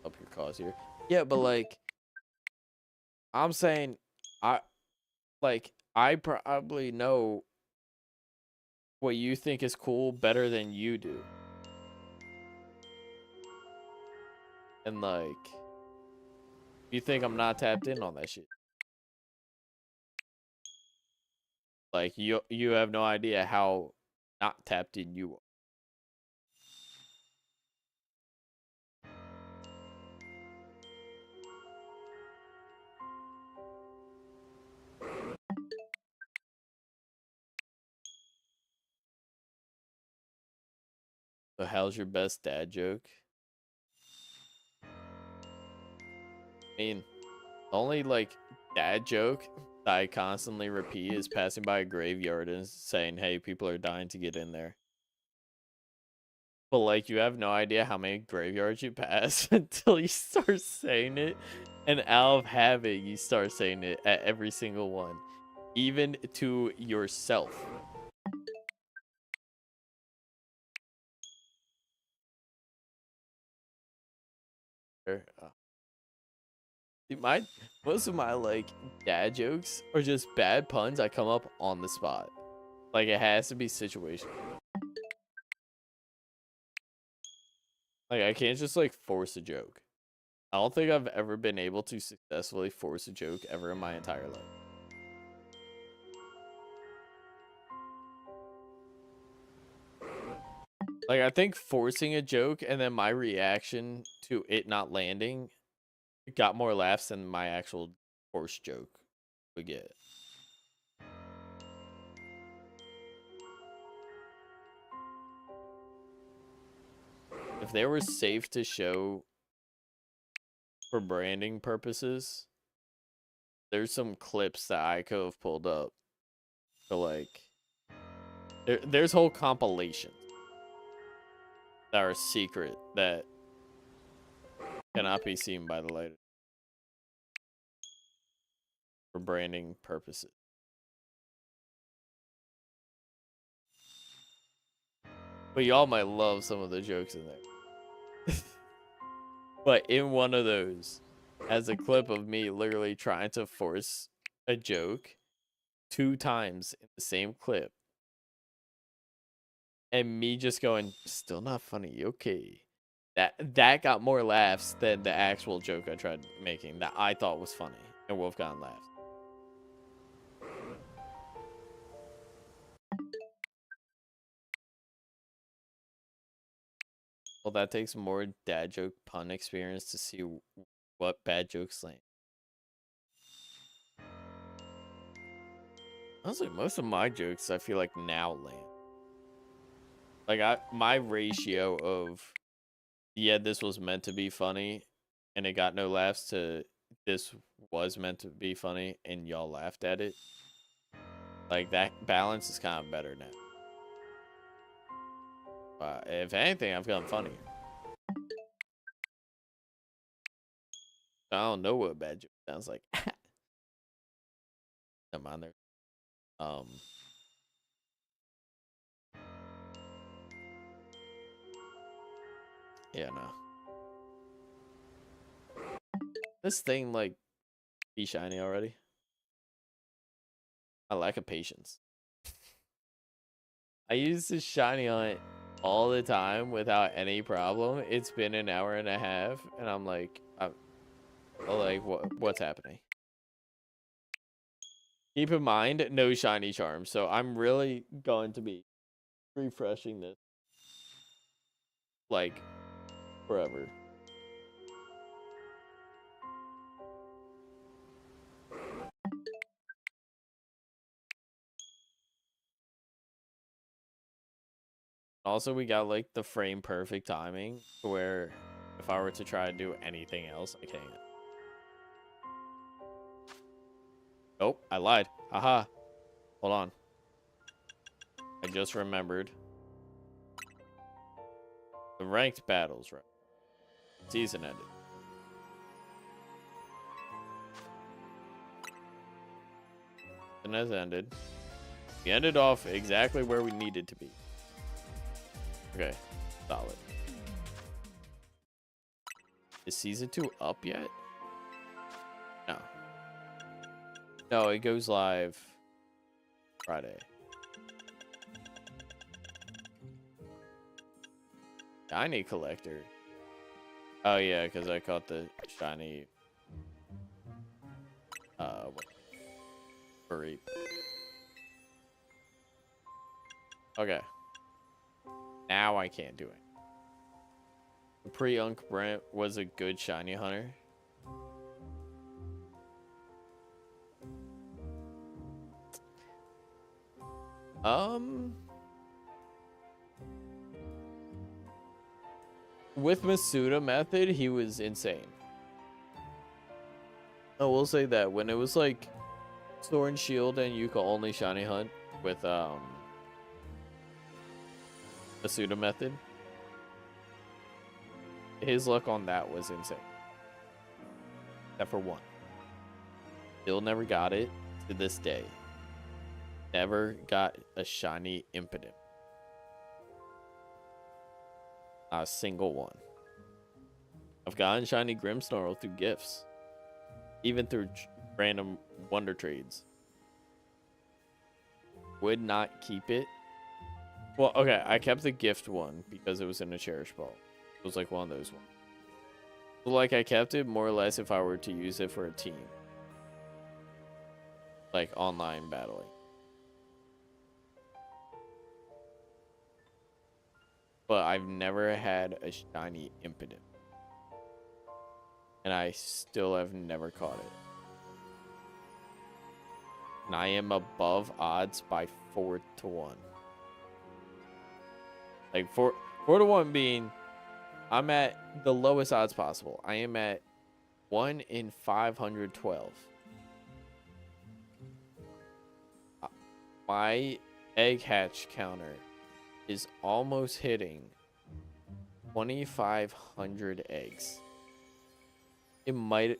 help your cause here. Yeah, but like, I'm saying, I probably know what you think is cool better than you do. And like, you think I'm not tapped in on that shit. Like, you have no idea how not tapped in you are. So how's your best dad joke? I mean, only like dad joke that I constantly repeat is passing by a graveyard and saying, hey, people are dying to get in there. But, like, you have no idea how many graveyards you pass until you start saying it. And out of habit, you start saying it at every single one. Even to yourself. Most of my, like, dad jokes are just bad puns I come up on the spot. Like, it has to be situational. Like, I can't just, like, force a joke. I don't think I've ever been able to successfully force a joke ever in my entire life. Like, I think forcing a joke and then my reaction to it not landing got more laughs than my actual forced joke would get. If they were safe to show for branding purposes, there's some clips that I could have pulled up. So, like, there's whole compilations that are secret that cannot be seen by the light for branding purposes. But y'all might love some of the jokes in there. But in one of those, as a clip of me literally trying to force a joke 2 times in the same clip. And me just going, still not funny, okay. That got more laughs than the actual joke I tried making that I thought was funny. And Wolf got laughs. Well, that takes more dad joke pun experience to see what bad jokes land. Honestly, most of my jokes I feel like now land. Like my ratio of yeah, this was meant to be funny and it got no laughs to this was meant to be funny and y'all laughed at it. Like that balance is kind of better now. If anything, I've gotten funnier. I don't know what a bad joke sounds like. Never mind there. Yeah, no. This thing, like, be shiny already. I lack of patience. I use this shiny on it all the time without any problem. It's been an hour and a half, and I'm like, what's happening? Keep in mind, no shiny charms, so I'm really going to be refreshing this, like, forever. Also, we got, like, the frame perfect timing, where if I were to try to do anything else, I can't. Nope, I lied. Haha. Hold on. I just remembered. The ranked battles, right? Season ended. Season has ended. We ended off exactly where we needed to be. Okay, solid. Is season 2 up yet? No. No, it goes live Friday. Shiny collector. Oh yeah, because I caught the shiny furry. Okay. Now I can't do it. The pre-Unk Brent was a good shiny hunter. With Masuda method, he was insane. I will say that when it was like Sword and Shield and you can only shiny hunt with the pseudo method, his luck on that was insane. Except for one. Still never got it to this day. Never got a shiny Impidimp. Not a single one. I've gotten shiny Grimmsnarl through gifts. Even through random wonder trades. Would not keep it. Well, okay, I kept the gift one because it was in a cherish ball. It was like one of those ones. So like I kept it more or less if I were to use it for a team. Like online battling. But I've never had a shiny Impidimp. And I still have never caught it. And I am above odds by 4 to 1. Like 4 to 1 being I'm at the lowest odds possible. I am at 1 in 512. My egg hatch counter is almost hitting 2,500 eggs. It might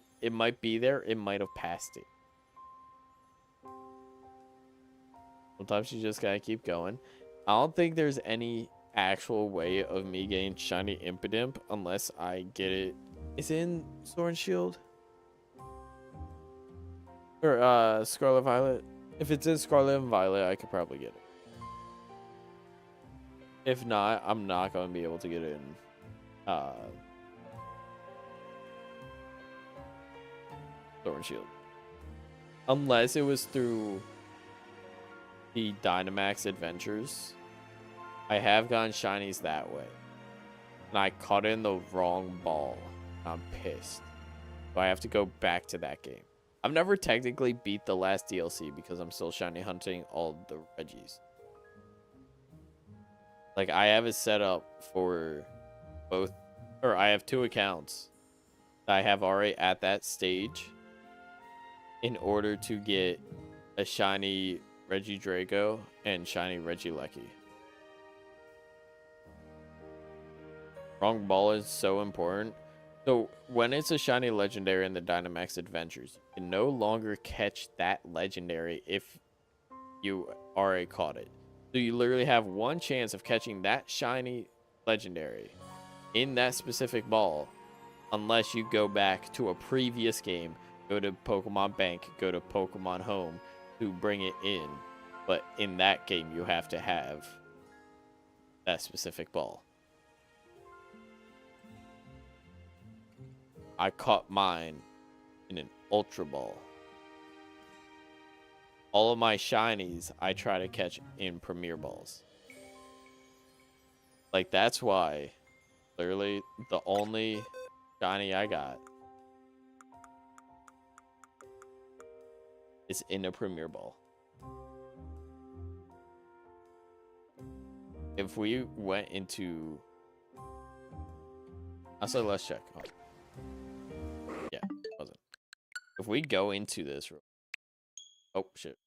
be there. It might have passed it. Sometimes you just gotta keep going. I don't think there's any actual way of me getting shiny Impidimp unless I get it. Is it in Sword and Shield? Or Scarlet Violet? If it's in Scarlet and Violet, I could probably get it. If not, I'm not gonna be able to get it in Sword and Shield. Unless it was through the Dynamax Adventures. I have gotten shinies that way. And I caught it in the wrong ball. I'm pissed. So I have to go back to that game. I've never technically beat the last DLC because I'm still shiny hunting all the Reggies. Like, I have it set up for both, or I have 2 accounts that I have already at that stage in order to get a shiny Reggie Drago and shiny Regieleki. Wrong ball is so important. So when it's a shiny legendary in the Dynamax Adventures, you can no longer catch that legendary if you already caught it. So you literally have one chance of catching that shiny legendary in that specific ball unless you go back to a previous game, go to Pokemon Bank, go to Pokemon Home to bring it in. But in that game, you have to have that specific ball. I caught mine in an Ultra Ball. All of my shinies, I try to catch in Premier Balls. Like, that's why, literally, the only shiny I got is in a Premier Ball. If we went into... Also, let's check. Oh. Yeah, it wasn't. If we go into this... Oh, shit.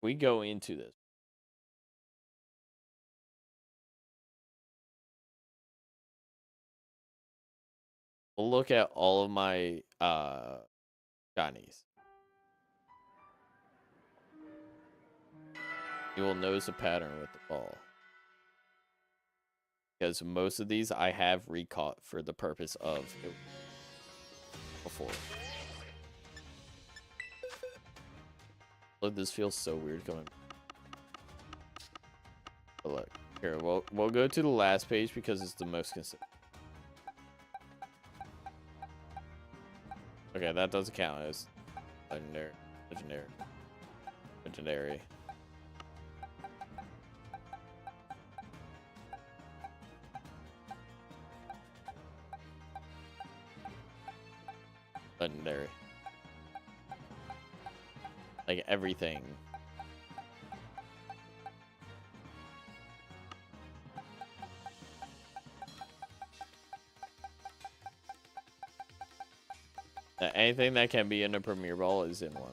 We go into this. We'll look at all of my shinies. You will notice a pattern with the ball. Because most of these I have recaught for the purpose of it before. Look, this feels so weird going. But look, here, we'll go to the last page because it's the most consistent. Okay, that doesn't count as legendary. Legendary. Like everything. Anything that can be in a Premier Ball is in one.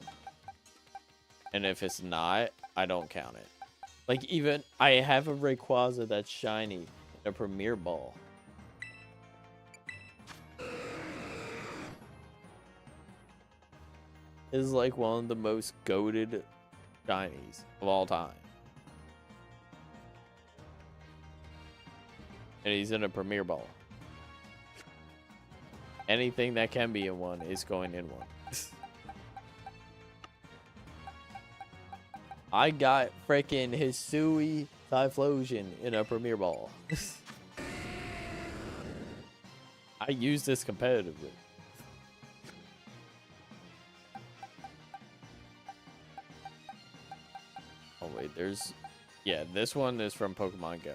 And if it's not, I don't count it. Like, even I have a Rayquaza that's shiny in a Premier Ball. Is like one of the most goated shinies of all time. And he's in a Premier Ball. Anything that can be in one is going in one. I got freaking Hisui Typhlosion in a Premier Ball. I use this competitively. Oh wait, there's... Yeah, this one is from Pokemon Go.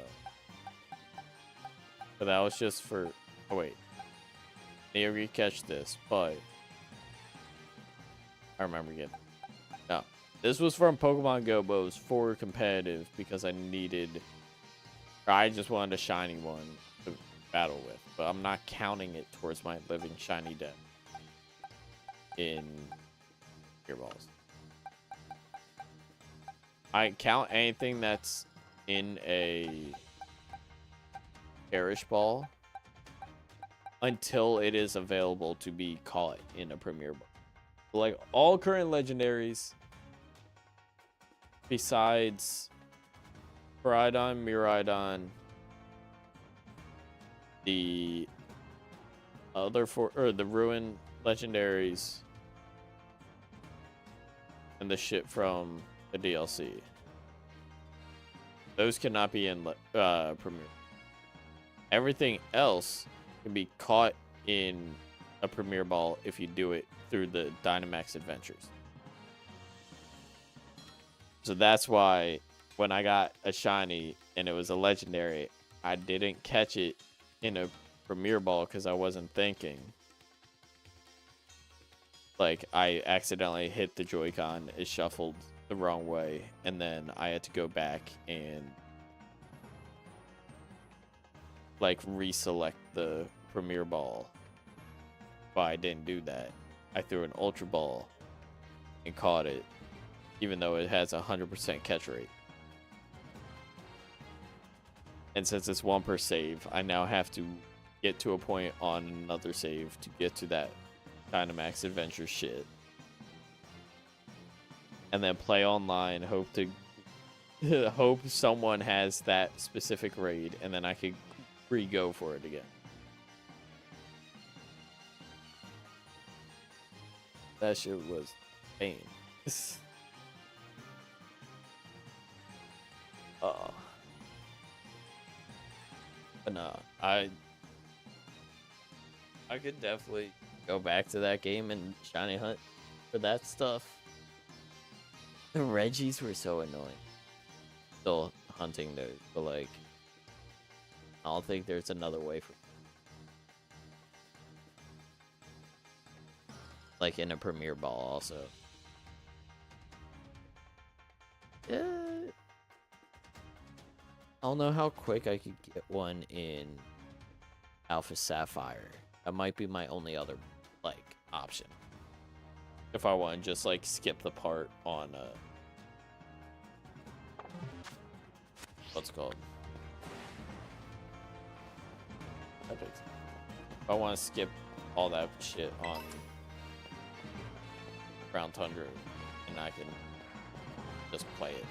But that was just for... Oh wait. Need to catch this, but... I remember again. No. This was from Pokemon Go, but it was for competitive because I needed... Or I just wanted a shiny one to battle with. But I'm not counting it towards my living shiny deck in Earballs. I count anything that's in a Cherish Ball until it is available to be caught in a Premier Ball. Like all current legendaries besides Miraidon, the other four, or the Ruin legendaries, and the shit from the DLC. Those cannot be in Premier. Everything else can be caught in a Premier Ball if you do it through the Dynamax Adventures. So that's why when I got a shiny and it was a legendary, I didn't catch it in a Premier Ball because I wasn't thinking. Like, I accidentally hit the Joy-Con, it shuffled the wrong way, and then I had to go back and like reselect the Premier Ball. But I didn't do that. I threw an Ultra Ball and caught it, even though it has 100% catch rate. And since it's 1 per save, I now have to get to a point on another save to get to that Dynamax Adventure shit. And then play online, hope to hope someone has that specific raid, and then I could re-go for it again. That shit was pain. But no, I could definitely go back to that game and shiny hunt for that stuff. The Reggies were so annoying. Still hunting those, but like, I don't think there's another way for. Like in a Premier Ball, also. Yeah. I don't know how quick I could get one in Alpha Sapphire. That might be my only other, like, option. If I want to just, like, skip the part on, what's it called? Epic. If I want to skip all that shit on Ground Tundra, and I can just play it.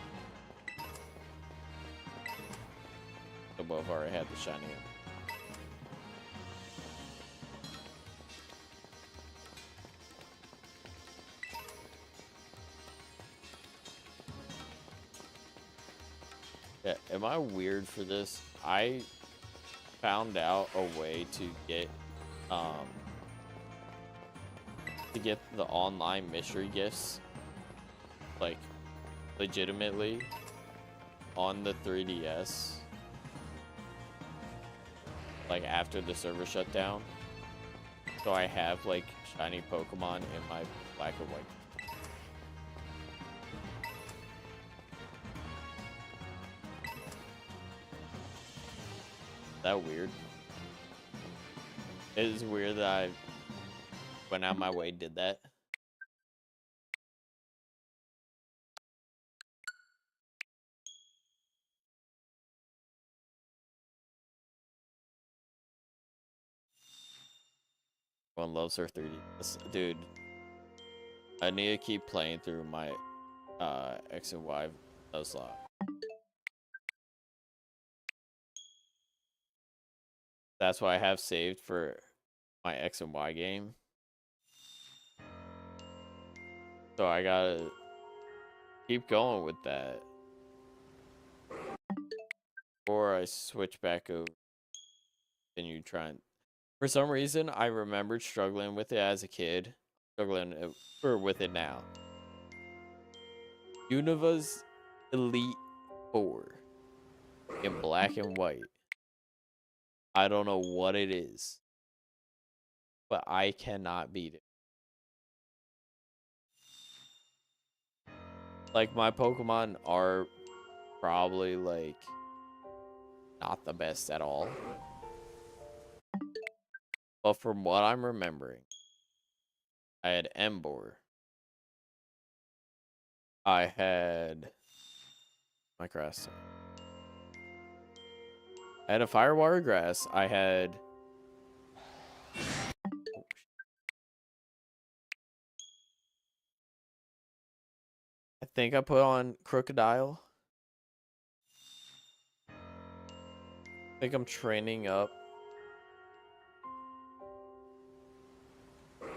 But I've already had the shiny in. Yeah, am I weird for this? I found out a way to get the online mystery gifts, like, legitimately on the 3DS, like, after the server shut down. So I have, like, shiny Pokemon in my Black and White. Is that weird? It is weird that went out my way, did that. One loves her 3D. Dude, I need to keep playing through my X and Y slot. That's what I have saved for my X and Y game. So I gotta keep going with that. Or I switch back over and you try and... For some reason, I remembered struggling with it as a kid. Struggling with it now. Univa's Elite 4 in black and white. I don't know what it is, but I cannot beat it. Like, my Pokemon are probably, like, not the best at all. But from what I'm remembering, I had Emboar. I had my grass type. I had a Fire Water Grass. I had... I think I put on Crocodile. I think I'm training up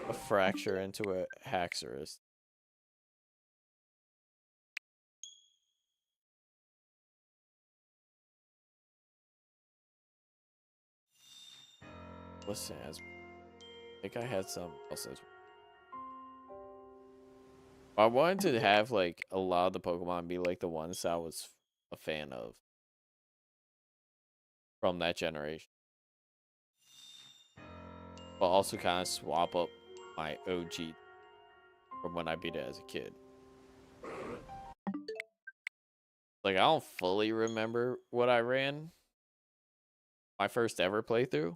a Fracture into a Haxorus. Listen, I think I had some else as well. I wanted to have like a lot of the Pokemon be like the ones I was a fan of from that generation, but also kind of swap up my OG from when I beat it as a kid. Like, I don't fully remember what I ran my first ever playthrough.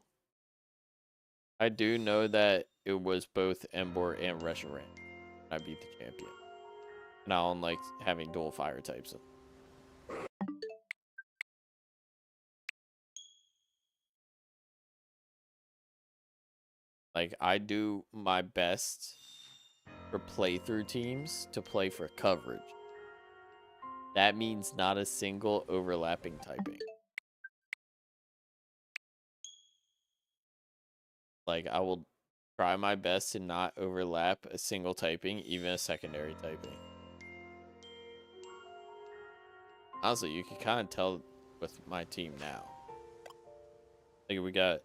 I do know that it was both Emboar and Reshiram. I beat the champion. And I don't like having dual fire types. Like, I do my best for playthrough teams to play for coverage. That means not a single overlapping typing. Like, I will try my best to not overlap a single typing, even a secondary typing. Honestly, you can kind of tell with my team now. Like, we got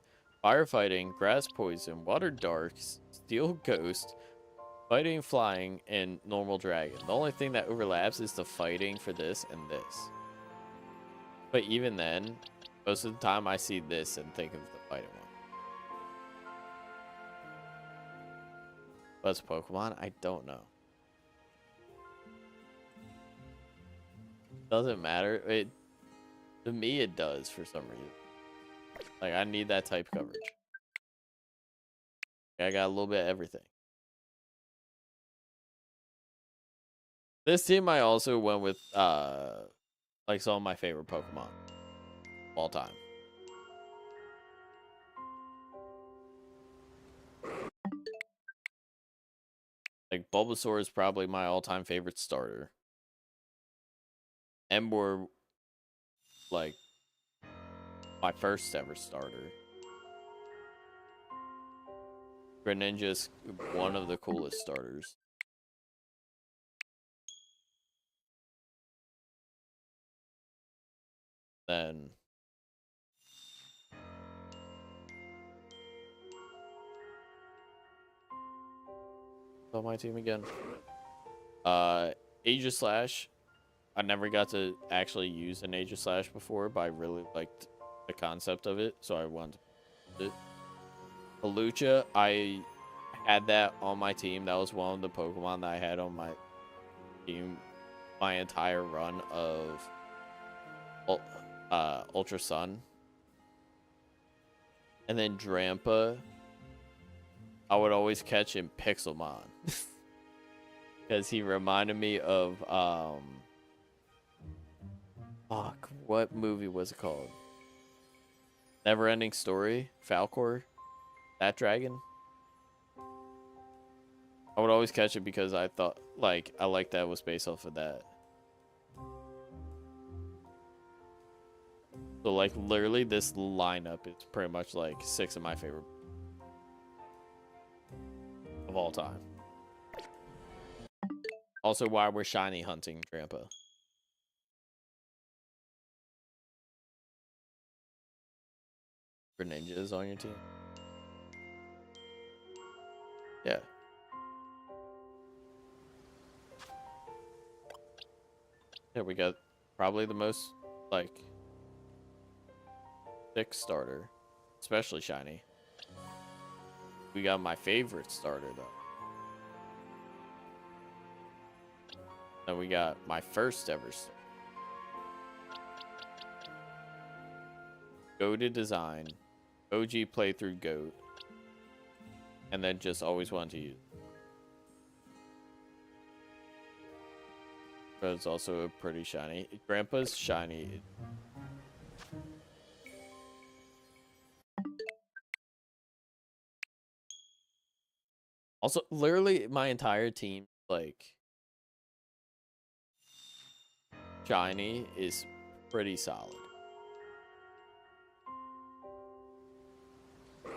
Firefighting, Grass Poison, Water Dark, Steel Ghost, Fighting, Flying, and Normal Dragon. The only thing that overlaps is the Fighting for this and this. But even then, most of the time I see this and think of the Fighting one. What's Pokemon? I don't know. Doesn't matter. To me, it does for some reason. Like, I need that type coverage. I got a little bit of everything. This team I also went with like some of my favorite Pokemon of all time. Like, Bulbasaur is probably my all-time favorite starter. Emboar, like, my first ever starter. Greninja's one of the coolest starters. Then on my team again. Aegislash. I never got to actually use an Aegislash before, but I really liked the concept of it, so I wanted to use it. Halucha, I had that on my team. That was one of the Pokemon that I had on my team my entire run of Ultra Sun. And then Drampa, I would always catch in Pixelmon. Because he reminded me of, fuck, what movie was it called? Never-Ending Story? Falcor? That dragon? I would always catch it because I thought, like, I liked that it was based off of that. So, like, literally, this lineup is pretty much, like, 6 of my favorite of all time. Also, why we're shiny hunting Grandpa. Greninjas on your team? Yeah. Yeah, we got probably the most, like, thick starter. Especially shiny. We got my favorite starter, though. Then we got my first ever starter. Goated design. OG playthrough GOAT. And then just always wanted to use. But it's also a pretty shiny. Grandpa's shiny. Also, literally, my entire team, like, shiny is pretty solid.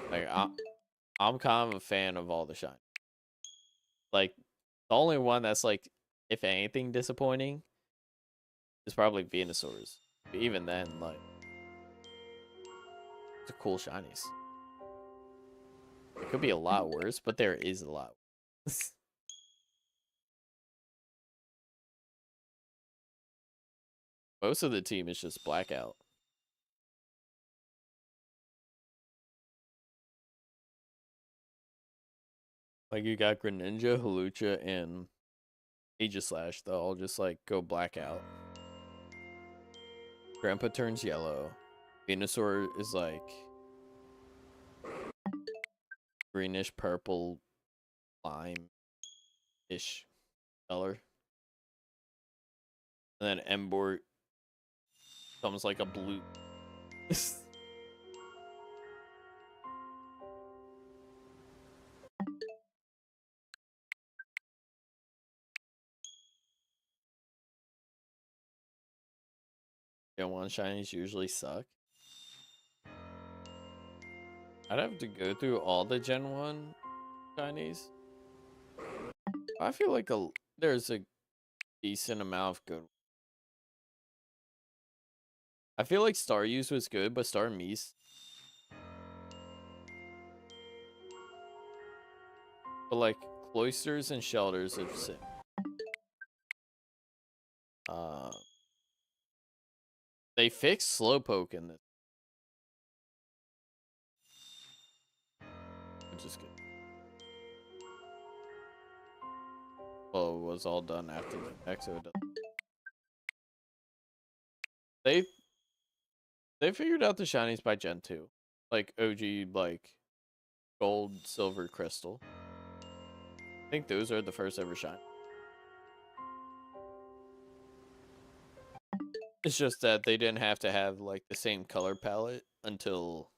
Like, I'm kind of a fan of all the shiny. Like, the only one that's, like, if anything, disappointing is probably Venusaur's. But even then, like, it's a cool shinies. It could be a lot worse, but there is a lot worse. Most of the team is just Blackout. Like, you got Greninja, Hawlucha, and Aegislash. They'll all just, like, go Blackout. Grandpa turns yellow. Venusaur is, like, greenish, purple, lime-ish color. And then Embort comes like a blue. Gen 1 shinies usually suck. I'd have to go through all the Gen 1 shinies. I feel like there's a decent amount of good. I feel like Staryu was good, but Starmie's. But like Cloisters and Shelters are sick. They fixed Slowpoke in this, which is good. Well, it was all done after the Exo. They figured out the shinies by Gen 2. Like OG, like gold, silver, crystal. I think those are the first ever shine. It's just that they didn't have to have like the same color palette until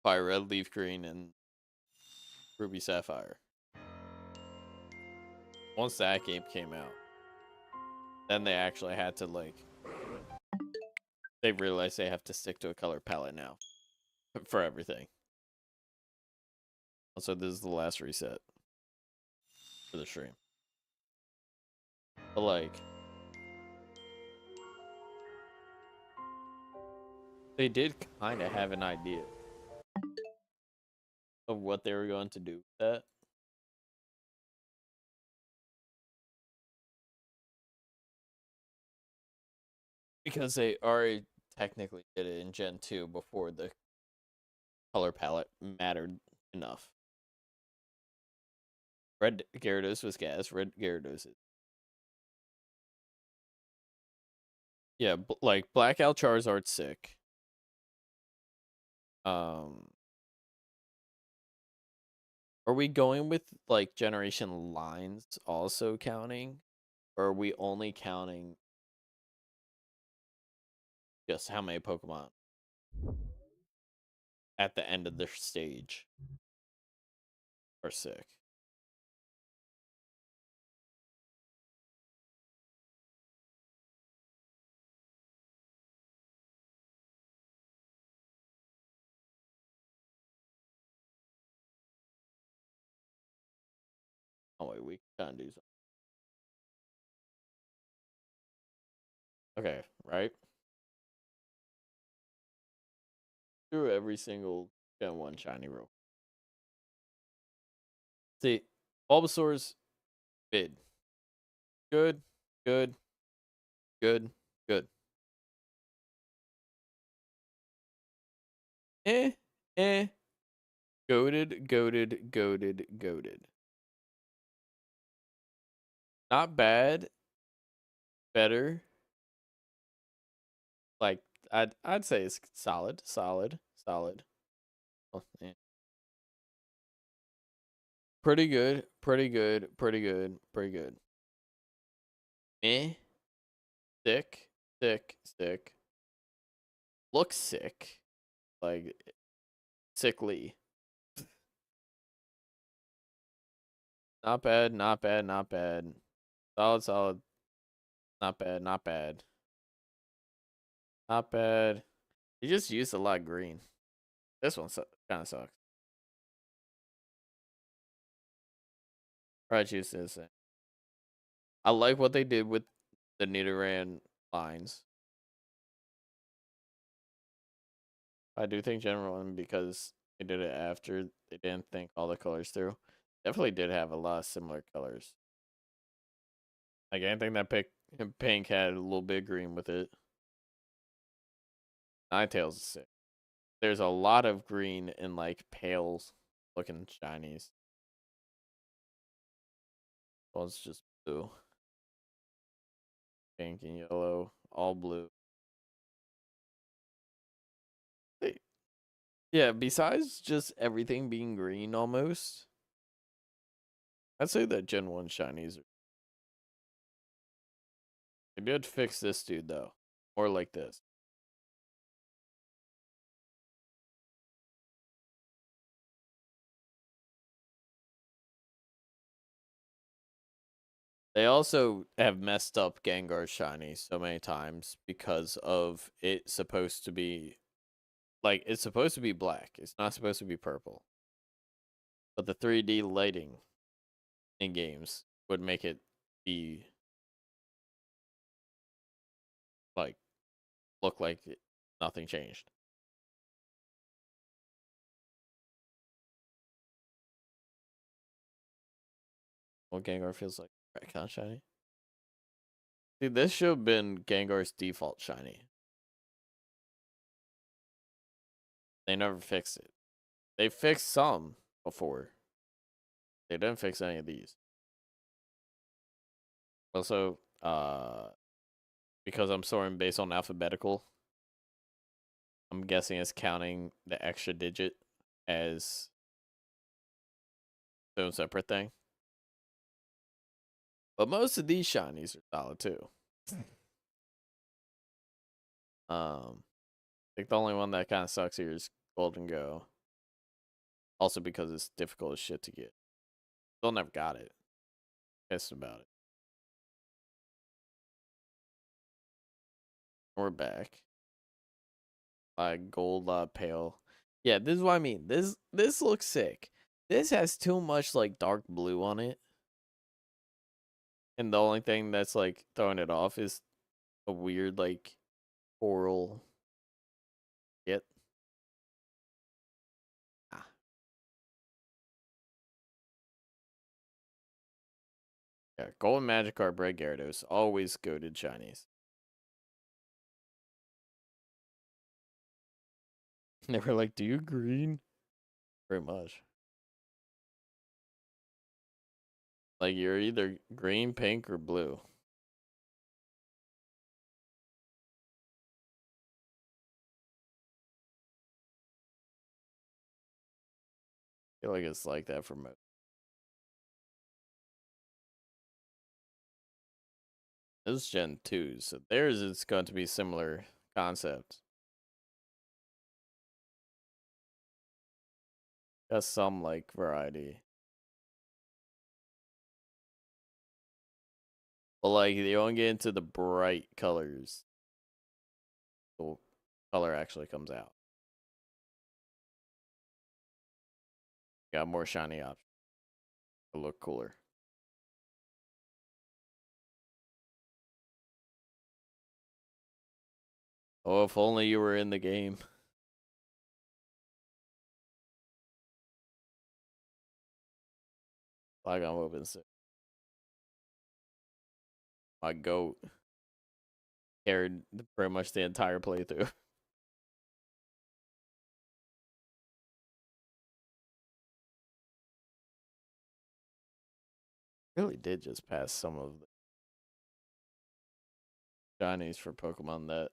Fire Red, Leaf Green, and Ruby Sapphire. Once that game came out, then they actually had to like, they realized they have to stick to a color palette now for everything. Also, this is the last reset for the stream. But like, they did kind of have an idea of what they were going to do with that. Because they already technically did it in Gen 2 before the color palette mattered enough. Red Gyarados was gas. Red Gyarados is. Yeah, like Blackout Charizard's sick. Are we going with like generation lines also counting? Or are we only counting just how many Pokemon at the end of their stage are sick? Oh wait, we can do something. Okay, right? Do every single Gen 1 shiny roll. See, Bulbasaur's mid. Good, good, good, good. Eh, eh. Goated, goated, goated, goated. Not bad. Better. Like I'd say it's solid, solid, solid. Oh, yeah. Pretty good, pretty good, pretty good, pretty good. Eh. Sick, sick, sick. Looks sick. Like sickly. Not bad, not bad, not bad. Solid, solid. Not bad, not bad. Not bad. You just used a lot of green. This one kind of sucks. Right, juice is. I like what they did with the Nidoran lines. I do think general one because they did it after they didn't think all the colors through. Definitely did have a lot of similar colors. Like anything that pink had a little bit of green with it. Ninetales is sick. There's a lot of green in like pale looking shinies. Well, it's just blue. Pink and yellow, all blue. Hey, yeah, besides just everything being green almost, I'd say that Gen 1 shinies are. They did fix this dude though. More like this. They also have messed up Gengar shiny so many times because of it supposed to be like it's supposed to be black. It's not supposed to be purple. But the 3D lighting in games would make it be like look like nothing changed. What Gengar feels like right kind of shiny. See, this should have been Gengar's default shiny. They never fixed it. They fixed some before. They didn't fix any of these. Also, because I'm sorting based on alphabetical, I'm guessing it's counting the extra digit as its own separate thing. But most of these shinies are solid too. I think the only one that kind of sucks here is Golden Go. Also because it's difficult as shit to get. Still never got it. Pissed about it. We're back. Gold pale. Yeah, this is what I mean. This looks sick. This has too much like dark blue on it. And the only thing that's like throwing it off is a weird like coral get. Ah. Yeah, Golden Magikarp, Red Gyarados, always goated shinies. They were like, "Do you green?" Very much. Like you're either green, pink, or blue. feel like it's like that for most. This is Gen 2, so theirs is going to be similar concept. Got some like variety. But like they don't get into the bright colors. The color actually comes out. Got more shiny options. To look cooler. Oh, if only you were in the game. Like I'm open sick. My goat carried pretty much the entire playthrough. Really did just pass some of the shinies for Pokemon that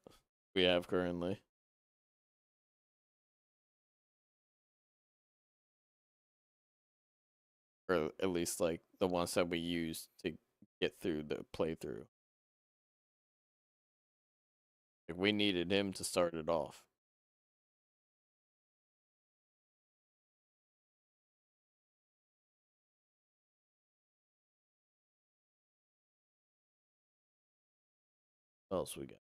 we have currently. Or at least like the ones that we used to get through the playthrough. Like we needed him to start it off. What else we got?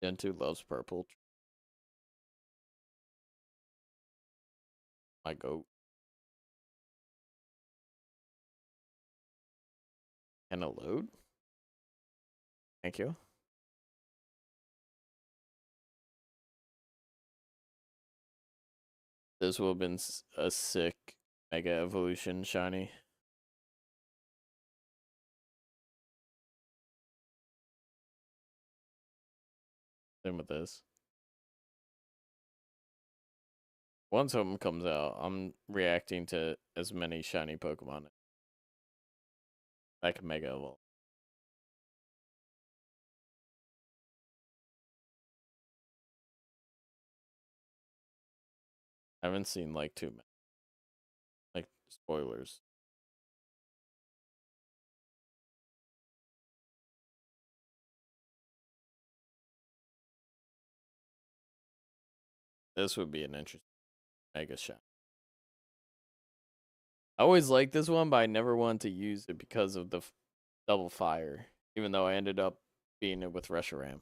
Gen 2 loves purple. My goat. Can it load? Thank you. This will have been a sick Mega Evolution shiny. Same with this. Once something comes out, I'm reacting to as many shiny Pokemon that can Mega Evolve. I haven't seen like too many. Like spoilers. This would be an interesting Mega shot. I always liked this one, but I never wanted to use it because of the double fire. Even though I ended up being it with Reshiram.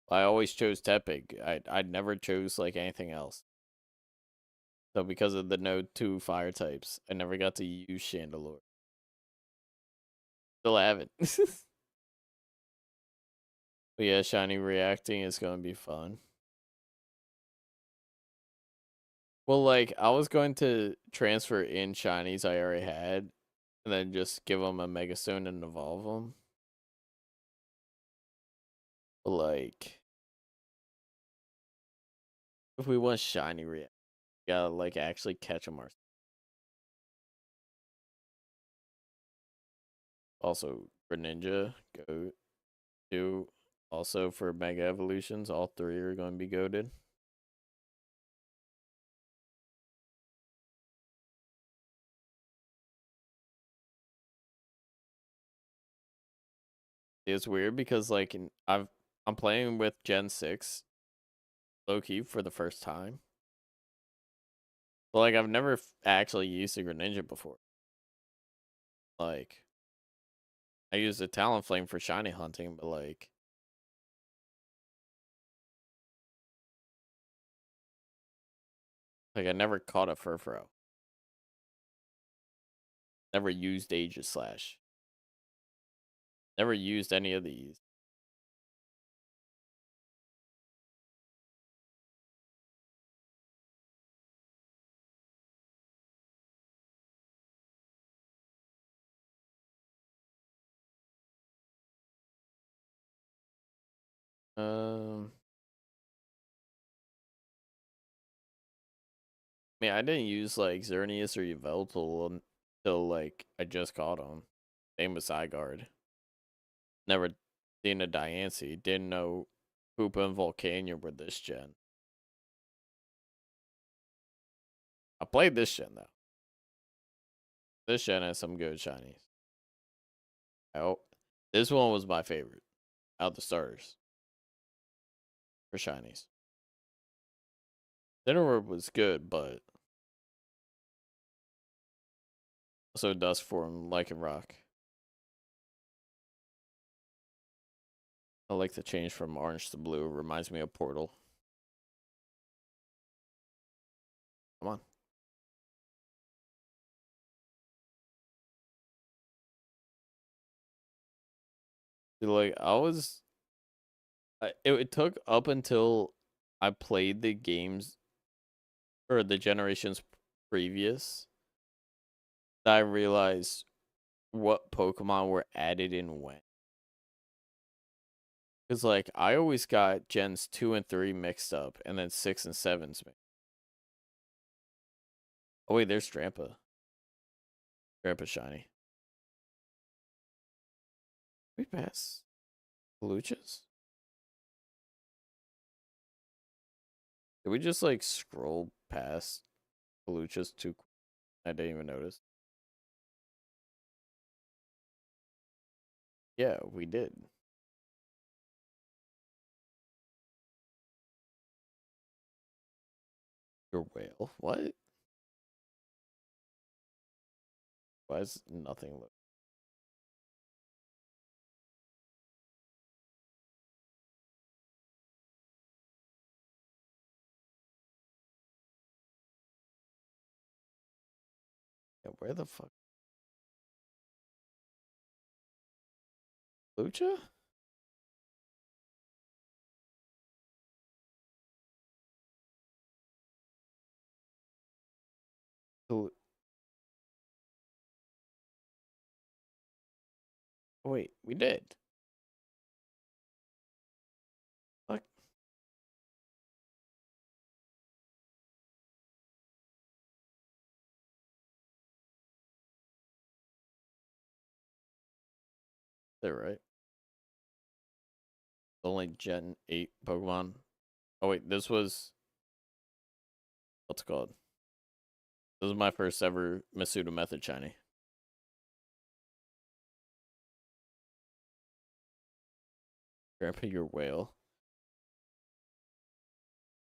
I always chose Tepig. I never chose like anything else. So because of the no 2 fire types, I never got to use Chandelure. Still haven't. But yeah, shiny reacting is gonna be fun. Well, like I was going to transfer in shinies I already had, and then just give them a Mega Stone and evolve them. But like, if we want shiny react, we gotta like actually catch them ourselves. Also, Greninja, Goat, 2. Also for Mega Evolutions, all 3 are going to be goated. It's weird because like I'm playing with Gen 6 low key for the first time. But like I've never actually used a Greninja before. Like I used a Talonflame for shiny hunting, but like I never caught a Furfrou. Never used Aegislash. Never used any of these. I mean, I didn't use like Xerneas or Yveltal until like I just got them. Same with Zygarde. Never seen a Diancie. Didn't know Hoopa and Volcania were this gen. I played this gen though. This gen has some good shinies. Oh, this one was my favorite out the starters for shinies. Cineroar was good, but also Dusk Form, Lycan Rock. I like the change from orange to blue. Reminds me of Portal. Come on. Like it took up until I played the games or the generations previous that I realized what Pokemon were added in when. Because, like, I always got gens 2 and 3 mixed up, and then 6 and 7's mixed. Oh, wait, there's Drampa. Drampa shiny. We pass Luchas? Did we just, like, scroll past Luchas too quick? I didn't even notice. Yeah, we did. Your whale? What? Why is nothing look? Yeah, where the fuck? Lucha? Oh, wait, we did. Fuck. They're right. Only Gen 8 Pokemon. Oh, wait, this was. What's it called? This was my first ever Masuda Method shiny. Grandpa, your whale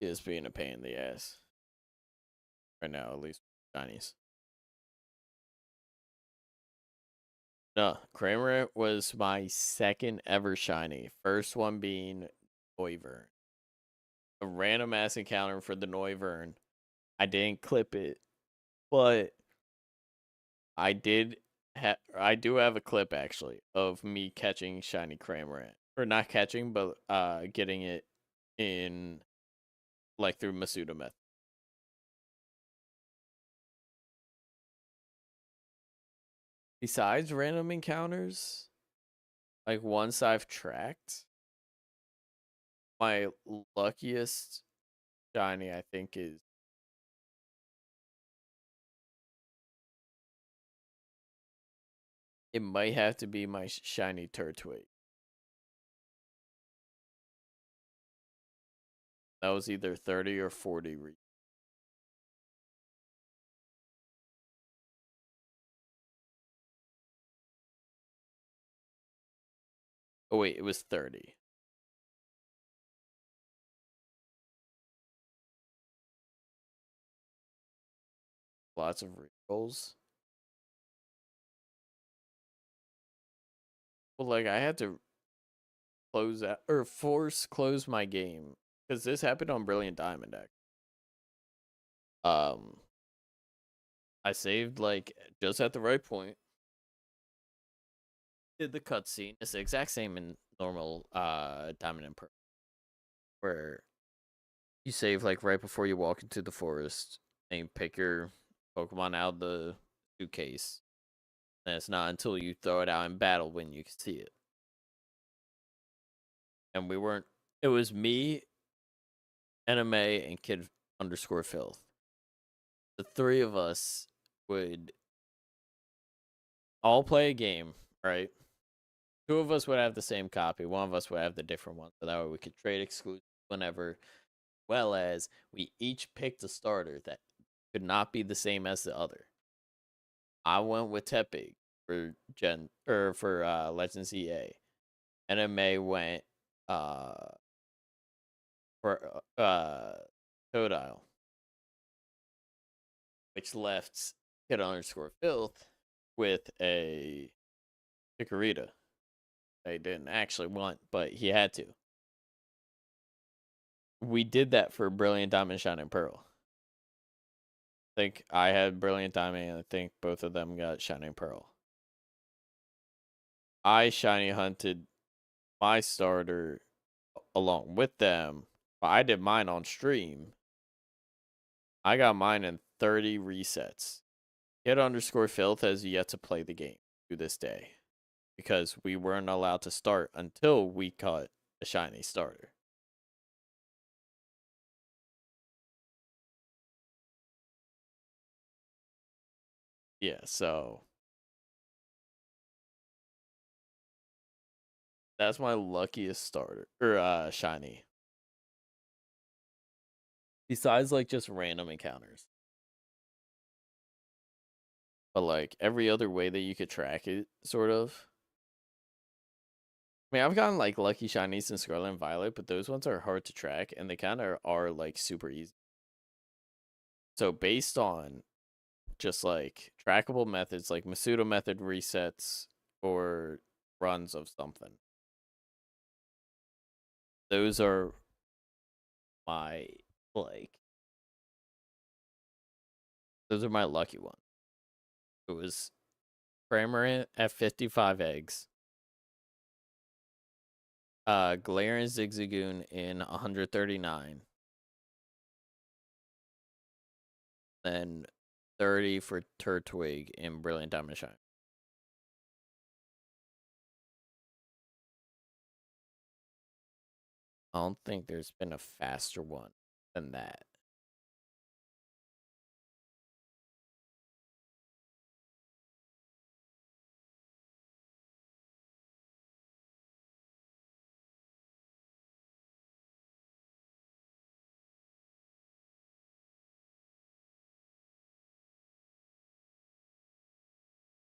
is being a pain in the ass. Right now, at least. Shinies. No, Kramer was my second ever shiny. First one being Noivern. A random ass encounter for the Noivern. I didn't clip it, but I do have a clip actually of me catching shiny Cramorant. Or not catching, but getting it in like through Masuda method. Besides random encounters, like once I've tracked, my luckiest shiny I think is it might have to be my shiny Turtwig. That was either 30 or 40 Oh wait, it was 30. Lots of rerolls. Well, like I had to close out or close my game because this happened on Brilliant Diamond deck. I saved like just at the right point. Did the cutscene. It's the exact same in normal Diamond and Pearl, where you save like right before you walk into the forest and you pick your Pokemon out of the suitcase. And it's not until you throw it out in battle when you can see it. And we weren't. It was me, Anime, and Kid underscore Filth. The three of us would all play a game, right? Two of us would have the same copy. One of us would have the different one. So that way we could trade exclusive whenever. Well as we each picked a starter that could not be the same as the other. I went with Tepig for Legends EA. NMA went for Totodile, which left Kid underscore Filth with a Chikorita. They didn't actually want, but he had to. We did that for Brilliant Diamond, Shining Pearl. I think I had Brilliant Diamond, and I think both of them got Shining Pearl. I shiny hunted my starter along with them, but I did mine on stream. I got mine in 30 resets. Kid underscore Filth has yet to play the game to this day because we weren't allowed to start until we caught a shiny starter. Yeah, so that's my luckiest starter or shiny. Besides like just random encounters. But like every other way that you could track it, sort of. I mean, I've gotten like lucky shinies in Scarlet and Violet, but those ones are hard to track and they kind of are like super easy. So based on just like trackable methods like Masuda method resets or runs of something, those are my those are my lucky ones. It was Cramorant at 55 eggs. Galarian Zigzagoon in 139. Then 30 for Turtwig in Brilliant Diamond Shine. I don't think there's been a faster one than that.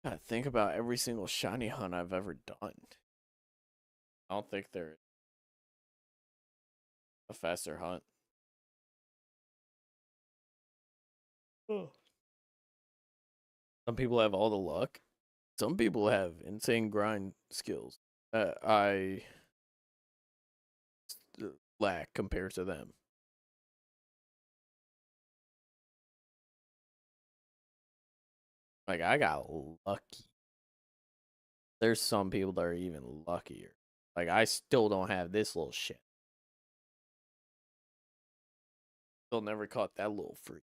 I think about every single shiny hunt I've ever done. I don't think there's a faster hunt. Oh. Some people have all the luck. Some people have insane grind skills that I lack compared to them. Like, I got lucky. There's some people that are even luckier. Like, I still don't have this little shit. Still never caught that little freak.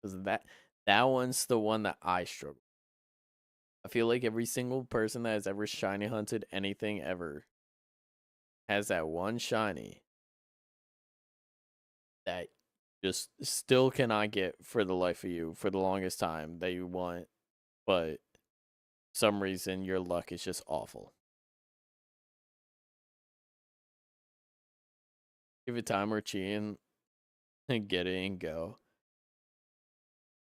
Because that one's the one that I struggle. I feel like every single person that has ever shiny hunted anything ever has that one shiny that just still cannot get for the life of you for the longest time that you want, but some reason your luck is just awful. Give it time or cheating and get it and go.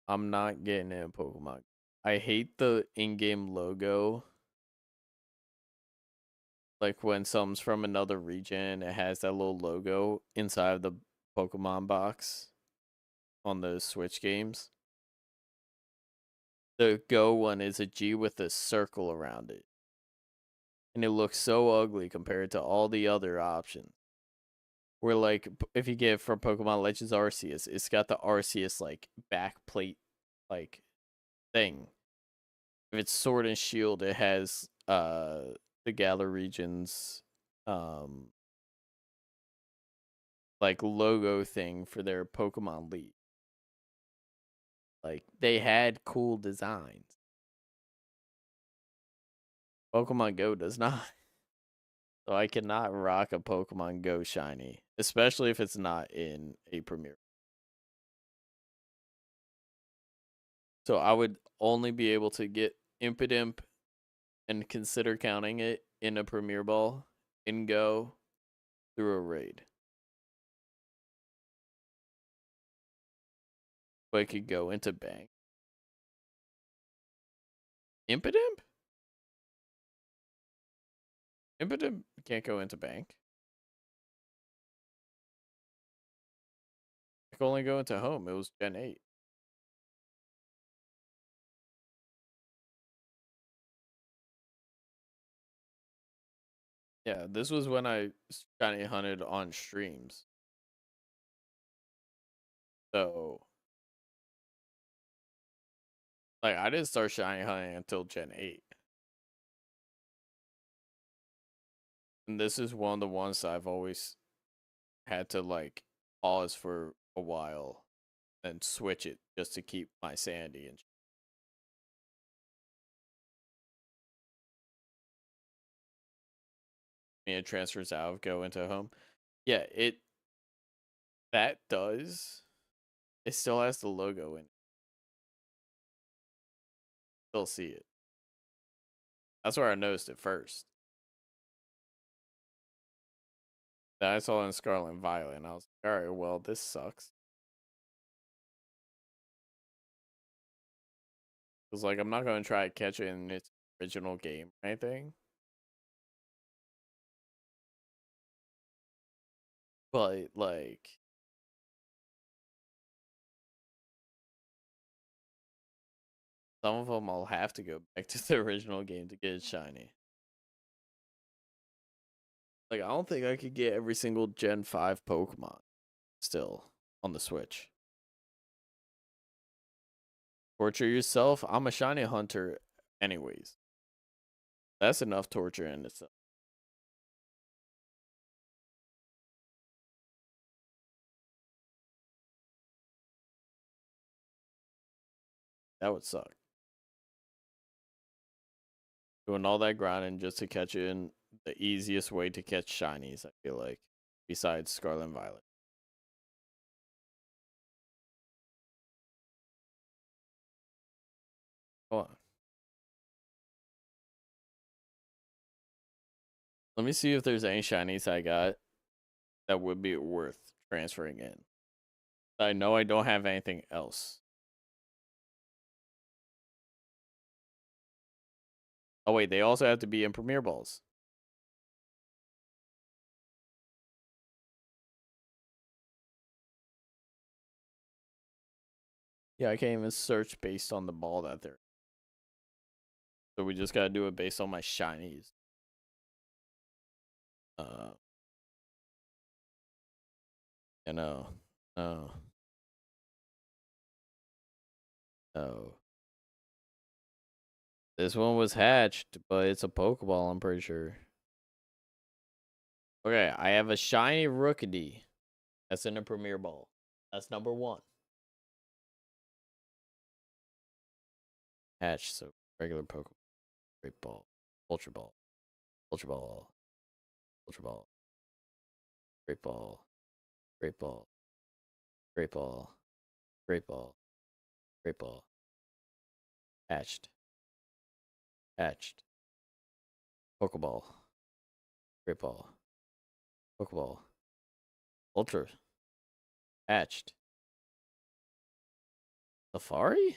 I'm not getting it in Pokemon. I hate the in-game logo. Like when something's from another region, it has that little logo inside of the Pokemon box on those Switch games. The Go one is a G with a circle around it. And it looks so ugly compared to all the other options. Where like if you get it from Pokemon Legends Arceus, it's got the Arceus like back plate like thing. If it's Sword and Shield, it has the Galar regions like logo thing for their Pokemon League. Like they had cool designs. Pokemon Go does not. So I cannot rock a Pokemon Go shiny, especially if it's not in a premiere. So I would only be able to get Impidimp and consider counting it in a premiere ball in Go through a raid. but it could go into bank. Impidimp? Impidimp can't go into bank. It can only go into home. It was Gen 8. Yeah, this was when I shiny hunted on streams. So, like, I didn't start shiny hunting until Gen 8. And this is one of the ones I've always had to, like, pause for a while and switch it just to keep my sanity. And it transfers out of go into home. Yeah, that does. It still has the logo in it. Still see it. That's where I noticed it first. Then I saw it in Scarlet and Violet, and I was like, alright, well, this sucks. Because, like, I'm not going to try to catch it in its original game or anything. But, like, some of them I'll have to go back to the original game to get it shiny. Like, I don't think I could get every single Gen 5 Pokemon still on the Switch. Torture yourself? I'm a shiny hunter anyways. That's enough torture in itself. That would suck. Doing all that grinding just to catch it in the easiest way to catch shinies, I feel like, besides Scarlet and Violet. Hold on. Let me see if there's any shinies I got that would be worth transferring in. I know I don't have anything else. Oh wait, they also have to be in Premier Balls. Yeah, I can't even search based on the ball that they're. So we just gotta do it based on my shinies. You know. No. No. This one was hatched, but it's a Pokeball, I'm pretty sure. Okay, I have a shiny Rookidee. That's in a Premier Ball. That's number 1. Hatch, so regular Pokeball. Great Ball. Ultra Ball. Ultra Ball. Ultra Ball. Great Ball. Great Ball. Great Ball. Great Ball. Great Ball. Hatched. Hatched. Pokeball. Great Ball. Pokeball. Ultra. Hatched. Safari?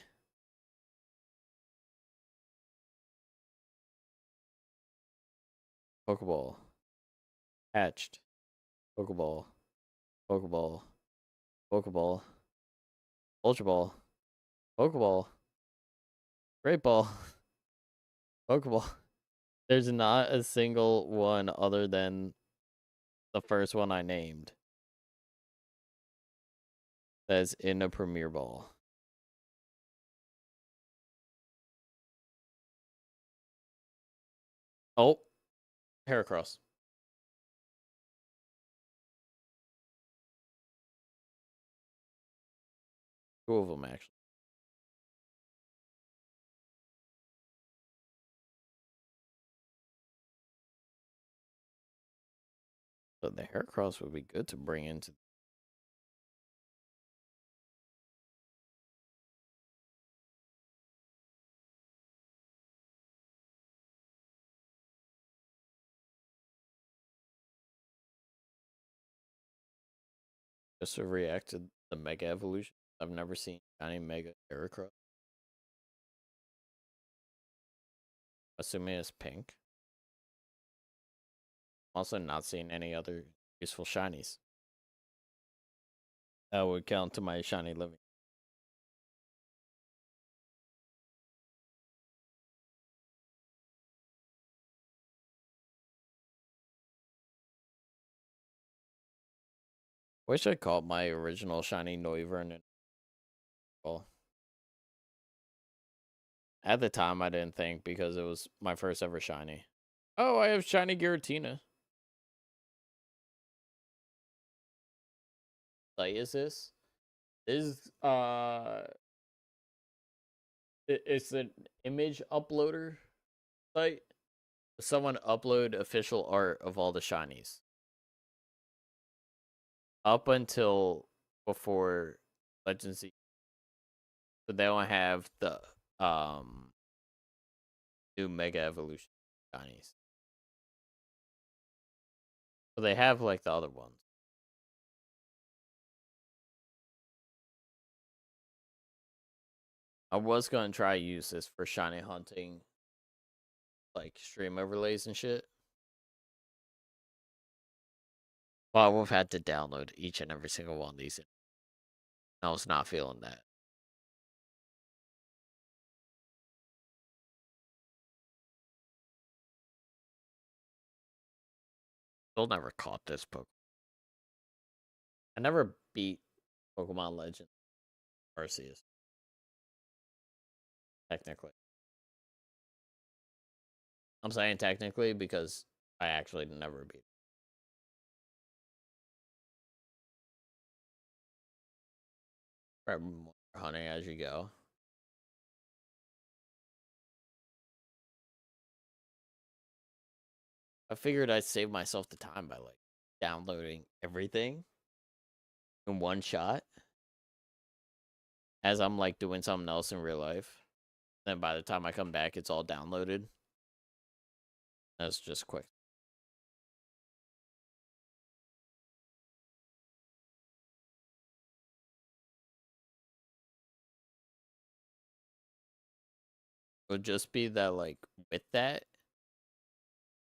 Pokeball. Hatched. Pokeball. Pokeball. Pokeball. Ultra Ball. Pokeball. Great Ball. Pokeball. There's not a single one other than the first one I named that's in a Premier Ball. Oh, Heracross. Two of them, actually. But the Heracross would be good to bring into. Just to react to the Mega Evolution. I've never seen shiny Mega Aircraft. Assuming it's pink. Also not seeing any other useful shinies. That would count to my shiny living. Wish I caught my original shiny Noivern and well. At the time I didn't think because it was my first ever shiny. Oh, I have shiny Giratina. Like, is this? Is it's an image uploader site. Someone upload official art of all the shinies. Up until before Legends Z. So they don't have the new Mega Evolution shinies. So they have like the other ones. I was gonna try to use this for shiny hunting, like stream overlays and shit. But I would have had to download each and every single one of these. I was not feeling that. Still never caught this Pokemon. I never beat Pokemon Legend Arceus. Technically. I'm saying technically because I actually never beat. Grab more honey as you go. I figured I'd save myself the time by like downloading everything in one shot as I'm like doing something else in real life. Then by the time I come back, it's all downloaded. That's just quick. It would just be that like with that,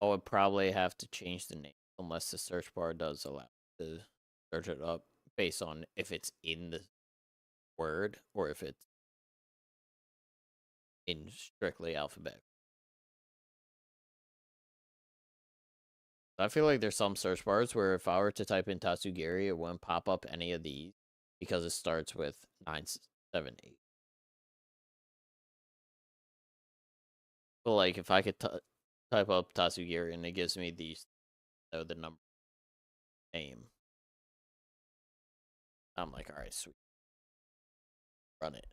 I would probably have to change the name unless the search bar does allow to search it up based on if it's in the word or if it's in strictly alphabet. I feel like there's some search bars where if I were to type in Tatsugiri, it wouldn't pop up any of these because it starts with 978. But like if I could type up Tatsugiri and it gives me these, the number name, I'm like, all right, sweet, run it.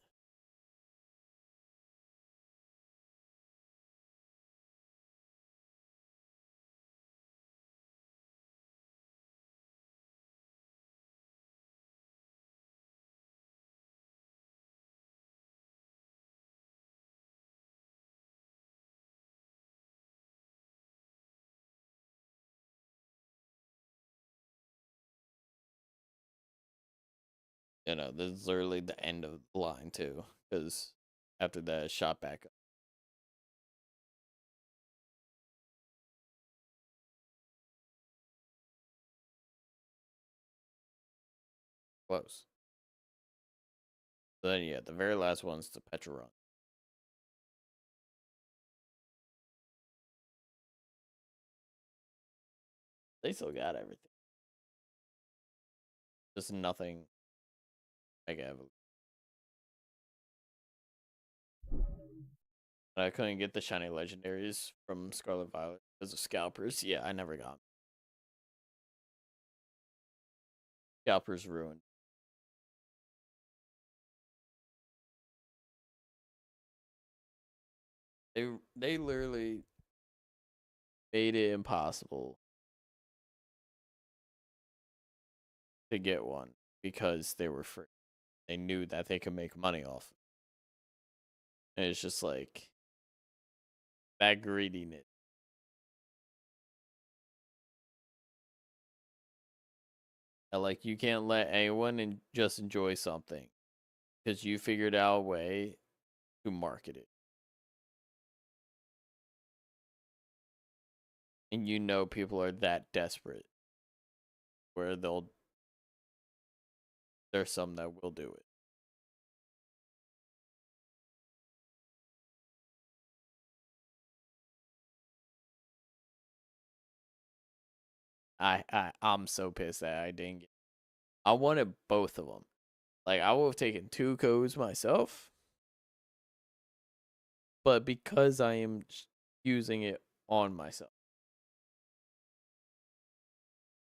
You know, this is literally the end of the line too, because after that, shot back up. Close. So then, yeah, the very last one's the Petra Run. They still got everything. Just nothing Mega Evolution. I couldn't get the shiny legendaries from Scarlet Violet because of scalpers. Yeah, I never got them. Scalpers ruined. They literally made it impossible to get one because they were free. They knew that they could make money off. And it's just like that greediness. Like you can't let anyone just enjoy something because you figured out a way to market it. And you know people are that desperate where there's some that will do it. I'm so pissed that I didn't get. I wanted both of them. Like I would have taken 2 codes myself, but because I am using it on myself,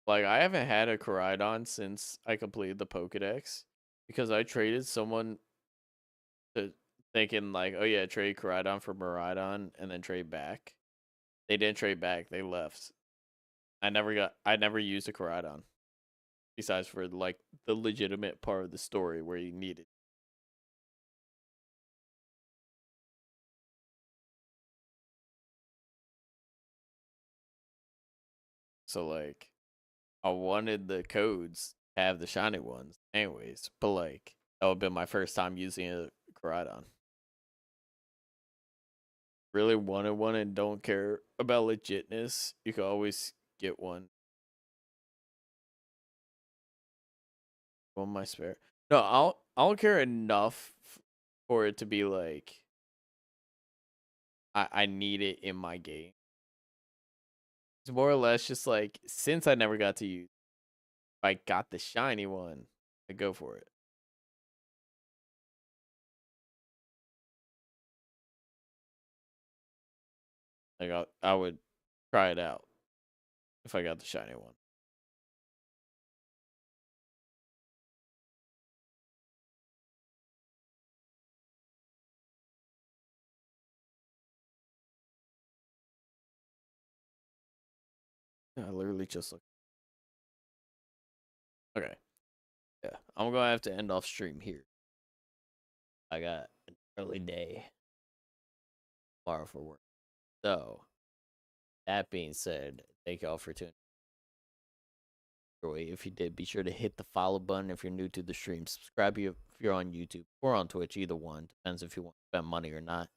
like I haven't had a Koraidon since I completed the Pokedex because I traded someone to thinking like, oh yeah, trade Koraidon for Miraidon and then trade back. They didn't trade back. They left. I never used a Koraidon. Besides for like the legitimate part of the story where you need it. So like I wanted the codes to have the shiny ones anyways, but like that would have been my first time using a Koraidon. Really wanted one and don't care about legitness, you can always get one. On my spare. No, I don't care enough for it to be like I need it in my game. It's more or less just like since I never got to use, if I got the shiny one, I go for it. Like I would try it out if I got the shiny one. I literally just look. Okay. Yeah. I'm gonna have to end off stream here. I got an early day tomorrow for work. So that being said, thank y'all for tuning. If you did, be sure to hit the follow button if you're new to the stream. Subscribe if you're on YouTube or on Twitch, either one. Depends if you want to spend money or not.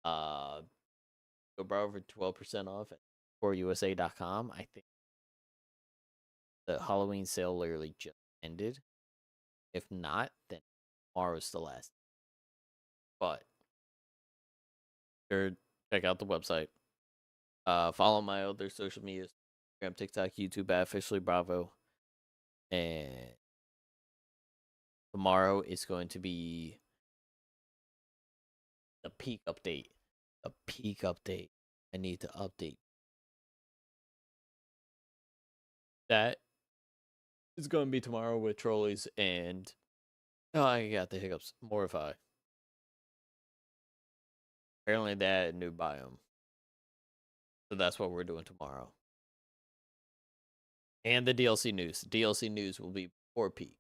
Go borrow for 12% off at forUSA.com. I think the Halloween sale literally just ended. If not, then tomorrow's the last. But sure, check out the website. Follow my other social media, Instagram, TikTok, YouTube at officially Bravo. And tomorrow is going to be the peak update. A peak update. I need to update. That is going to be tomorrow with trolleys and oh, I got the hiccups. Mortify. Apparently they had a new biome. So that's what we're doing tomorrow. And the DLC news. DLC news will be before peak.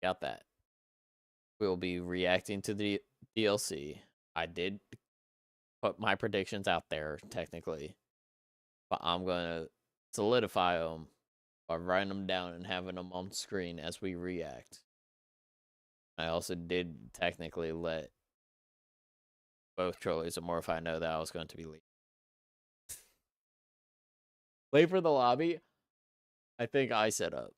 Got that. We'll be reacting to the DLC. I did put my predictions out there, technically. But I'm going to solidify them by writing them down and having them on screen as we react. I also did technically let both trolleys and Morphi know that I was going to be late. Late for the lobby? I think I set up.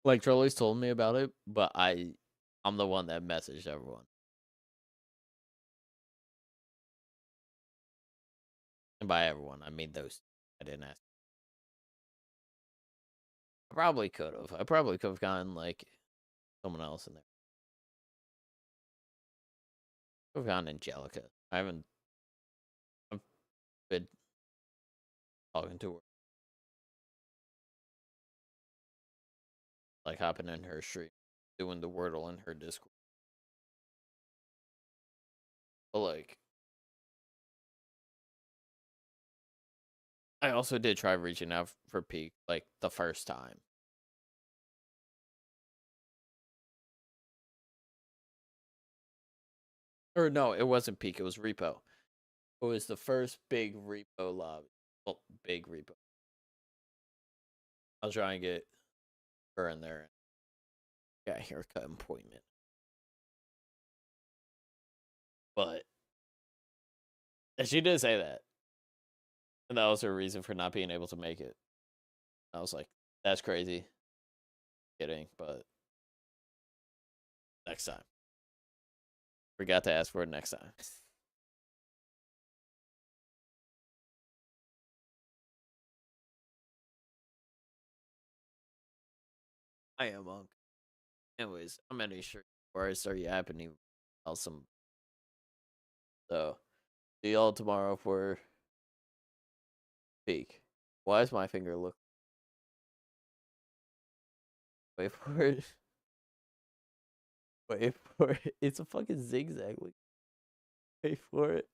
Like, trolleys told me about it, but I'm the one that messaged everyone. And by everyone, I mean those. I didn't ask. I probably could have. I probably could have gotten, like, someone else in there. Could have gotten Angelica. I've been talking to her. Like, hopping in her stream, doing the Wordle in her Discord. But, like, I also did try reaching out for Peak, like, the first time. Or no, it wasn't Peak, it was Repo. It was the first big Repo lobby. Well, big Repo. I was trying to get her in there. Yeah, haircut appointment. But and she did say that. And that was her reason for not being able to make it. I was like, that's crazy. Kidding, but next time. Forgot to ask for it next time. I am Monk. Anyways, I'm any sure before I start yapping about some. So, see y'all tomorrow for peak. Why does my finger look? Wait for it. Wait for it. It's a fucking zigzag. Wait for it.